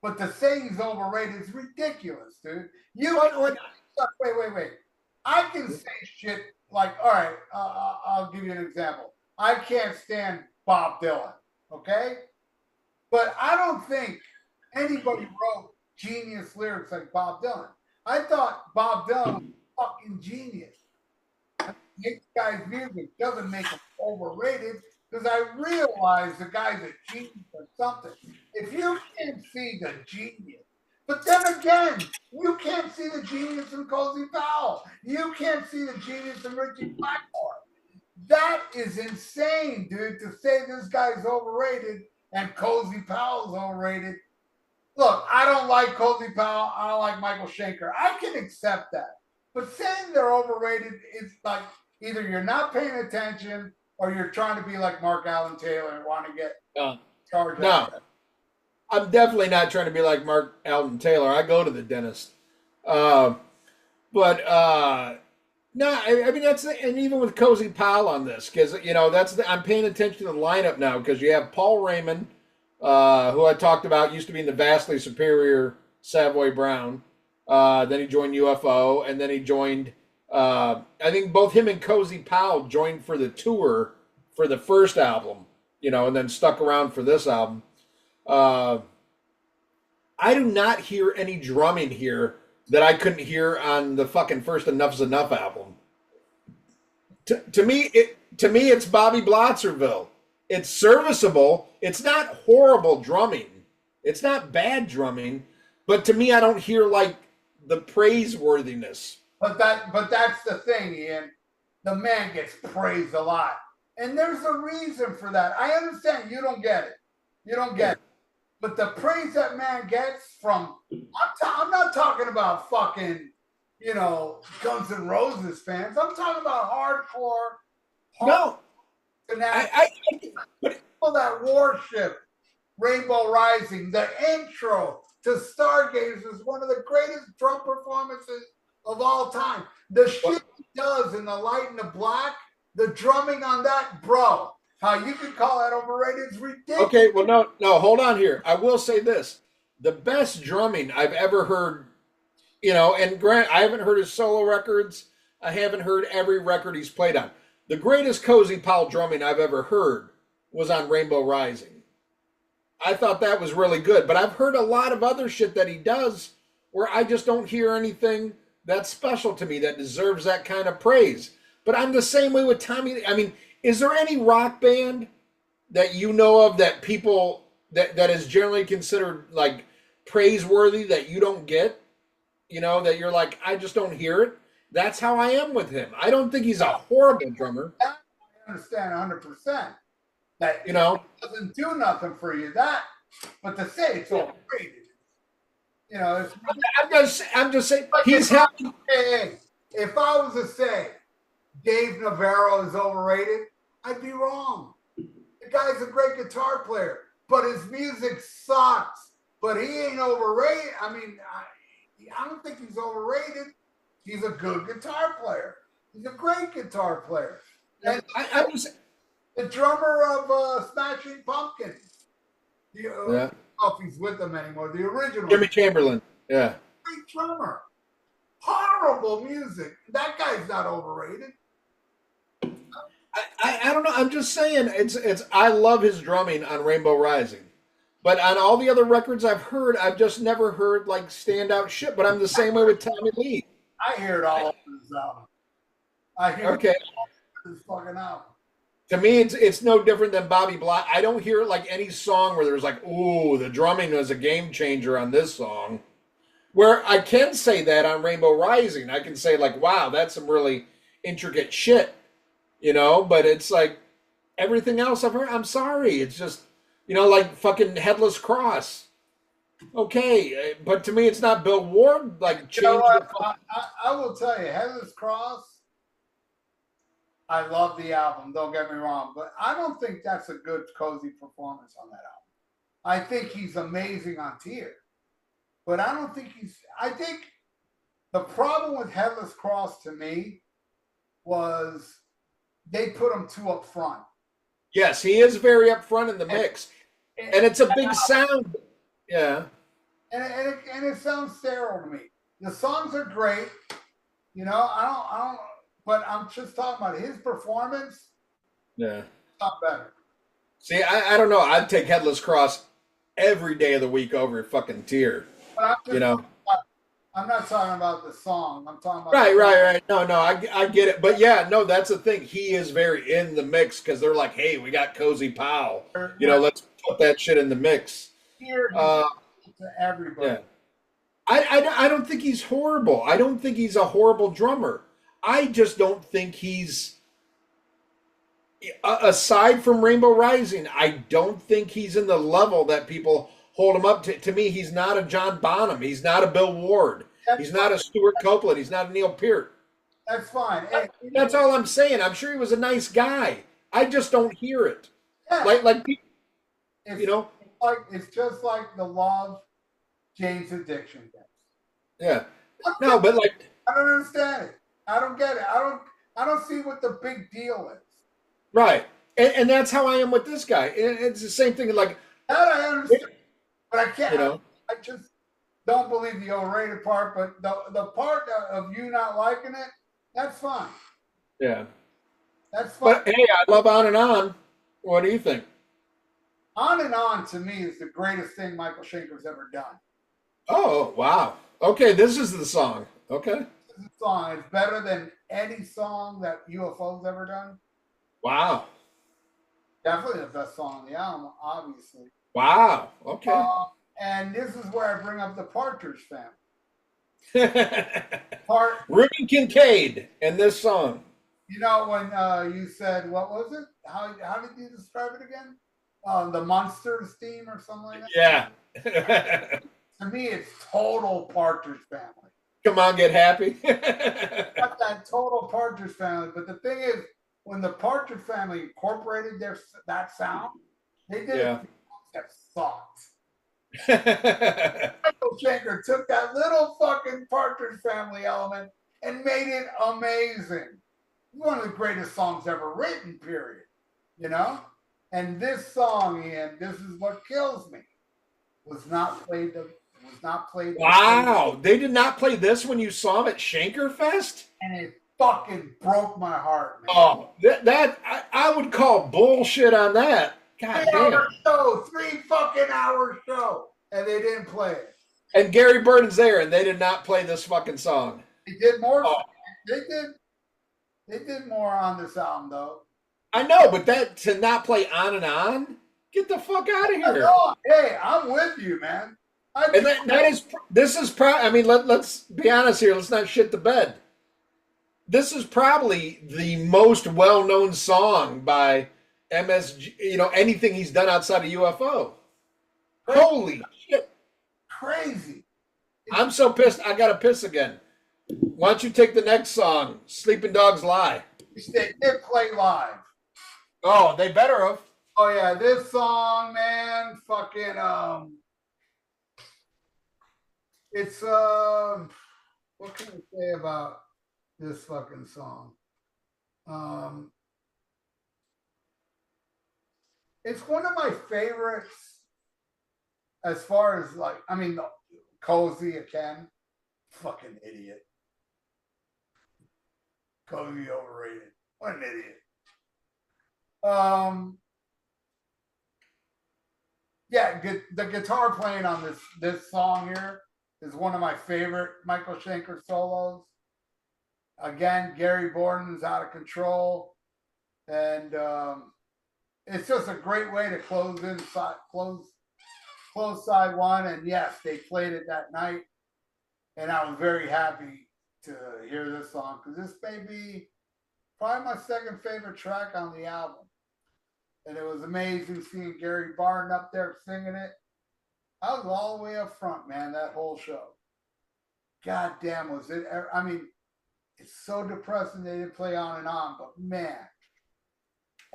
but to say he's overrated is ridiculous, dude. Wait. I can say shit like, all right, I'll give you an example. I can't stand Bob Dylan, okay? But I don't think anybody wrote genius lyrics like Bob Dylan. I thought Bob Dylan was fucking genius. This guy's music doesn't make him overrated because I realize the guy's a genius or something. If you can't see the genius, but then again, you can't see the genius in Cozy Powell. You can't see the genius in Richie Blackmore. That is insane, dude, to say this guy's overrated and Cozy Powell's overrated. Look, I don't like Cozy Powell. I don't like Michael Schenker. I can accept that. But saying they're overrated is like either you're not paying attention or you're trying to be like Mark Allen Taylor and want to get charged. No, I'm definitely not trying to be like Mark Allen Taylor. I go to the dentist. No, I mean that's and even with Cozy Powell on this because you know I'm paying attention to the lineup now because you have Paul Raymond, who I talked about used to be in the vastly superior Savoy Brown. Then he joined UFO, and then he joined. I think both him and Cozy Powell joined for the tour for the first album, you know, and then stuck around for this album. I do not hear any drumming here that I couldn't hear on the fucking first Enough's Enough album. To me, it's Bobby Blotzerville. It's serviceable. It's not horrible drumming. It's not bad drumming, but to me, I don't hear like the praiseworthiness. But that's the thing, Ian. The man gets praised a lot, and there's a reason for that. I understand you don't get it. You don't get it. But the praise that man gets from, I'm not talking about fucking, you know, Guns N' Roses fans. I'm talking about hardcore. No. People that worship Rainbow Rising, the intro to Stargaze is one of the greatest drum performances of all time. The shit he does in The Light and the Black, the drumming on that, bro. How you can call that overrated is ridiculous. Okay, well, no, hold on here. I will say this. The best drumming I've ever heard, you know, and Grant, I haven't heard his solo records. I haven't heard every record he's played on. The greatest Cozy Powell drumming I've ever heard was on Rainbow Rising. I thought that was really good, but I've heard a lot of other shit that he does where I just don't hear anything that's special to me that deserves that kind of praise. But I'm the same way with Tommy. I mean, is there any rock band that you know of that people that is generally considered like praiseworthy that you don't get? You know, that you're like, I just don't hear it. That's how I am with him. I don't think he's a horrible drummer. I understand 100%. That, you know, doesn't do nothing for you. But to say it's overrated, you know, I'm just saying he's happy. Hey, if I was to say Dave Navarro is overrated, I'd be wrong. The guy's a great guitar player, but his music sucks. But he ain't overrated. I mean, I don't think he's overrated. He's a good guitar player. He's a great guitar player. And The drummer of Smashing Pumpkins. The, I don't Yeah. know if he's with them anymore. The original. Jimmy Chamberlain. Yeah. Great drummer. Horrible music. That guy's not overrated. I don't know. I'm just saying it's I love his drumming on Rainbow Rising. But on all the other records I've heard, I've just never heard like standout shit. But I'm the same way with Tommy Lee. I hear it all over his album. I hear Okay. it all over his fucking album. To me, it's no different than Bobby Black. I don't hear like any song where there's like, ooh, the drumming was a game changer on this song. Where I can say that on Rainbow Rising, I can say like, wow, that's some really intricate shit, But it's like everything else I've heard. I'm sorry, it's just, like fucking Headless Cross. Okay, but to me, it's not Bill Ward like changed. I will tell you, Headless Cross. I love the album. Don't get me wrong, but I don't think that's a good cozy performance on that album. I think he's amazing on Tear, but I don't think he's. I think the problem with Headless Cross to me was they put him too up front. Yes, he is very upfront in the mix, and it's a big sound. Yeah, and it sounds sterile to me. The songs are great, I don't. But I'm just talking about his performance. Yeah, not better. See, I don't know. I'd take Headless Cross every day of the week over fucking Tear. But I'm not talking about the song. I'm talking about right. No, I get it. But yeah, no, that's the thing. He is very in the mix because they're like, hey, we got Cozy Powell. Let's put that shit in the mix. Here, to everybody. Yeah. I don't think he's horrible. I don't think he's a horrible drummer. I just don't think he's, aside from Rainbow Rising, I don't think he's in the level that people hold him up to. To me, he's not a John Bonham. He's not a Bill Ward. He's not a Stuart Copeland. He's not a Neil Peart. That's fine. That's all I'm saying. I'm sure he was a nice guy. I just don't hear it. Yeah. Like people, It's just like the love Jane's addiction thing. Yeah. No, but like I don't understand it. I don't get it. I don't see what the big deal is. Right. And that's how I am with this guy. It's the same thing like that I understand. But I can't I just don't believe the overrated part, but the part of you not liking it, that's fine. Yeah. That's fine. But hey, I love On and On. What do you think? On and On to me is the greatest thing Michael Schenker's ever done. Oh, wow. Okay, this is the song. Okay. This is the song. It's better than any song that UFO's ever done. Wow. Definitely the best song on the album, obviously. Wow. Okay. And this is where I bring up the Partridge Family. Ruben Kincaid and this song. When you said, what was it? How did you describe it again? The Monsters theme or something like that? Yeah. To me, it's total Partridge Family. Come on, get happy. Got that total Partridge Family. But the thing is, when the Partridge Family incorporated that sound, they did it that sucked. Michael Schenker took that little fucking Partridge Family element and made it amazing. One of the greatest songs ever written, period. And this song, Ian, this is what kills me, was not played. Wow, they did not play this when you saw him at Schenker Fest? And it fucking broke my heart, man. Oh, that I would call bullshit on that. God damn. Three fucking hour show, and they didn't play it. And Gary Burton's there, and they did not play this fucking song. They did more. Oh. They did more on this album, though. I know, but to not play On and On, get the fuck out of here. Hey, I'm with you, man. And this is probably. I mean, let's be honest here. Let's not shit the bed. This is probably the most well-known song by MSG. Anything he's done outside of UFO. Crazy. Holy shit! Crazy. I'm so pissed. I gotta piss again. Why don't you take the next song, "Sleeping Dogs Lie"? They did play live. Oh, they better have. Oh yeah, this song, man, fucking it's what can I say about this fucking song? It's one of my favorites as far as like, I mean, Cozy again, fucking idiot. Cozy overrated. What an idiot. Yeah, the guitar playing on this song here is one of my favorite Michael Schenker solos. Again, Gary Borden's out of control, and it's just a great way to close side one. And yes, they played it that night, and I was very happy to hear this song because this may be probably my second favorite track on the album. And it was amazing seeing Gary Barton up there singing it. I was all the way up front, man, that whole show. God damn, was it? I mean, it's so depressing they didn't play On and On, but man,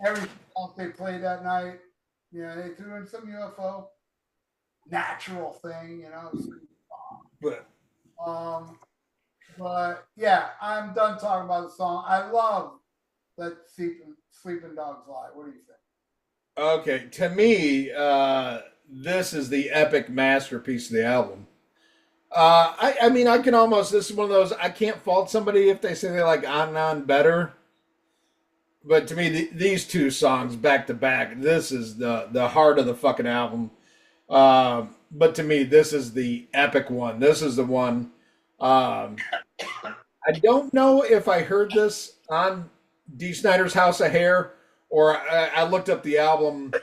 everything else they played that night, you know, they threw in some UFO, natural thing, you know. But yeah, I'm done talking about the song. I love Let Sleeping Dogs Lie. What do you think? Okay, to me, this is the epic masterpiece of the album. I mean, I can almost. This is one of those. I can't fault somebody if they say they like On and On better. But to me, these two songs back to back, this is the heart of the fucking album. But to me, this is the epic one. This is the one. I don't know if I heard this on Dee Snider's House of Hair, or I looked up the album,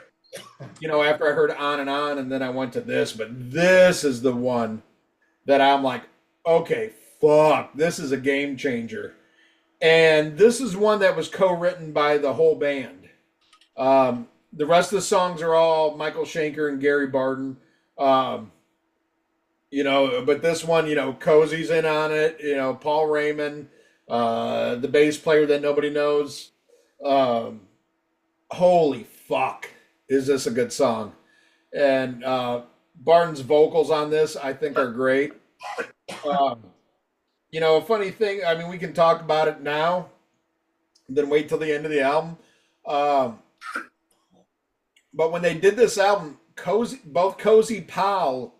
you know, after I heard On and On, and then I went to this. But this is the one that I'm like, okay, fuck, this is a game changer. And this is one that was co-written by the whole band. The rest of the songs are all Michael Schenker and Gary Barton. You know, but this one, you know, Cozy's in on it. You know, Paul Raymond, the bass player that nobody knows. Holy fuck, is this a good song? And Barton's vocals on this, I think, are great. You know, a funny thing, I mean, we can talk about it now, then wait till the end of the album. But when they did this album, both Cozy Powell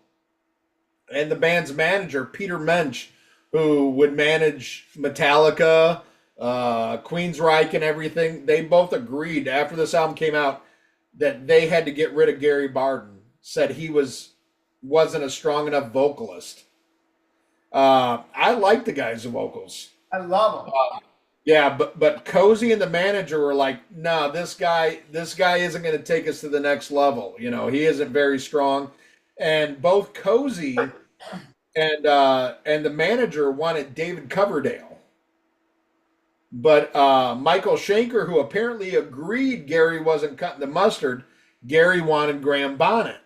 and the band's manager, Peter Mensch, who would manage Metallica, Queensryche, and everything, they both agreed after this album came out that they had to get rid of Gary Barton. Said he wasn't a strong enough vocalist. I like the guy's vocals. I love him. Yeah, but Cozy and the manager were like, "No, this guy isn't going to take us to the next level. You know, he isn't very strong." And both Cozy and the manager wanted David Coverdale, but Michael Schenker, who apparently agreed Gary wasn't cutting the mustard, Gary wanted Graham Bonnet.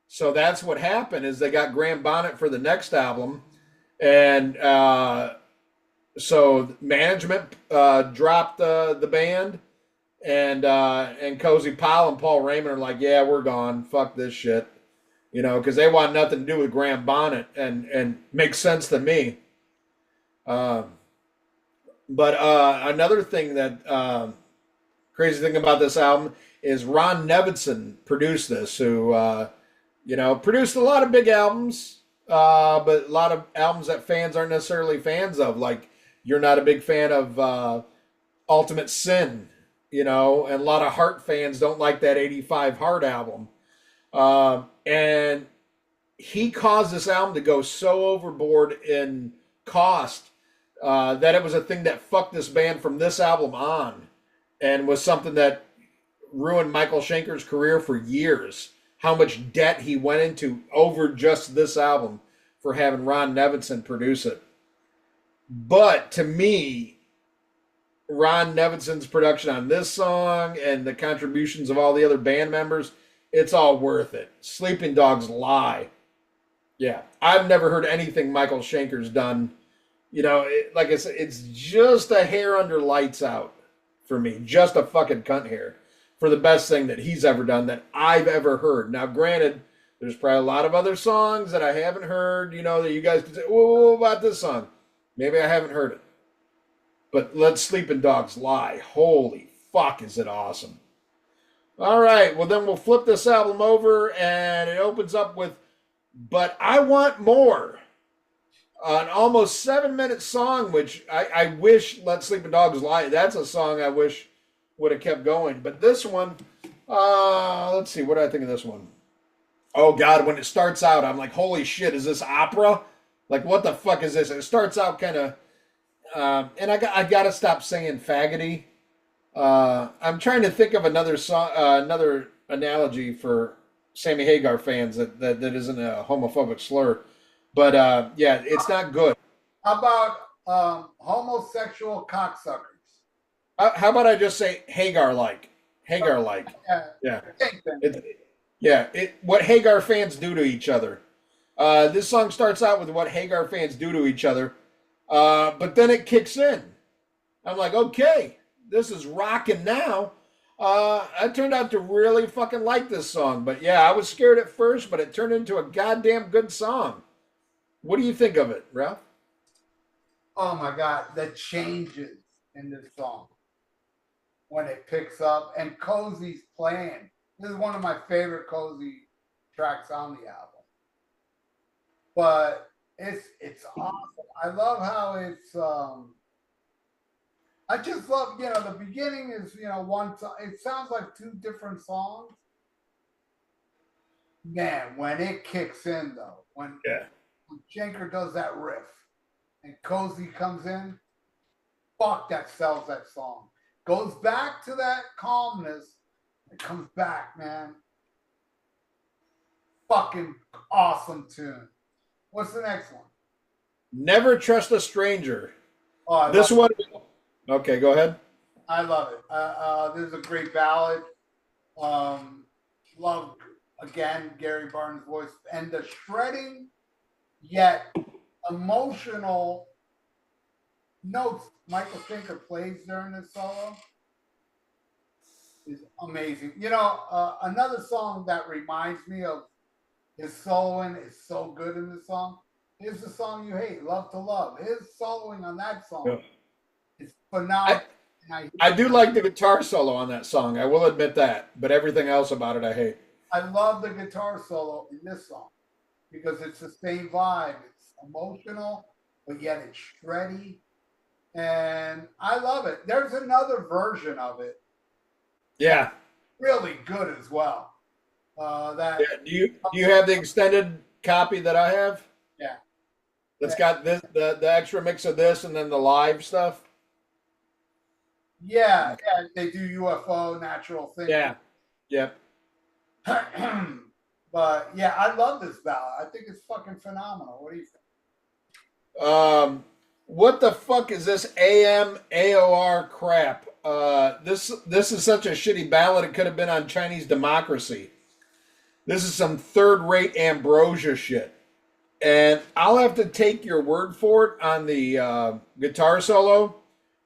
So that's what happened. Is they got Graham Bonnet for the next album, and so management dropped the band, and Cozy Powell and Paul Raymond are like, yeah, we're gone. Fuck this shit, you know, because they want nothing to do with Graham Bonnet, and makes sense to me. But another thing that crazy thing about this album is Ron Nevinson produced this, who you know, produced a lot of big albums, but a lot of albums that fans aren't necessarily fans of. Like, you're not a big fan of Ultimate Sin, you know, and a lot of Heart fans don't like that 85 Heart album. And he caused this album to go so overboard in cost that it was a thing that fucked this band from this album on, and was something that ruined Michael Schenker's career for years. How much debt he went into over just this album for having Ron Nevinson produce it. But to me, Ron Nevinson's production on this song and the contributions of all the other band members, it's all worth it. Sleeping Dogs Lie. Yeah, I've never heard anything Michael Schenker's done. You know, like I said, it's just a hair under Lights Out for me. Just a fucking cunt hair for the best thing that he's ever done that I've ever heard. Now, granted, there's probably a lot of other songs that I haven't heard, you know, that you guys could say, whoa, what about this song? Maybe I haven't heard it. But Let Sleeping Dogs Lie. Holy fuck, is it awesome. All right. Well, then we'll flip this album over, and it opens up with "But I Want More," an almost 7 minute song, which I wish "Let Sleeping Dogs Lie." That's a song I wish would have kept going. But this one, let's see, what do I think of this one? Oh God, when it starts out, I'm like, holy shit, is this opera? Like, what the fuck is this? It starts out kind of, and I gotta stop saying faggoty. I'm trying to think of another song, another analogy for Sammy Hagar fans that isn't a homophobic slur. But yeah, it's not good. How about homosexual cocksuckers? How about I just say Hagar like? Hagar like. Yeah, Yeah. same thing. Yeah. What Hagar fans do to each other. This song starts out with what Hagar fans do to each other, but then it kicks in. I'm like, okay, this is rocking now. I turned out to really fucking like this song, but yeah, I was scared at first, but it turned into a goddamn good song. What do you think of it, Ralph? Oh my God, the changes in this song when it picks up and Cozy's playing. This is one of my favorite Cozy tracks on the album. But it's awesome. I love how it's I just love, the beginning is, one song. It sounds like two different songs. Man, when it kicks in though, Yeah. when Schenker does that riff and Cozy comes in, fuck, that sells that song. Goes back to that calmness. It comes back, man. Fucking awesome tune. What's the next one? Never Trust a Stranger. Oh, This one. Okay, go ahead. I love it. This is a great ballad. Love, again, Gary Barton's voice and the shredding yet emotional notes Michael Schenker plays during this solo is amazing. Another song that reminds me of his soloing is so good in this song. Here's the song you hate, Love to Love. His soloing on that song is phenomenal. I do like the guitar solo on that song. I will admit that, but everything else about it I hate. I love the guitar solo in this song because it's the same vibe. It's emotional, but yet it's shreddy. And I love it. There's another version of it. Yeah. Really good as well. Yeah. Do you have the extended copy that I have? Yeah. That's got this the extra mix of this and then the live stuff. Yeah, they do UFO natural thing. Yeah. Yep. But yeah, I love this ballad. I think it's fucking phenomenal. What do you think? What the fuck is this AMAOR crap? This is such a shitty ballad. It could have been on Chinese Democracy. This is some third-rate ambrosia shit. And I'll have to take your word for it on the guitar solo.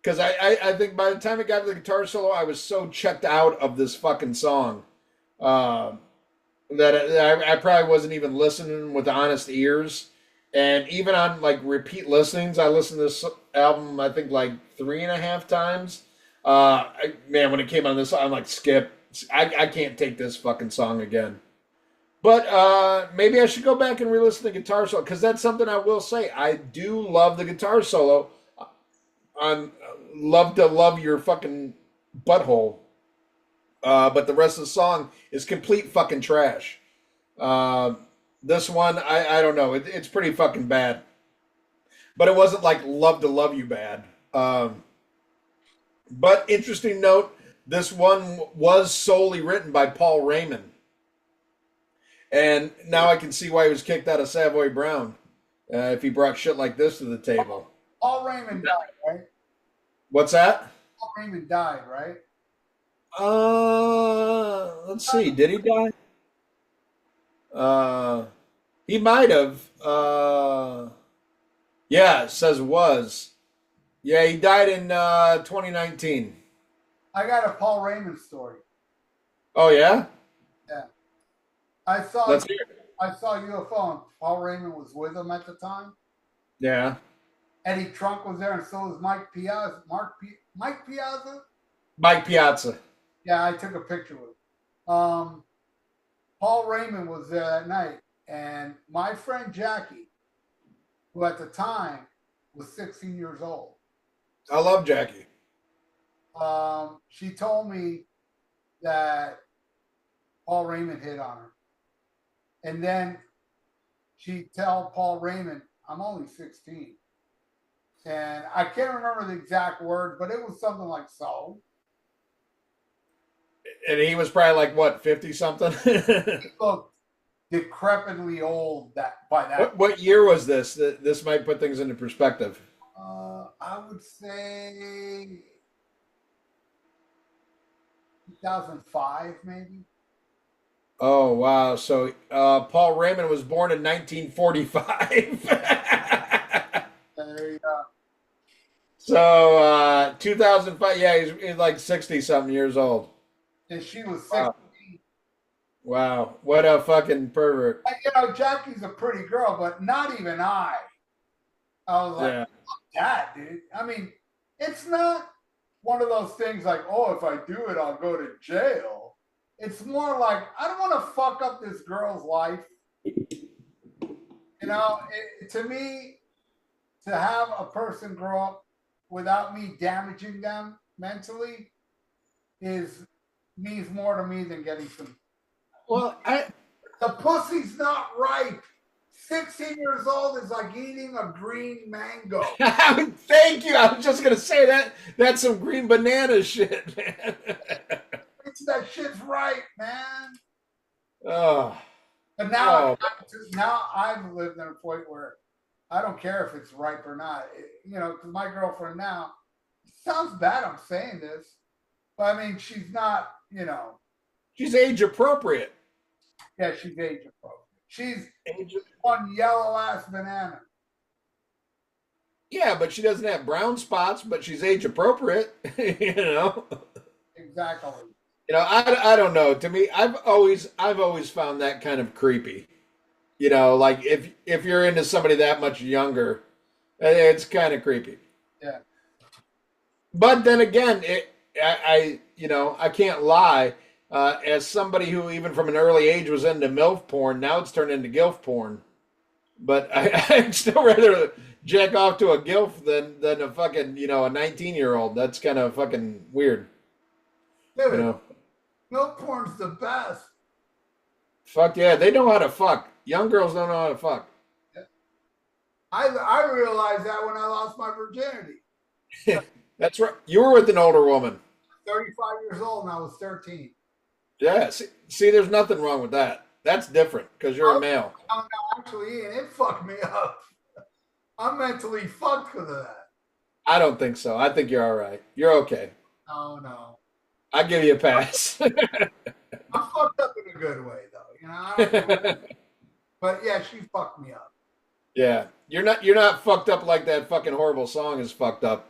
Because I think by the time it got to the guitar solo, I was so checked out of this fucking song that I probably wasn't even listening with honest ears. And even on like repeat listenings, I listened to this album I think like 3.5 times. Man, when it came on this, I'm like, skip. I can't take this fucking song again. But maybe I should go back and re-listen to the guitar solo because that's something I will say. I do love the guitar solo on "Love to Love Your Fucking Butthole," but the rest of the song is complete fucking trash. This one, I don't know. It's pretty fucking bad. But it wasn't like "Love to Love You" bad. But interesting note, this one was solely written by Paul Raymond. And now I can see why he was kicked out of Savoy Brown if he brought shit like this to the table. Paul Raymond died, right? What's that? Paul Raymond died, right? Let's see. Did he die? He might have. Yeah, it says was. Yeah, he died in 2019. I got a Paul Raymond story. Oh yeah? Yeah. I saw Let's hear it. I saw UFO and Paul Raymond was with him at the time. Yeah. Eddie Trunk was there and so was Mike Piazza. Mike Piazza? Mike Piazza. Yeah, I took a picture with him. Um, Paul Raymond was there that night, and my friend Jackie, who at the time was 16 years old, I love Jackie. she told me that Paul Raymond hit on her. And then she tell Paul Raymond, I'm only 16. And I can't remember the exact word, but it was something like so. And he was probably like, what, 50 something? He looked decrepitly old by that. What year was this? This might put things into perspective. I would say 2005, maybe. Oh, wow. So Paul Raymond was born in 1945. There you go. So 2005, yeah, he's like 60 something years old. And she was 16. Wow. Wow. What a fucking pervert. Jackie's a pretty girl, but not even I. I was like, Yeah. fuck that, dude. I mean, it's not one of those things like, oh, if I do it, I'll go to jail. It's more like, I don't want to fuck up this girl's life. To me, to have a person grow up without me damaging them mentally means more to me than getting some. Well, The pussy's not ripe. 16 years old is like eating a green mango. Thank you. I was just gonna say that. That's some green banana shit, man. That shit's ripe, man. Oh. But now I've lived in a point where I don't care if it's ripe or not. Because my girlfriend now, it sounds bad I'm saying this, but I mean, she's not, She's age appropriate. Yeah, she's age appropriate. She's one yellow ass banana. Yeah, but she doesn't have brown spots, but she's age appropriate, Exactly. I don't know. To me, I've always found that kind of creepy. Like if you're into somebody that much younger, it's kind of creepy. Yeah. But then again, I can't lie. As somebody who even from an early age was into MILF porn, now it's turned into GILF porn. But I'd still rather jack off to a GILF than a fucking, a 19-year-old. That's kind of fucking weird. Dude, MILF porn's the best. Fuck yeah, they know how to fuck. Young girls don't know how to fuck. I realized that when I lost my virginity. That's right. You were with an older woman. 35 years old and I was 13. Yeah, see, there's nothing wrong with that. That's different because you're a male. No, actually, Ian, it fucked me up. I'm mentally fucked because of that. I don't think so. I think you're all right. You're okay. No. I give you a pass. I'm fucked up in a good way, though. But yeah, she fucked me up. Yeah, you're not fucked up like that fucking horrible song is fucked up.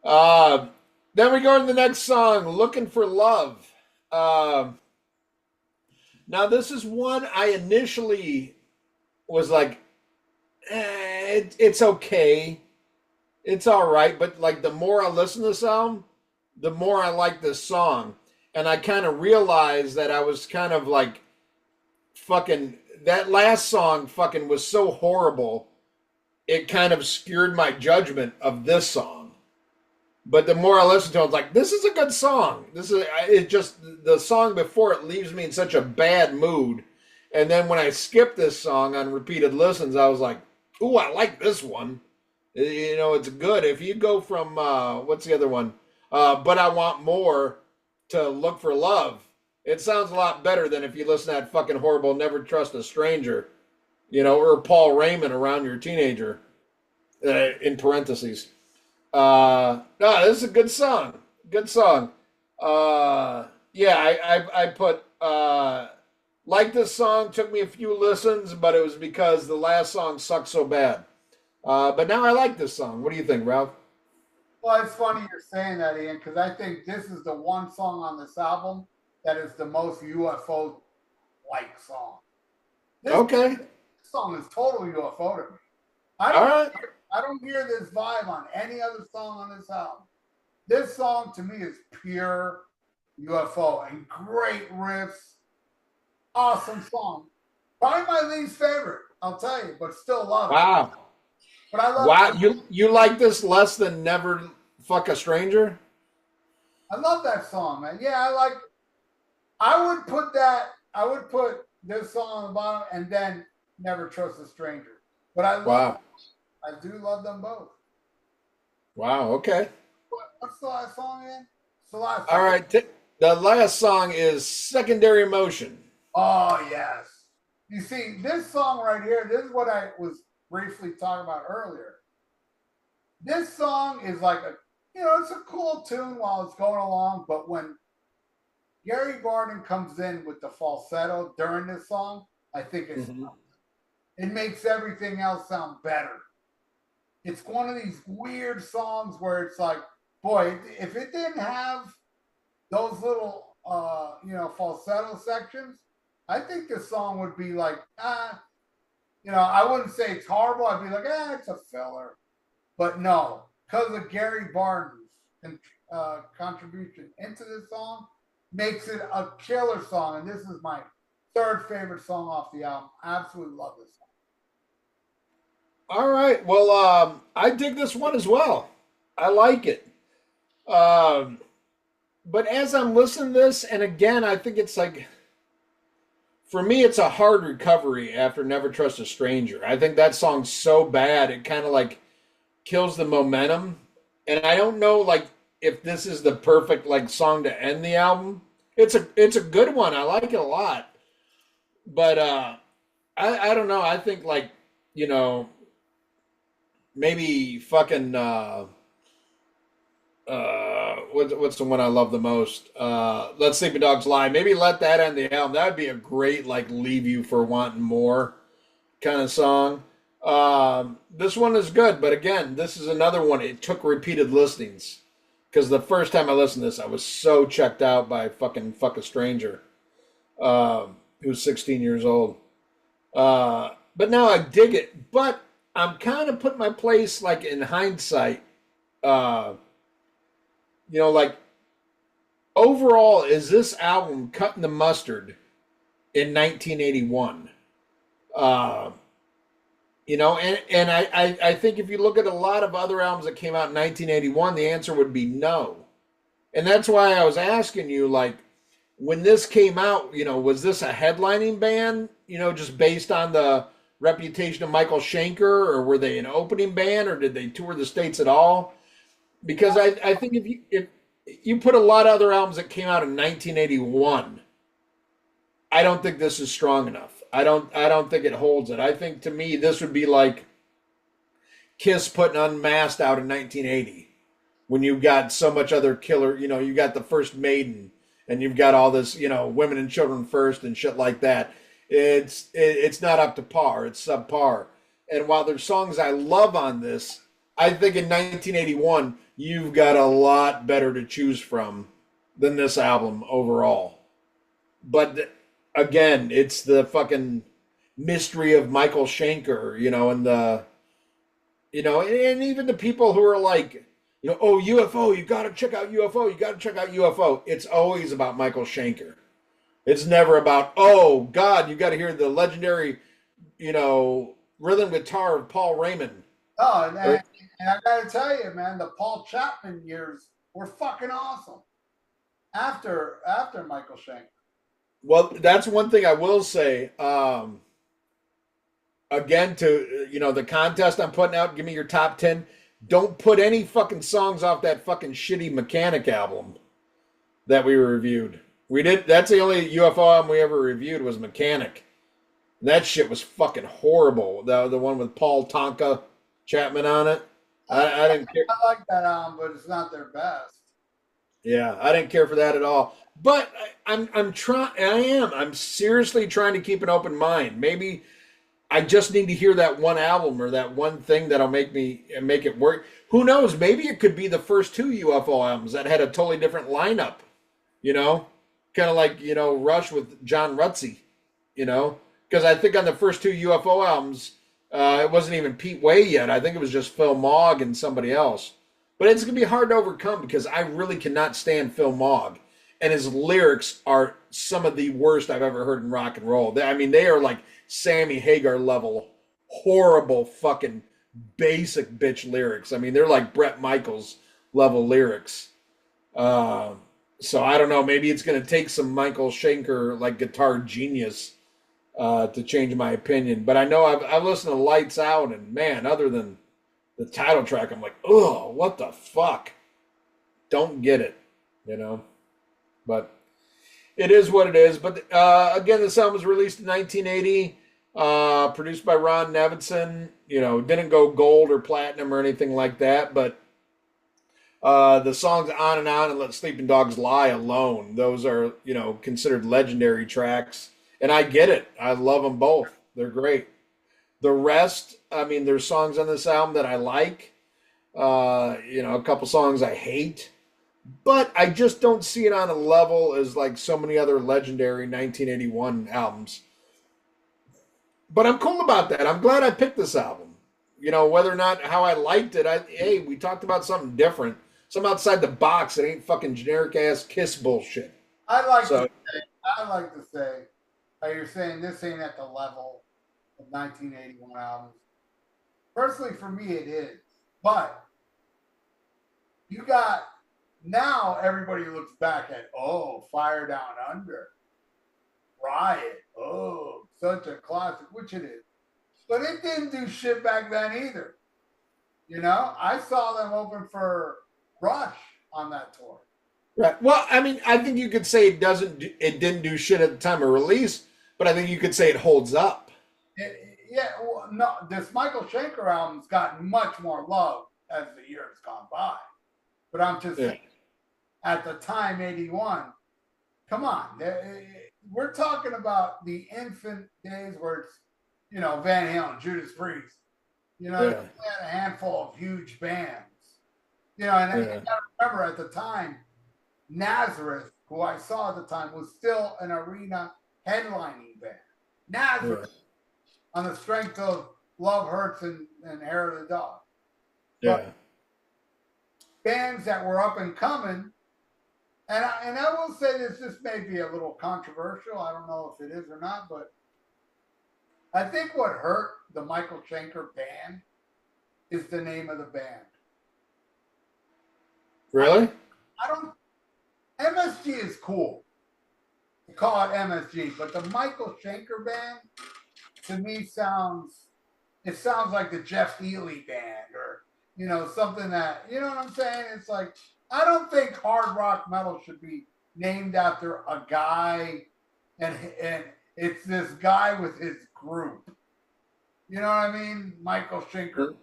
Then we go to the next song, "Looking for Love." Now this is one I initially was like, it's okay, it's all right, but like the more I listen to this album, the more I like this song, and I kind of realized that I was kind of like, fucking that last song fucking was so horrible, it kind of obscured my judgment of this song. But the more I listen to it, I was like, this is a good song. It just, the song before it leaves me in such a bad mood. And then when I skipped this song on repeated listens, I was like, ooh, I like this one. It's good. If you go from, what's the other one? But I Want More to Look for Love, it sounds a lot better than if you listen to that fucking horrible Never Trust a Stranger, or Paul Raymond, Around Your Teenager, in parentheses. No, this is a good song. Good song. Yeah, I put like this song. Took me a few listens, but it was because the last song sucked so bad. But now I like this song. What do you think, Ralph? Well, it's funny you're saying that, Ian, because I think this is the one song on this album that is the most UFO-like song. This song is total UFO to me. I don't hear this vibe on any other song on this album. This song to me is pure UFO, and great riffs. Awesome song. Probably my least favorite, I'll tell you, but still love it. Wow. But I love Wow. You like this less than Never Fuck a Stranger? I love that song, man. Yeah, I like. I would put that. I would put this song on the bottom, and then Never Trust a Stranger. But I love. Wow. I do love them both. Wow. Okay. What's the last song again? It's the last All song. right. The last song is Secondary Motion. Oh yes. You see, this song right here. This is what I was briefly talking about earlier. This song is like it's a cool tune while it's going along, but when Gary Barden comes in with the falsetto during this song, I think it makes everything else sound better. It's one of these weird songs where it's like, boy, if it didn't have those little falsetto sections, I think this song would be like, I wouldn't say it's horrible. I'd be like, it's a filler. But no, because of Gary Barden's contribution into this song, makes it a killer song. And this is my third favorite song off the album. I absolutely love this song. All right. Well, I dig this one as well. I like it. But as I'm listening to this, and again, I think it's like, for me, it's a hard recovery after Never Trust a Stranger. I think that song's so bad, it kind of like kills the momentum. And I don't know, like, if this is the perfect like song to end the album. It's a good one. I like it a lot. But I don't know. I think like, maybe fucking what's the one I love the most? Let Sleeping Dogs Lie. Maybe let that end the album. That would be a great like leave you for wanting more kind of song. This one is good, but again, this is another one. It took repeated listenings because the first time I listened to this, I was so checked out by fucking Fuck a Stranger, who's 16 years old. But now I dig it. But I'm kind of putting my place like in hindsight. Like overall, is this album cutting the mustard in 1981? And I think if you look at a lot of other albums that came out in 1981, the answer would be no. And that's why I was asking you, like, when this came out, was this a headlining band, just based on the reputation of Michael Schenker, or were they an opening band, or did they tour the States at all? Because I think if you put a lot of other albums that came out in 1981, I don't think this is strong enough. I don't think it holds it. I think to me this would be like Kiss putting Unmasked out in 1980, when you've got so much other killer. You got the first Maiden, and you've got all this, Women and Children First and shit like that. It's not up to par. It's subpar. And while there's songs I love on this, I think in 1981 you've got a lot better to choose from than this album overall. But again, it's the fucking mystery of Michael Schenker, and and even the people who are like, oh, UFO, you got to check out UFO, you got to check out UFO. It's always about Michael Schenker. It's never about, oh God, you got to hear the legendary, rhythm guitar of Paul Raymond. Oh, and I got to tell you, man, the Paul Chapman years were fucking awesome. After Michael Schenker. Well, that's one thing I will say. Again, to the contest I'm putting out, give me your top 10. Don't put any fucking songs off that fucking shitty Mechanic album that we reviewed. That's the only UFO album we ever reviewed was Mechanic. And that shit was fucking horrible. The one with Paul Tonka Chapman on it. I didn't care. I like that album, but it's not their best. Yeah, I didn't care for that at all. But I'm seriously trying to keep an open mind. Maybe I just need to hear that one album or that one thing that'll make it work. Who knows? Maybe it could be the first two UFO albums that had a totally different lineup. Kind of like, Rush with John Rutsey, because I think on the first two UFO albums, it wasn't even Pete Way yet. I think it was just Phil Mogg and somebody else. But it's going to be hard to overcome because I really cannot stand Phil Mogg. and his lyrics are some of the worst I've ever heard in rock and roll. I mean, they are like Sammy Hagar level, horrible, fucking basic bitch lyrics. I mean, they're like Bret Michaels level lyrics. Uh, so I don't know. Maybe it's going to take some Michael Schenker like guitar genius to change my opinion. But I know I've listened to Lights Out, and man, other than the title track, I'm like, oh, what the fuck? Don't get it, you know. But it is what it is. But again, this album was released in 1980, produced by Ron Nevinson. You know, didn't go gold or platinum or anything like that. But the songs On and Let Sleeping Dogs Lie alone, those are, you know, considered legendary tracks. And I get it. I love them both. They're great. The rest, I mean, there's songs on this album that I like. You know, a couple songs I hate. But I just don't see it on a level as like so many other legendary 1981 albums. But I'm cool about that. I'm glad I picked this album. You know, whether or not how I liked it, hey, we talked about something different. Something outside the box that ain't fucking generic ass Kiss bullshit. I'd like to say, you're saying this ain't at the level of 1981 albums. Personally, for me, it is. But you got, now everybody looks back at, oh, Fire Down Under, Riot, oh, such a classic, which it is. But it didn't do shit back then either. You know, I saw them open for Rush on that tour. Right. Well, I mean, I think you could say it didn't do shit at the time of release, but I think you could say it holds up. Well, no, this Michael Schenker album's gotten much more love as the years gone by. But I'm just saying, at the time, 81, come on. We're talking about the infant days where it's, you know, Van Halen, Judas Priest. You know, they had a handful of huge bands. You know, and I remember at the time, Nazareth, who I saw at the time, was still an arena headlining band. Nazareth, on the strength of Love Hurts and Hair of the Dog. But bands that were up and coming, and I will say this may be a little controversial. I don't know if it is or not, but I think what hurt the Michael Schenker band is the name of the band. Really? I don't. MSG is cool. You call it MSG, but the Michael Schenker band, to me, sounds like the Jeff Healey band, or, you know, something that, you know what I'm saying? It's like, I don't think hard rock metal should be named after a guy, and it's this guy with his group. You know what I mean? Michael Schenker Group.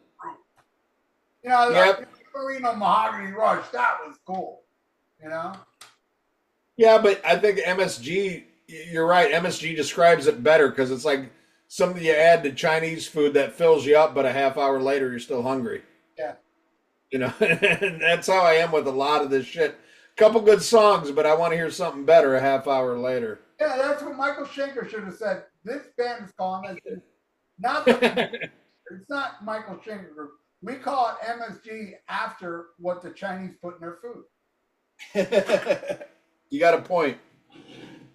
You know, like Marino Mahogany Rush, that was cool. You know? Yeah, but I think MSG, you're right, MSG describes it better because it's like something you add to Chinese food that fills you up, but a half hour later you're still hungry. Yeah. You know, and that's how I am with a lot of this shit. Couple good songs, but I want to hear something better a half hour later. Yeah, that's what Michael Schenker should have said. This band is called MSG. Not it's not Michael Schenker Group. We call it MSG after what the Chinese put in their food. You got a point.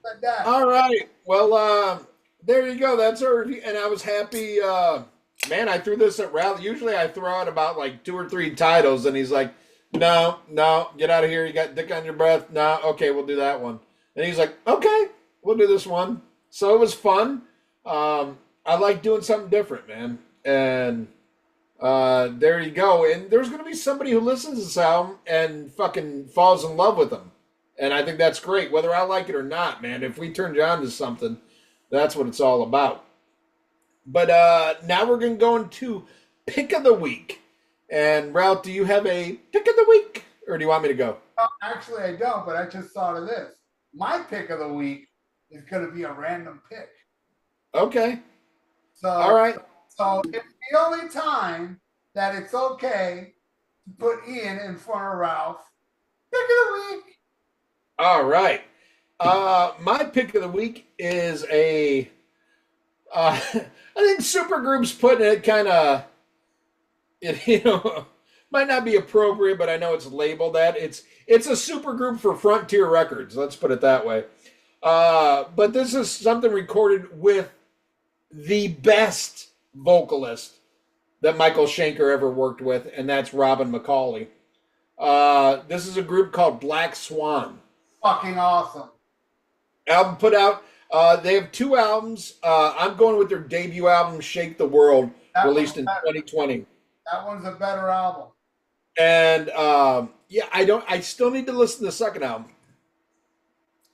Like that. All right. Well, there you go. That's our review. And I was happy. Man, I threw this at Rally. Usually I throw out about like 2 or 3 titles, and he's like, no, get out of here. You got Dick on Your Breath. No, okay, we'll do that one. And he's like, okay, we'll do this one. So it was fun. I like doing something different, man. And there you go. And there's going to be somebody who listens to this album and fucking falls in love with them. And I think that's great, whether I like it or not, man. If we turned you on to something, that's what it's all about. But now we're going to go into Pick of the Week. And Ralph, do you have a Pick of the Week? Or do you want me to go? Actually, I don't, but I just thought of this. My Pick of the Week is going to be a random pick. Okay. So, all right. So it's the only time that it's okay to put Ian in front of Ralph. Pick of the Week. All right. My Pick of the Week is a... I think Supergroup's putting it kind of... You know, might not be appropriate, but I know it's labeled that. It's a super group for Frontier Records. Let's put it that way. But this is something recorded with the best vocalist that Michael Schenker ever worked with, and that's Robin McCauley. This is a group called Black Swan. Fucking awesome. Album put out. They have 2 albums. I'm going with their debut album, Shake the World, released in 2020. That one's a better album. And I still need to listen to the second album.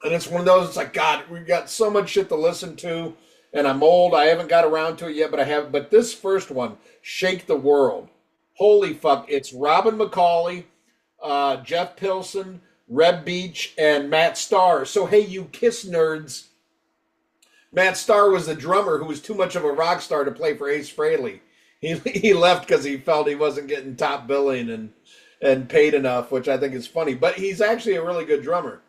And it's one of those, it's like, God, we've got so much shit to listen to, and I'm old. I haven't got around to it yet, but I have. But this first one, Shake the World, holy fuck. It's Robin McCauley, Jeff Pilson, Reb Beach, and Matt Starr. So, hey, you Kiss nerds. Matt Starr was the drummer who was too much of a rock star to play for Ace Frehley. He left because he felt he wasn't getting top billing and paid enough, which I think is funny. But he's actually a really good drummer.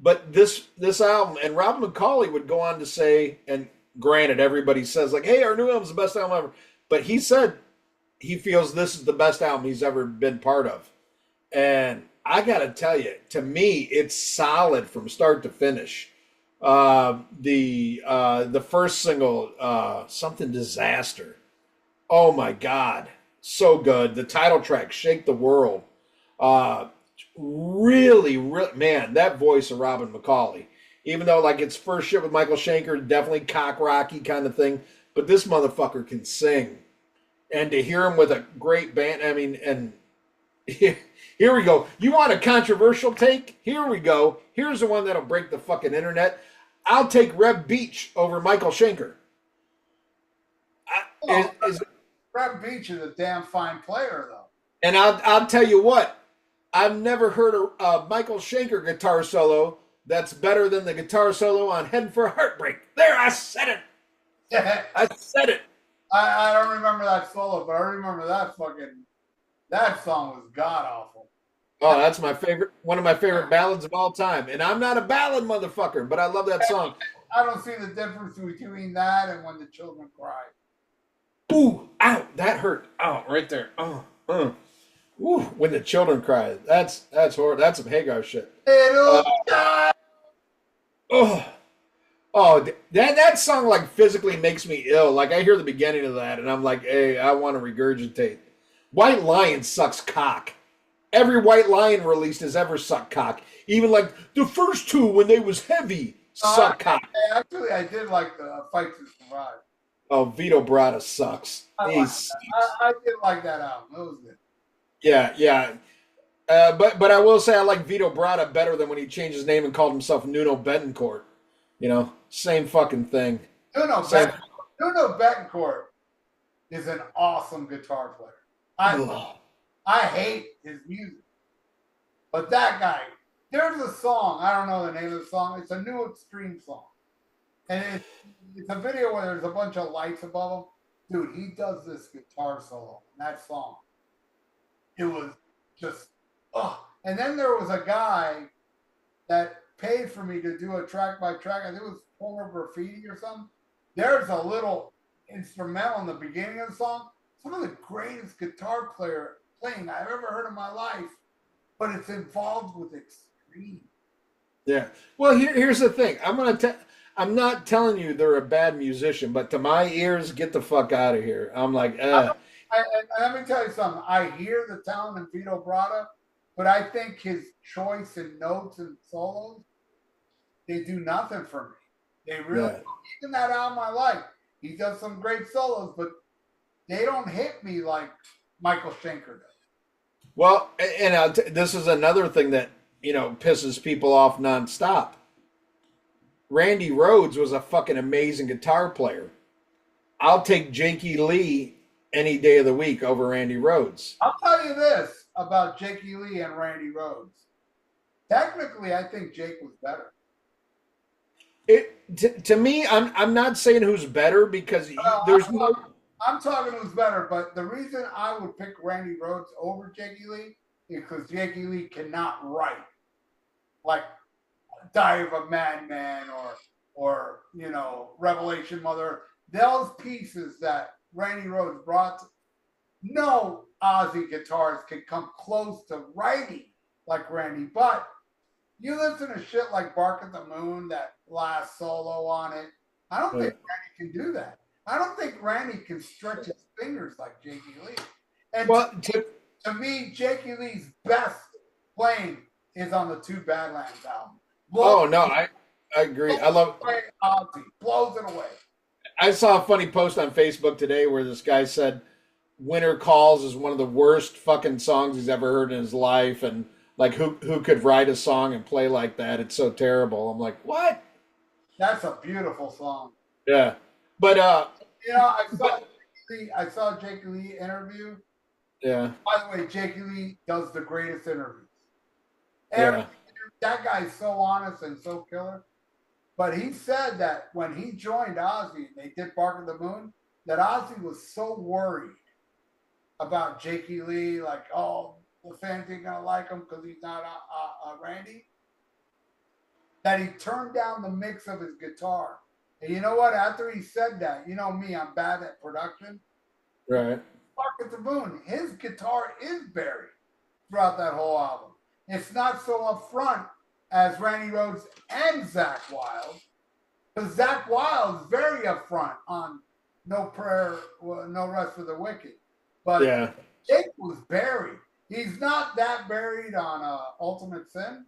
But this album, and Robin McCauley would go on to say, and granted, everybody says, like, hey, our new album's the best album ever. But he said he feels this is the best album he's ever been part of. And I got to tell you, to me, it's solid from start to finish. The first single, Something Disaster. Oh, my God. So good. The title track, Shake the World. Really, man, that voice of Robin McCauley, even though like it's first shit with Michael Schenker, definitely cock rocky kind of thing, but this motherfucker can sing. And to hear him with a great band, I mean, and here we go. You want a controversial take? Here we go. Here's the one that'll break the fucking internet. I'll take Reb Beach over Michael Schenker. Reb Beach is a damn fine player, though. And I'll tell you what. I've never heard a Michael Schenker guitar solo that's better than the guitar solo on Head for Heartbreak. There, I said it. I said it. I don't remember that solo, but I remember that song was god awful. Oh, that's my favorite, one of my favorite ballads of all time. And I'm not a ballad motherfucker, but I love that song. I don't see the difference between that and When the Children Cry. Ooh, ow, that hurt. Oh, right there. Ooh, When the Children Cry. That's horrible. That's some Hagar shit. That song like physically makes me ill. Like I hear the beginning of that and I'm like, hey, I want to regurgitate. White Lion sucks cock. Every White Lion released has ever sucked cock. Even like the first 2 when they was heavy suck cock. Actually, I did like the Fight to Survive. Oh, Vito Bratta sucks. I did like that album. It was good. Yeah. But I will say I like Vito Bratta better than when he changed his name and called himself Nuno Betancourt. You know, same fucking thing. Nuno Betancourt is an awesome guitar player. I hate his music. But that guy, there's a song, I don't know the name of the song, it's a New Extreme song. And it's a video where there's a bunch of lights above him. Dude, he does this guitar solo in that song. It was just, And then there was a guy that paid for me to do a track by track. I think it was Polar Graffiti or something. There's a little instrumental in the beginning of the song. Some of the greatest guitar playing I've ever heard in my life, but it's involved with extreme. Yeah. Well, here's the thing. I'm not telling you they're a bad musician, but to my ears, get the fuck out of here. I'm like, let me tell you something. I hear the talent in Vito Bratta, but I think his choice in notes and solos, they do nothing for me. They really, even that album I like, he does some great solos, but they don't hit me like Michael Schenker does. Well, and this is another thing that, pisses people off nonstop. Randy Rhoads was a fucking amazing guitar player. I'll take Jakey Lee any day of the week over Randy Rhoads. I'll tell you this about Jakey Lee and Randy Rhoads. Technically, I think Jake was better. To me, I'm not saying who's better because there's no. I'm talking who's better, but the reason I would pick Randy Rhoads over Jakey Lee is because Jakey Lee cannot write like Die of a Madman or Revelation Mother. Those pieces that Randy Rhoads brought, no Ozzy guitarists can come close to writing like Randy. But you listen to shit like Bark at the Moon, that last solo on it. I don't think Randy can do that. I don't think Randy can stretch his fingers like Jakey Lee. And to me, Jakey Lee's best playing is on the two Badlands album. I agree. I love Ozzy blows it away. I saw a funny post on Facebook today where this guy said Winter Calls is one of the worst fucking songs he's ever heard in his life, and like who could write a song and play like that? It's so terrible. I'm like, what? That's a beautiful song. Yeah. But I saw Jakey Lee interview. Yeah. By the way, Jakey Lee does the greatest interviews. Yeah. That guy's so honest and so killer. But he said that when he joined Ozzy, they did Bark at the Moon, that Ozzy was so worried about Jakey Lee, like, oh, the fans ain't gonna like him because he's not Randy, that he turned down the mix of his guitar. And you know what? After he said that, you know me, I'm bad at production. Right. Bark at the Moon, his guitar is buried throughout that whole album. It's not so upfront as Randy Rhoads and Zakk Wylde, because Zakk Wylde's very upfront on No Prayer, No Rest for the Wicked. But Jake was buried. He's not that buried on Ultimate Sin.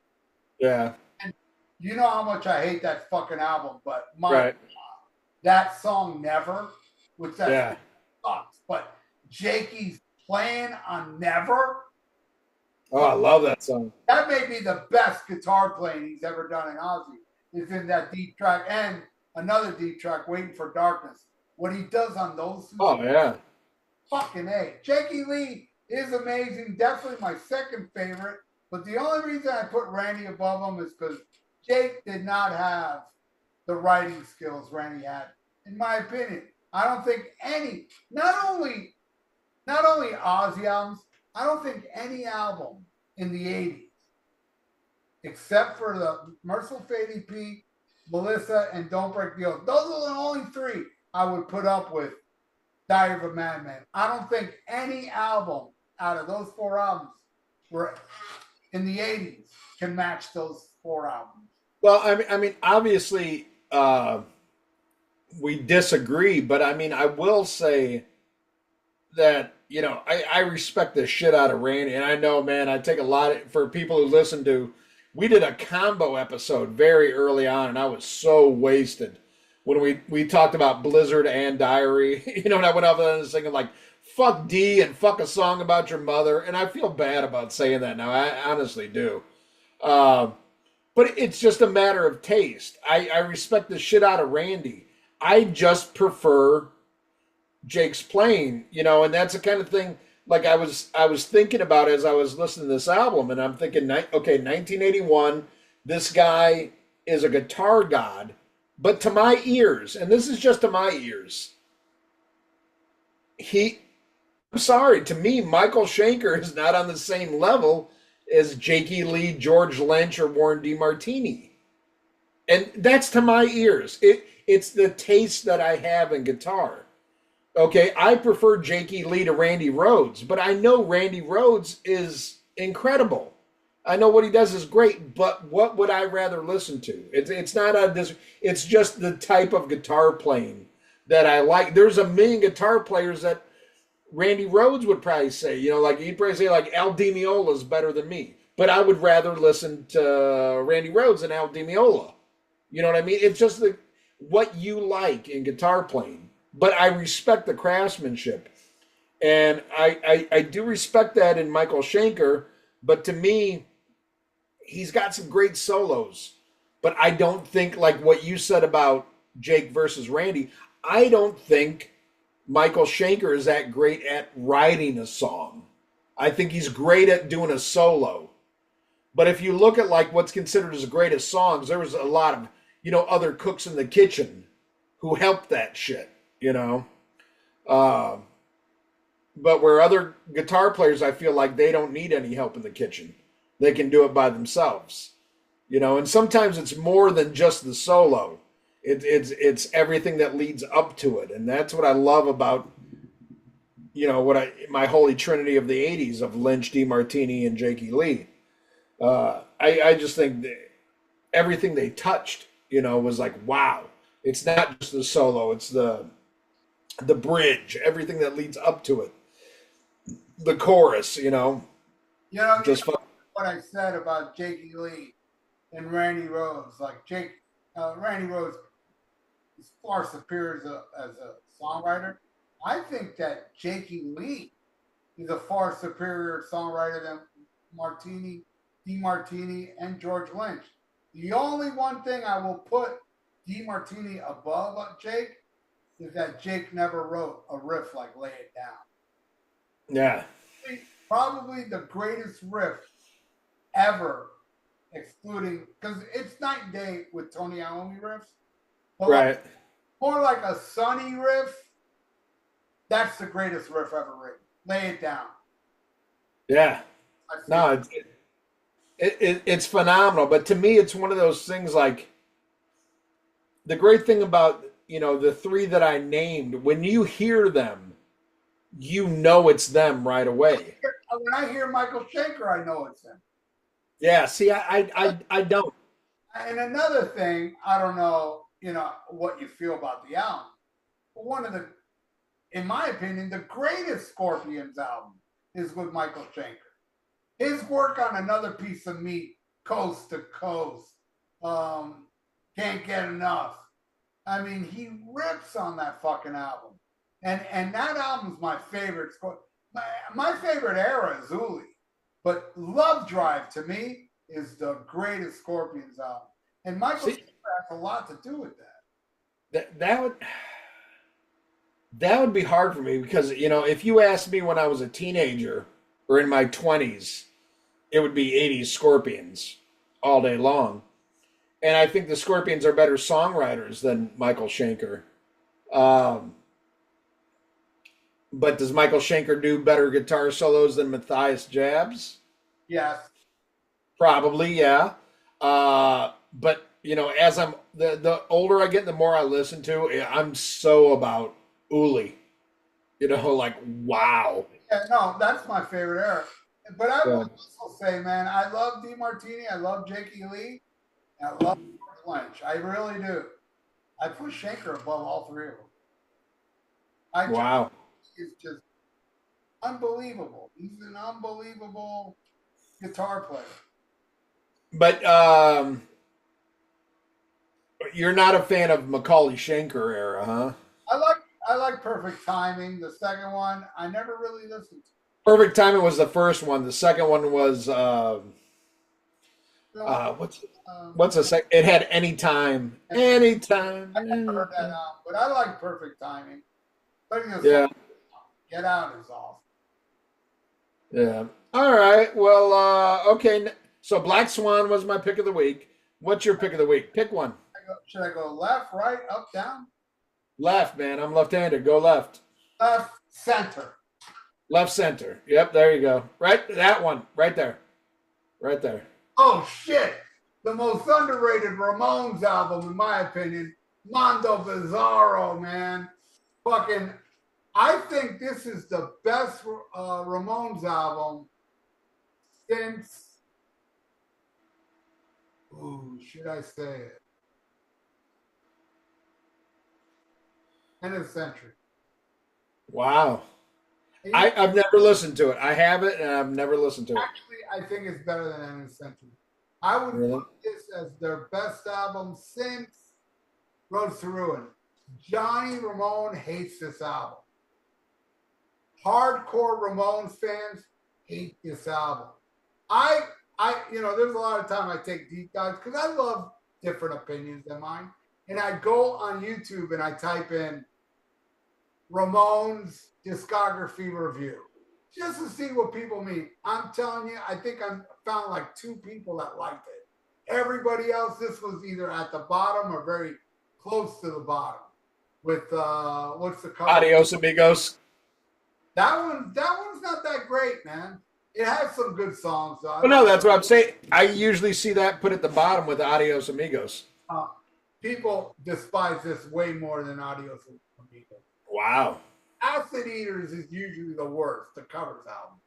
Yeah. And you know how much I hate that fucking album, but that song Never, which that sucks. But Jakey's playing on Never. Oh, I love that song. That may be the best guitar playing he's ever done in Ozzy. Is in that deep track and another deep track, Waiting for Darkness. What he does on those two. Oh, yeah. Fucking A. Jakey Lee is amazing. Definitely my second favorite. But the only reason I put Randy above him is because Jake did not have the writing skills Randy had, in my opinion. I don't think any, not only Ozzy albums, I don't think any album in the 80s, except for the Merciful Fate EP, Melissa, and Don't Break the Oath. Those are the only three I would put up with Diary of a Madman. I don't think any album out of those four albums were in the 80s can match those four albums. Well, I mean, obviously, we disagree, but I mean, I will say that, you know, I respect the shit out of Randy, and I know, man, I take a lot for people who listen to, we did a combo episode very early on, and I was so wasted when we talked about Blizzard and Diary, you know, and I went up and singing like, fuck D and fuck a song about your mother, and I feel bad about saying that now, I honestly do. But it's just a matter of taste. I respect the shit out of Randy. I just prefer Jake's playing, you know, and that's the kind of thing like I was thinking about as I was listening to this album, and I'm thinking, okay, 1981, this guy is a guitar god, but to my ears, and this is just to my ears, I'm sorry, to me, Michael Schenker is not on the same level as Jakey Lee, George Lynch, or Warren DeMartini. And that's to my ears. It's the taste that I have in guitar. Okay, I prefer Jakey Lee to Randy Rhoads, but I know Randy Rhoads is incredible. I know what he does is great, but what would I rather listen to? It's not it's just the type of guitar playing that I like. There's a million guitar players that Randy Rhoads would probably say, you know, like he'd probably say like Al Di Meola is better than me, but I would rather listen to Randy Rhoads than Al Di Meola. You know what I mean? It's just what you like in guitar playing. But I respect the craftsmanship. And I do respect that in Michael Schenker. But to me, he's got some great solos. But I don't think, like what you said about Jake versus Randy, I don't think Michael Schenker is that great at writing a song. I think he's great at doing a solo. But if you look at like what's considered as the greatest songs, there was a lot of, you know, other cooks in the kitchen who helped that shit. You know, but where other guitar players, I feel like they don't need any help in the kitchen. They can do it by themselves, you know, and sometimes it's more than just the solo. It's everything that leads up to it. And that's what I love about my holy trinity of the '80s of Lynch, DeMartini, and Jakey Lee. I just think that everything they touched, was like wow. It's not just the solo; it's the bridge, everything that leads up to it, the chorus. Just fun. what I said about Jakey Lee and Randy Rhoads. Like Randy Rhoads is far superior as a songwriter. I think that Jakey Lee is a far superior songwriter than DeMartini, and George Lynch. The only one thing I will put DeMartini above Jake is that Jake never wrote a riff like "Lay It Down." Yeah. Probably the greatest riff ever, excluding because it's night and day with Tony Iommi riffs. But right. More like a Sunny riff. That's the greatest riff ever written. "Lay It Down." Yeah. No, it's phenomenal. But to me, it's one of those things like the great thing about, the three that I named, when you hear them, it's them right away. When I hear Michael Schenker, I know it's him. Yeah, see, I don't. And another thing, I don't know, what you feel about the album. But in my opinion, the greatest Scorpions album is with Michael Schenker. His work on Another Piece of Meat, Coast to Coast, Can't Get Enough. I mean, he rips on that fucking album. And that album's my favorite. My favorite era is Uli. But Love Drive, to me, is the greatest Scorpions album. And Michael Schenker has a lot to do with that. That would be hard for me because, if you asked me when I was a teenager or in my 20s, it would be 80s Scorpions all day long. And I think the Scorpions are better songwriters than Michael Schenker. But does Michael Schenker do better guitar solos than Matthias Jabs? Yes. Probably, yeah. But, as I'm the older I get, the more I listen to, I'm so about Uli. Like, wow. Yeah, no, that's my favorite era. But I will also say, man, I love DeMartini, I love Jakey Lee, and I love George Lynch. I really do. I put Schenker above all three of them. Wow. He's just unbelievable. He's an unbelievable guitar player. But you're not a fan of Macaulay Schenker era, huh? I like Perfect Timing. The second one, I never really listened to. Perfect Timing was the first one. The second one was what's the second? It had Anytime. Anytime. I never heard that out, but I like Perfect Timing. Yeah. Get Out is awesome. Yeah. All right. Well, okay. So Black Swan was my pick of the week. What's your pick of the week? Pick one. Should I go left, right, up, down? Left, man. I'm left-handed. Go left. Left, center. Left center. Yep, there you go. Right, that one. Right there. Right there. Oh, shit. The most underrated Ramones album, in my opinion, Mondo Bizarro, man. I think this is the best Ramones album since, should I say it? End of the century. Wow. I've never listened to it. I have it, and I've never listened to it. Actually, I think it's better than End of the Century. I would put this as their best album since Roads to Ruin. Johnny Ramone hates this album. Hardcore Ramones fans hate this album. There's a lot of time I take deep dives because I love different opinions than mine. And I go on YouTube and I type in Ramones discography review just to see what people mean. I'm telling you, I think I found like 2 people that liked it. Everybody else, this was either at the bottom or very close to the bottom. With what's the cover? Adios Amigos. That one's not that great, man. It has some good songs though. Well, no, that's what I'm saying. I usually see that put at the bottom with Adios Amigos. People despise this way more than Adios Amigos. Wow. Acid Eaters is usually the worst, the covers album.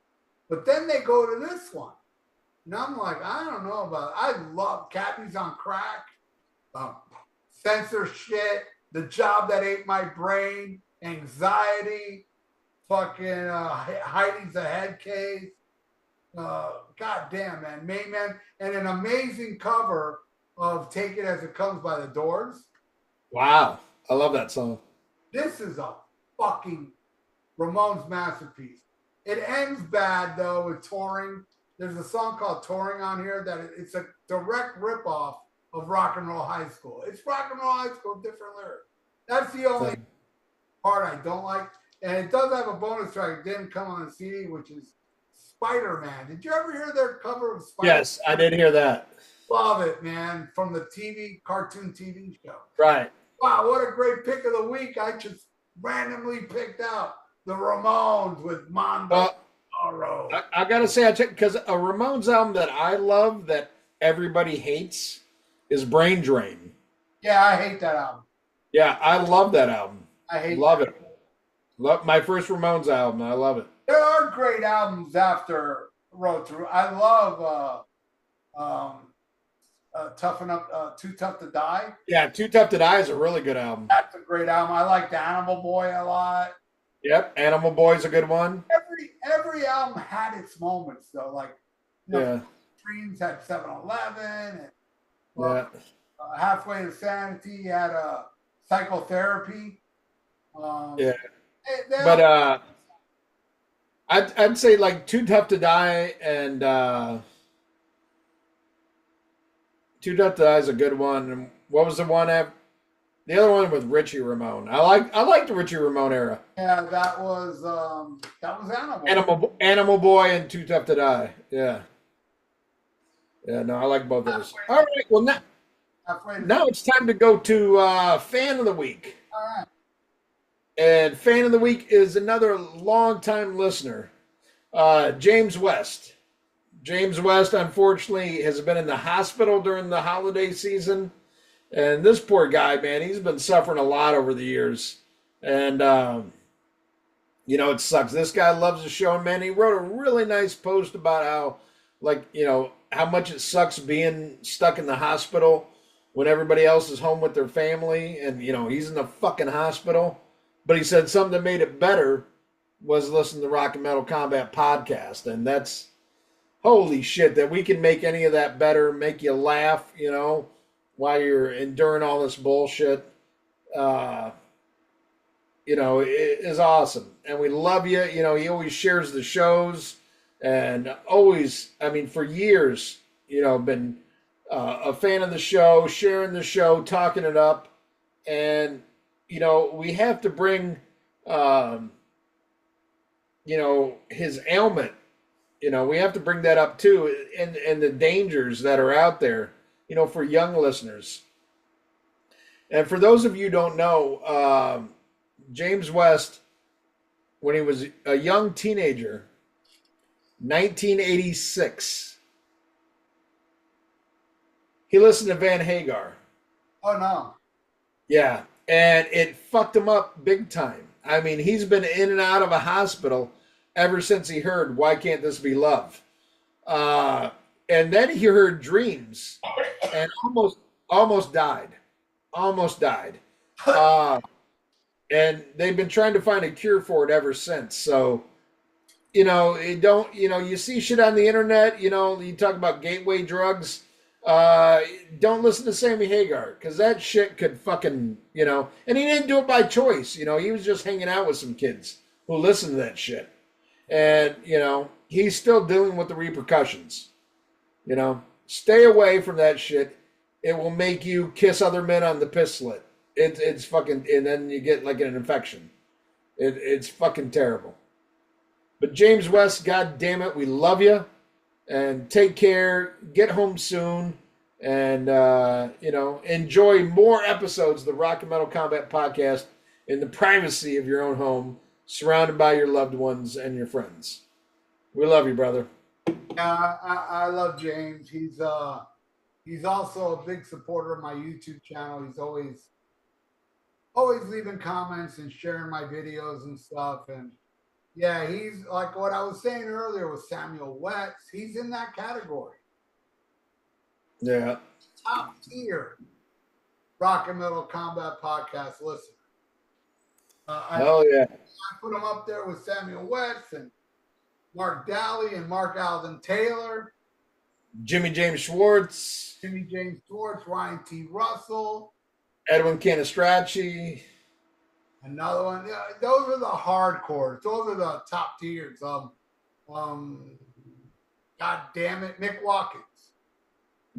But then they go to this one. And I'm like, I don't know about it. I love Cappy's on Crack, Censor Shit, The Job That Ate My Brain, Anxiety, fucking Heidi's a Head Case. God damn, man. Man. And an amazing cover of Take It As It Comes by The Doors. Wow. I love that song. This is a fucking Ramones masterpiece. It ends bad, though, with Touring. There's a song called Touring on here that it's a direct ripoff of Rock and Roll High School. It's Rock and Roll High School, different lyrics. That's the only part I don't like. And it does have a bonus track. It didn't come on the CD, which is Spider-Man. Did you ever hear their cover of Spider-Man? Yes, I did hear that. Love it, man. From the cartoon TV show. Right. Wow, what a great pick of the week. I just randomly picked out the Ramones with Mondo. I got to say, because a Ramones album that I love that everybody hates is Brain Drain. Yeah, I hate that album. Yeah, I love that album. I love it. Love my first Ramones album. I love it. There are great albums after Road Through. I love Toughen Up, Too Tough to Die. Yeah, Too Tough to Die is a really good album. That's a great album. I like The Animal Boy a lot. Yep, Animal Boy's a good one. Every album had its moments, though. Like, Dreams had 7-Eleven. And, Halfway to Sanity had Psychotherapy. But I'd say like Too Tough to Die and Too Tough to Die is a good one. And what was the one? The other one with Richie Ramone. I like the Richie Ramone era. Yeah, that was Animal Boy and Too Tough to Die. Yeah. Yeah, no, I like both of those. All right, well now it's time to go to Fan of the Week. All right. And Fan of the Week is another longtime listener, James West. James West, unfortunately, has been in the hospital during the holiday season. And this poor guy, man, he's been suffering a lot over the years. And, it sucks. This guy loves the show, man. He wrote a really nice post about how much it sucks being stuck in the hospital when everybody else is home with their family. And, he's in the fucking hospital. But he said something that made it better was listen to the Rock and Metal Combat podcast. And that's, holy shit, that we can make any of that better, make you laugh, while you're enduring all this bullshit, it is awesome. And we love you. He always shares the shows and always, for years, been a fan of the show, sharing the show, talking it up. And, we have to bring, his ailment, we have to bring that up too. And the dangers that are out there, for young listeners. And for those of you who don't know, James West, when he was a young teenager, 1986, he listened to Van Hagar. Oh, no. Yeah, and it fucked him up big time. He's been in and out of a hospital ever since he heard Why Can't This Be Love? And then he heard Dreams and almost died. And they've been trying to find a cure for it ever since. So, you see shit on the internet, you talk about gateway drugs. Don't listen to Sammy Hagar because that shit could fucking, and he didn't do it by choice. He was just hanging out with some kids who listened to that shit. And, he's still dealing with the repercussions. Stay away from that shit. It will make you kiss other men on the piss slit. It's fucking, and then you get like an infection. It's fucking terrible. But James West, God damn it, we love you. And take care. Get home soon. And, enjoy more episodes of the Rock and Metal Combat podcast in the privacy of your own home, surrounded by your loved ones and your friends. We love you, brother. Yeah, I love James. He's also a big supporter of my YouTube channel. He's always leaving comments and sharing my videos and stuff. And yeah, he's like what I was saying earlier with Samuel Wetz. He's in that category. Yeah. Top tier rock and metal combat podcast listener. Hell yeah. I put him up there with Samuel Wetz and Mark Daly and Mark Alden Taylor, Jimmy James Schwartz, Jimmy James Schwartz, Ryan T. Russell, Edwin Canestracci. another one. Yeah, those are the hardcores. Those are the top tiers. God damn it, Mick Watkins.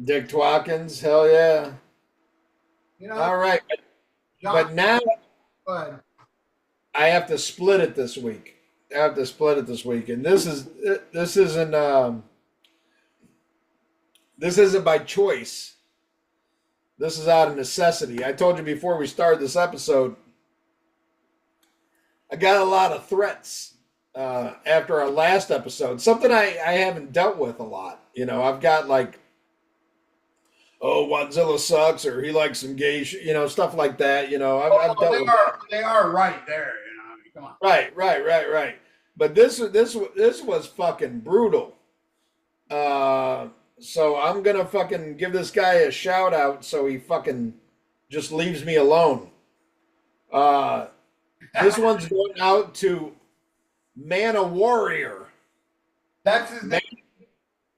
Dick Twatkins. Hell yeah. You know, All right. But now I have to split it this week. And this isn't by choice. This is out of necessity. I told you before we started this episode, I got a lot of threats after our last episode. Something I haven't dealt with a lot. You know, I've got like, oh, Godzilla sucks, or he likes some gay shit, you know, stuff like that. You know, I've dealt with they are right there. You know, I mean, come on. Right. But this was fucking brutal. So I'm gonna fucking give this guy a shout out so he fucking just leaves me alone. This one's going out to Man a Warrior. That's his name.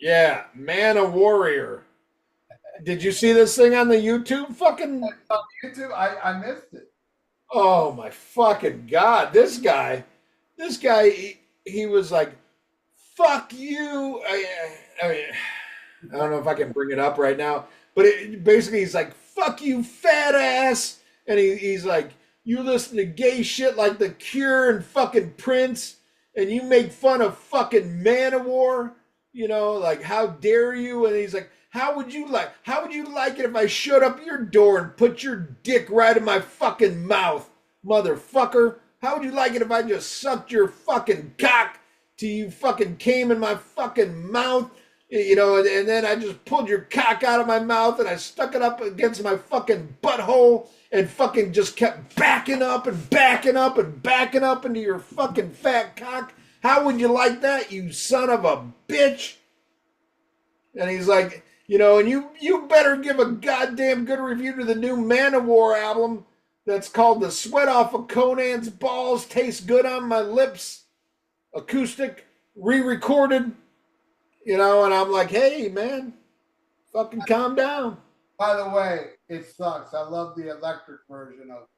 Yeah, Man a Warrior. Did you see this thing on the YouTube? Fucking on YouTube, I missed it. Oh my fucking God. This guy, he was like, fuck you. I mean, I don't know if I can bring it up right now, but basically he's like, fuck you, fat ass. And he's like, you listen to gay shit like The Cure and fucking Prince, and you make fun of fucking Manowar, you know, like, how dare you? And he's like, how would you like it if I showed up your door and put your dick right in my fucking mouth, motherfucker? How would you like it if I just sucked your fucking cock till you fucking came in my fucking mouth? You know, and then I just pulled your cock out of my mouth and I stuck it up against my fucking butthole and fucking just kept backing up and backing up and backing up into your fucking fat cock. How would you like that, you son of a bitch? And he's like, you know, and you better give a goddamn good review to the new Manowar album that's called The Sweat Off of Conan's Balls Tastes Good on My Lips. Acoustic, re-recorded. You know, and I'm like, hey, man, fucking calm down. By the way, it sucks. I love the electric version of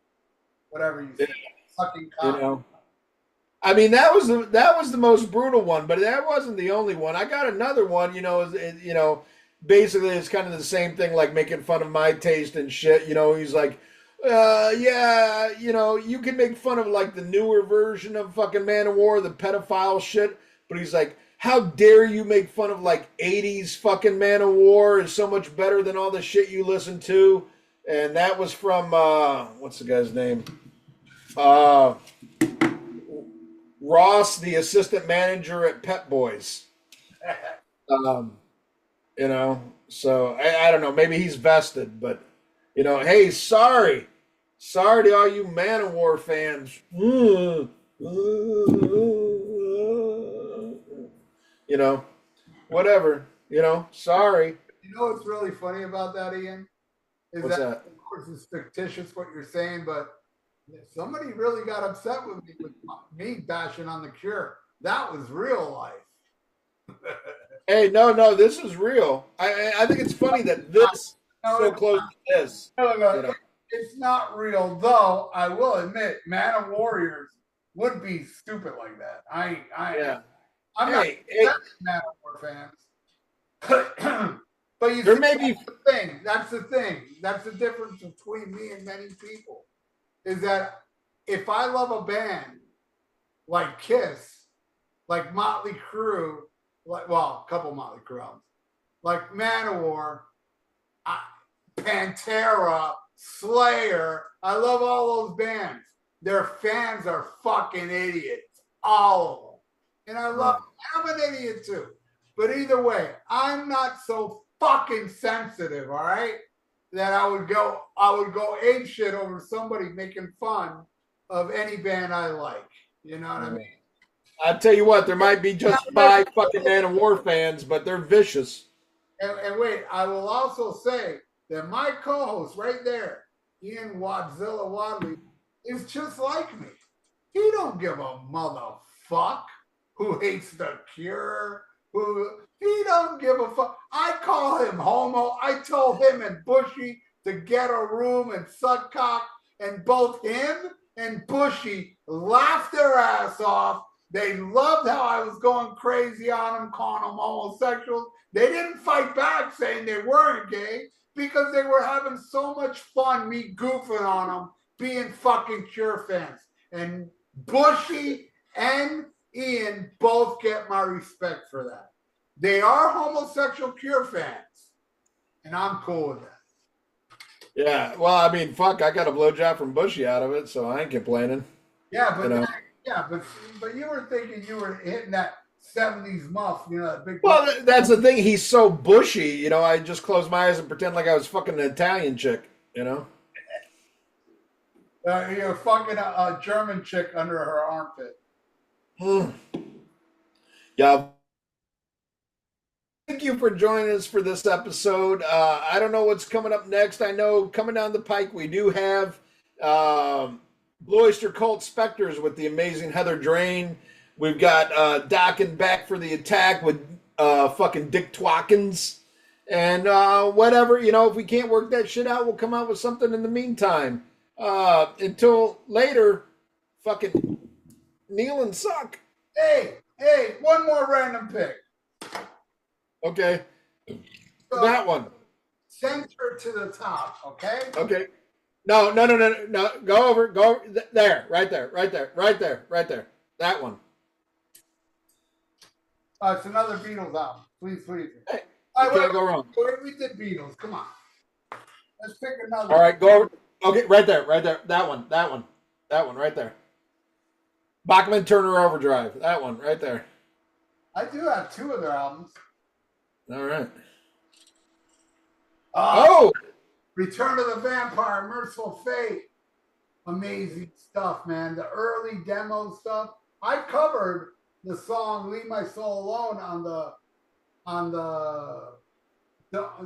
whatever you say. Fucking cock. You know, I mean, that was the most brutal one, but that wasn't the only one. I got another one. You know, basically it's kind of the same thing, like making fun of my taste and shit. You know, he's like, yeah, you know, you can make fun of like the newer version of fucking Manowar, the pedophile shit, but he's like, how dare you make fun of like 80s fucking Manowar is so much better than all the shit you listen to. And that was from, what's the guy's name? Ross, the assistant manager at Pet Boys. You know, so I don't know, maybe he's vested, but you know, hey, sorry to all you Manowar fans. You know, whatever, you know, sorry. You know what's really funny about that, Ian? What's that? Of course, it's fictitious what you're saying, but somebody really got upset with me bashing on The Cure. That was real life. Hey, no, this is real. I think it's funny that this so close to this. No, you know. It's not real, though. I will admit, Man of Warriors would be stupid like that. I'm not Man of War fans. But you there see, may be that's the thing. That's the difference between me and many people. Is that if I love a band like Kiss, like Motley Crue, a couple Motley Crue albums, like Manowar, Pantera, Slayer, I love all those bands. Their fans are fucking idiots, all of them. And I love them. I'm an idiot too. But either way, I'm not so fucking sensitive, all right? that I would go ape shit over somebody making fun of any band I like. You know what I mean? I tell you what, there might be just 5 fucking Man of War fans, but they're vicious. And wait, I will also say that my co-host right there, Ian Wadzilla Wadley, is just like me. He don't give a motherfuck who hates the Cure. He don't give a fuck. I call him homo. I told him and Bushy to get a room and suck cock, and both him and Bushy laughed their ass off. They loved how I was going crazy on them, calling them homosexuals. They didn't fight back saying they weren't gay because they were having so much fun, me goofing on them, being fucking Cure fans. And Bushy and Ian both get my respect for that. They are homosexual Cure fans, and I'm cool with that. Yeah, well, I mean, fuck, I got a blowjob from Bushy out of it, so I ain't complaining. Yeah, but You know? but you were thinking you were hitting that 70s muff, you know, that big. Well, that's the thing. He's so bushy, you know. I just close my eyes and pretend like I was fucking an Italian chick, you know. You're fucking a German chick under her armpit. Yeah. Thank you for joining us for this episode. I don't know what's coming up next. I know coming down the pike we do have Blue Oyster Cult Spectres with the amazing Heather Drain. We've got Docking back for the attack with fucking Dick Twatkins. And whatever, you know, if we can't work that shit out, we'll come out with something in the meantime. Until later, fucking kneel and suck. Hey, one more random pick. Okay. So, that one. Center to the top, okay? Okay. No. Go over. There. Right there. That one. It's another Beatles album. Please. Hey, can't go wrong. We did Beatles. Come on. Let's pick another. All right, go over. Okay, right there. That one, right there. Bachman Turner Overdrive. That one, right there. I do have 2 of their albums. All right. Oh! Return of the Vampire, Merciful Fate. Amazing stuff, man. The early demo stuff. I covered the song "Leave My Soul Alone" on the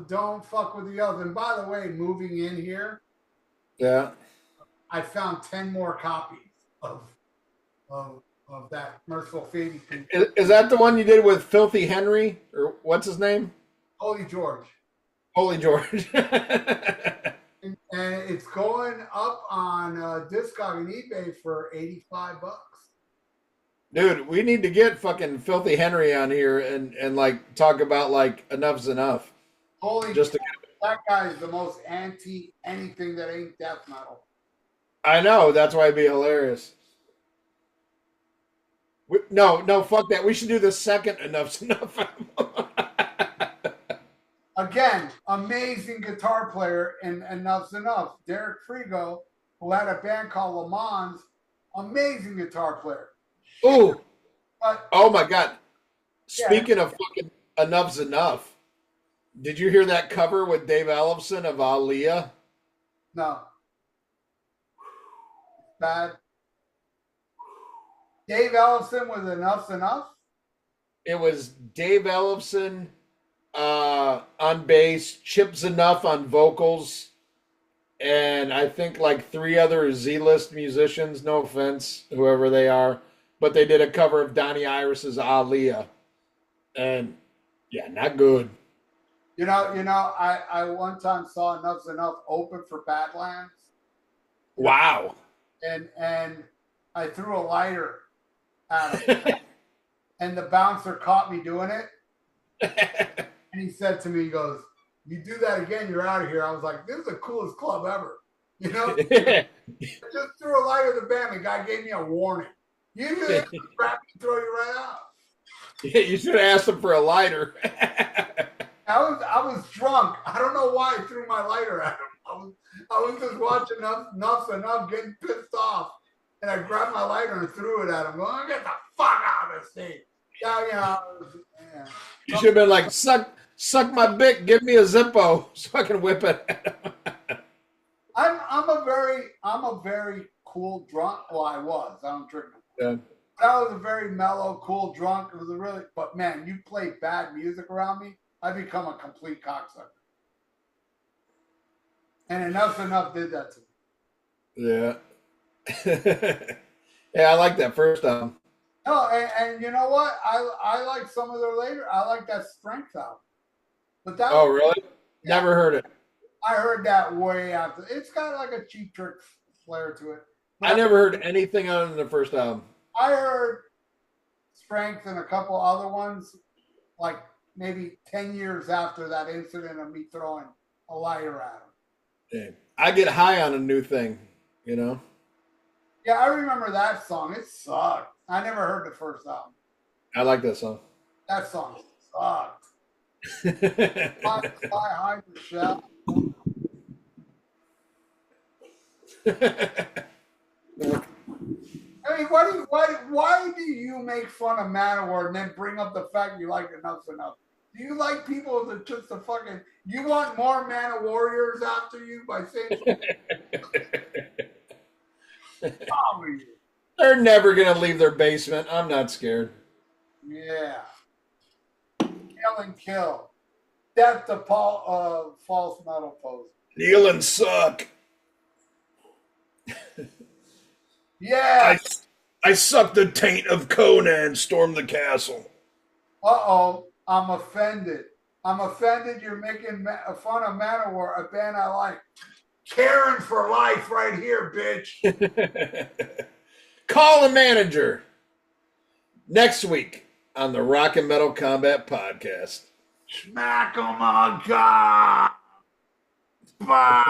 Don't Fuck with the Others. And by the way, moving in here, Yeah. I found 10 more copies of that Merciful Fate. Is that the one you did with Filthy Henry, or what's his name? Holy George. Holy George. And it's going up on Discog and eBay for $85. Dude, we need to get fucking Filthy Henry on here and like talk about like Enough's Enough. Holy just to that guy is the most anti anything that ain't death metal. I know, that's why it'd be hilarious. No, fuck that. We should do the second Enough's Enough. Again, amazing guitar player in Enough's Enough. Derek Frigo, who had a band called Le Mans, amazing guitar player. Ooh. But, oh my God. Speaking of fucking Enough's Enough, did you hear that cover with Dave Ellefson of Aaliyah? No. Bad. Dave Ellefson with Enough's Enough? It was Dave Ellefson on bass, Chips Enough on vocals, and I think like 3 other Z-list musicians, no offense, whoever they are, but they did a cover of Donnie Iris's Aaliyah. And yeah, not good. You know, I one time saw Enough's Enough open for Badlands. Wow. And I threw a lighter at him. And the bouncer caught me doing it. And he said to me, he goes, "You do that again, you're out of here." I was like, "This is the coolest club ever." You know? I just threw a lighter at the band. The guy gave me a warning. You do this crap, you throw you right out. Yeah, you should have asked him for a lighter. I was drunk. I don't know why I threw my lighter at him. I was just watching Enough's Enough, getting pissed off. And I grabbed my lighter and threw it at him, going, "Get the fuck out of this thing." Yeah. You should have been like, suck my dick, give me a Zippo so I can whip it. I'm a very cool drunk. Well, I was. I don't drink anymore. Yeah. But I was a very mellow, cool drunk. It was a really, but man, you play bad music around me, I become a complete cocksucker. And Enough Enough did that to me. Yeah. Yeah, I like that first album. No, and you know what? I like some of their later. I like that Strength album, but that Oh, was, really? yeah, Never heard it. I heard that way after. It's got like a Cheap Trick flair to it. But I never heard anything other than the first album. I heard Strength and a couple other ones, like maybe 10 years after that incident of me throwing a lighter at him. Yeah. I get high on a new thing, you know? Yeah, I remember that song. It sucked. I never heard the first album. I like that song. That song sucked. Fly high, Michelle. I mean, why do you make fun of Manowar and then bring up the fact you like Enough's Enough? Do you like people that just the fucking? You want more Man of Warriors after you by saying? They're never gonna leave their basement. I'm not scared. Yeah. Kill and kill. Death to Paul, false metal pose. Kneel and suck. Yeah. I suck the taint of Conan, storm the castle. Uh-oh. I'm offended. I'm offended you're making fun of Manowar, a band I like. Karen for life right here, bitch. Call the manager. Next week on the Rock and Metal Combat Podcast. Smack 'em on God. Bye.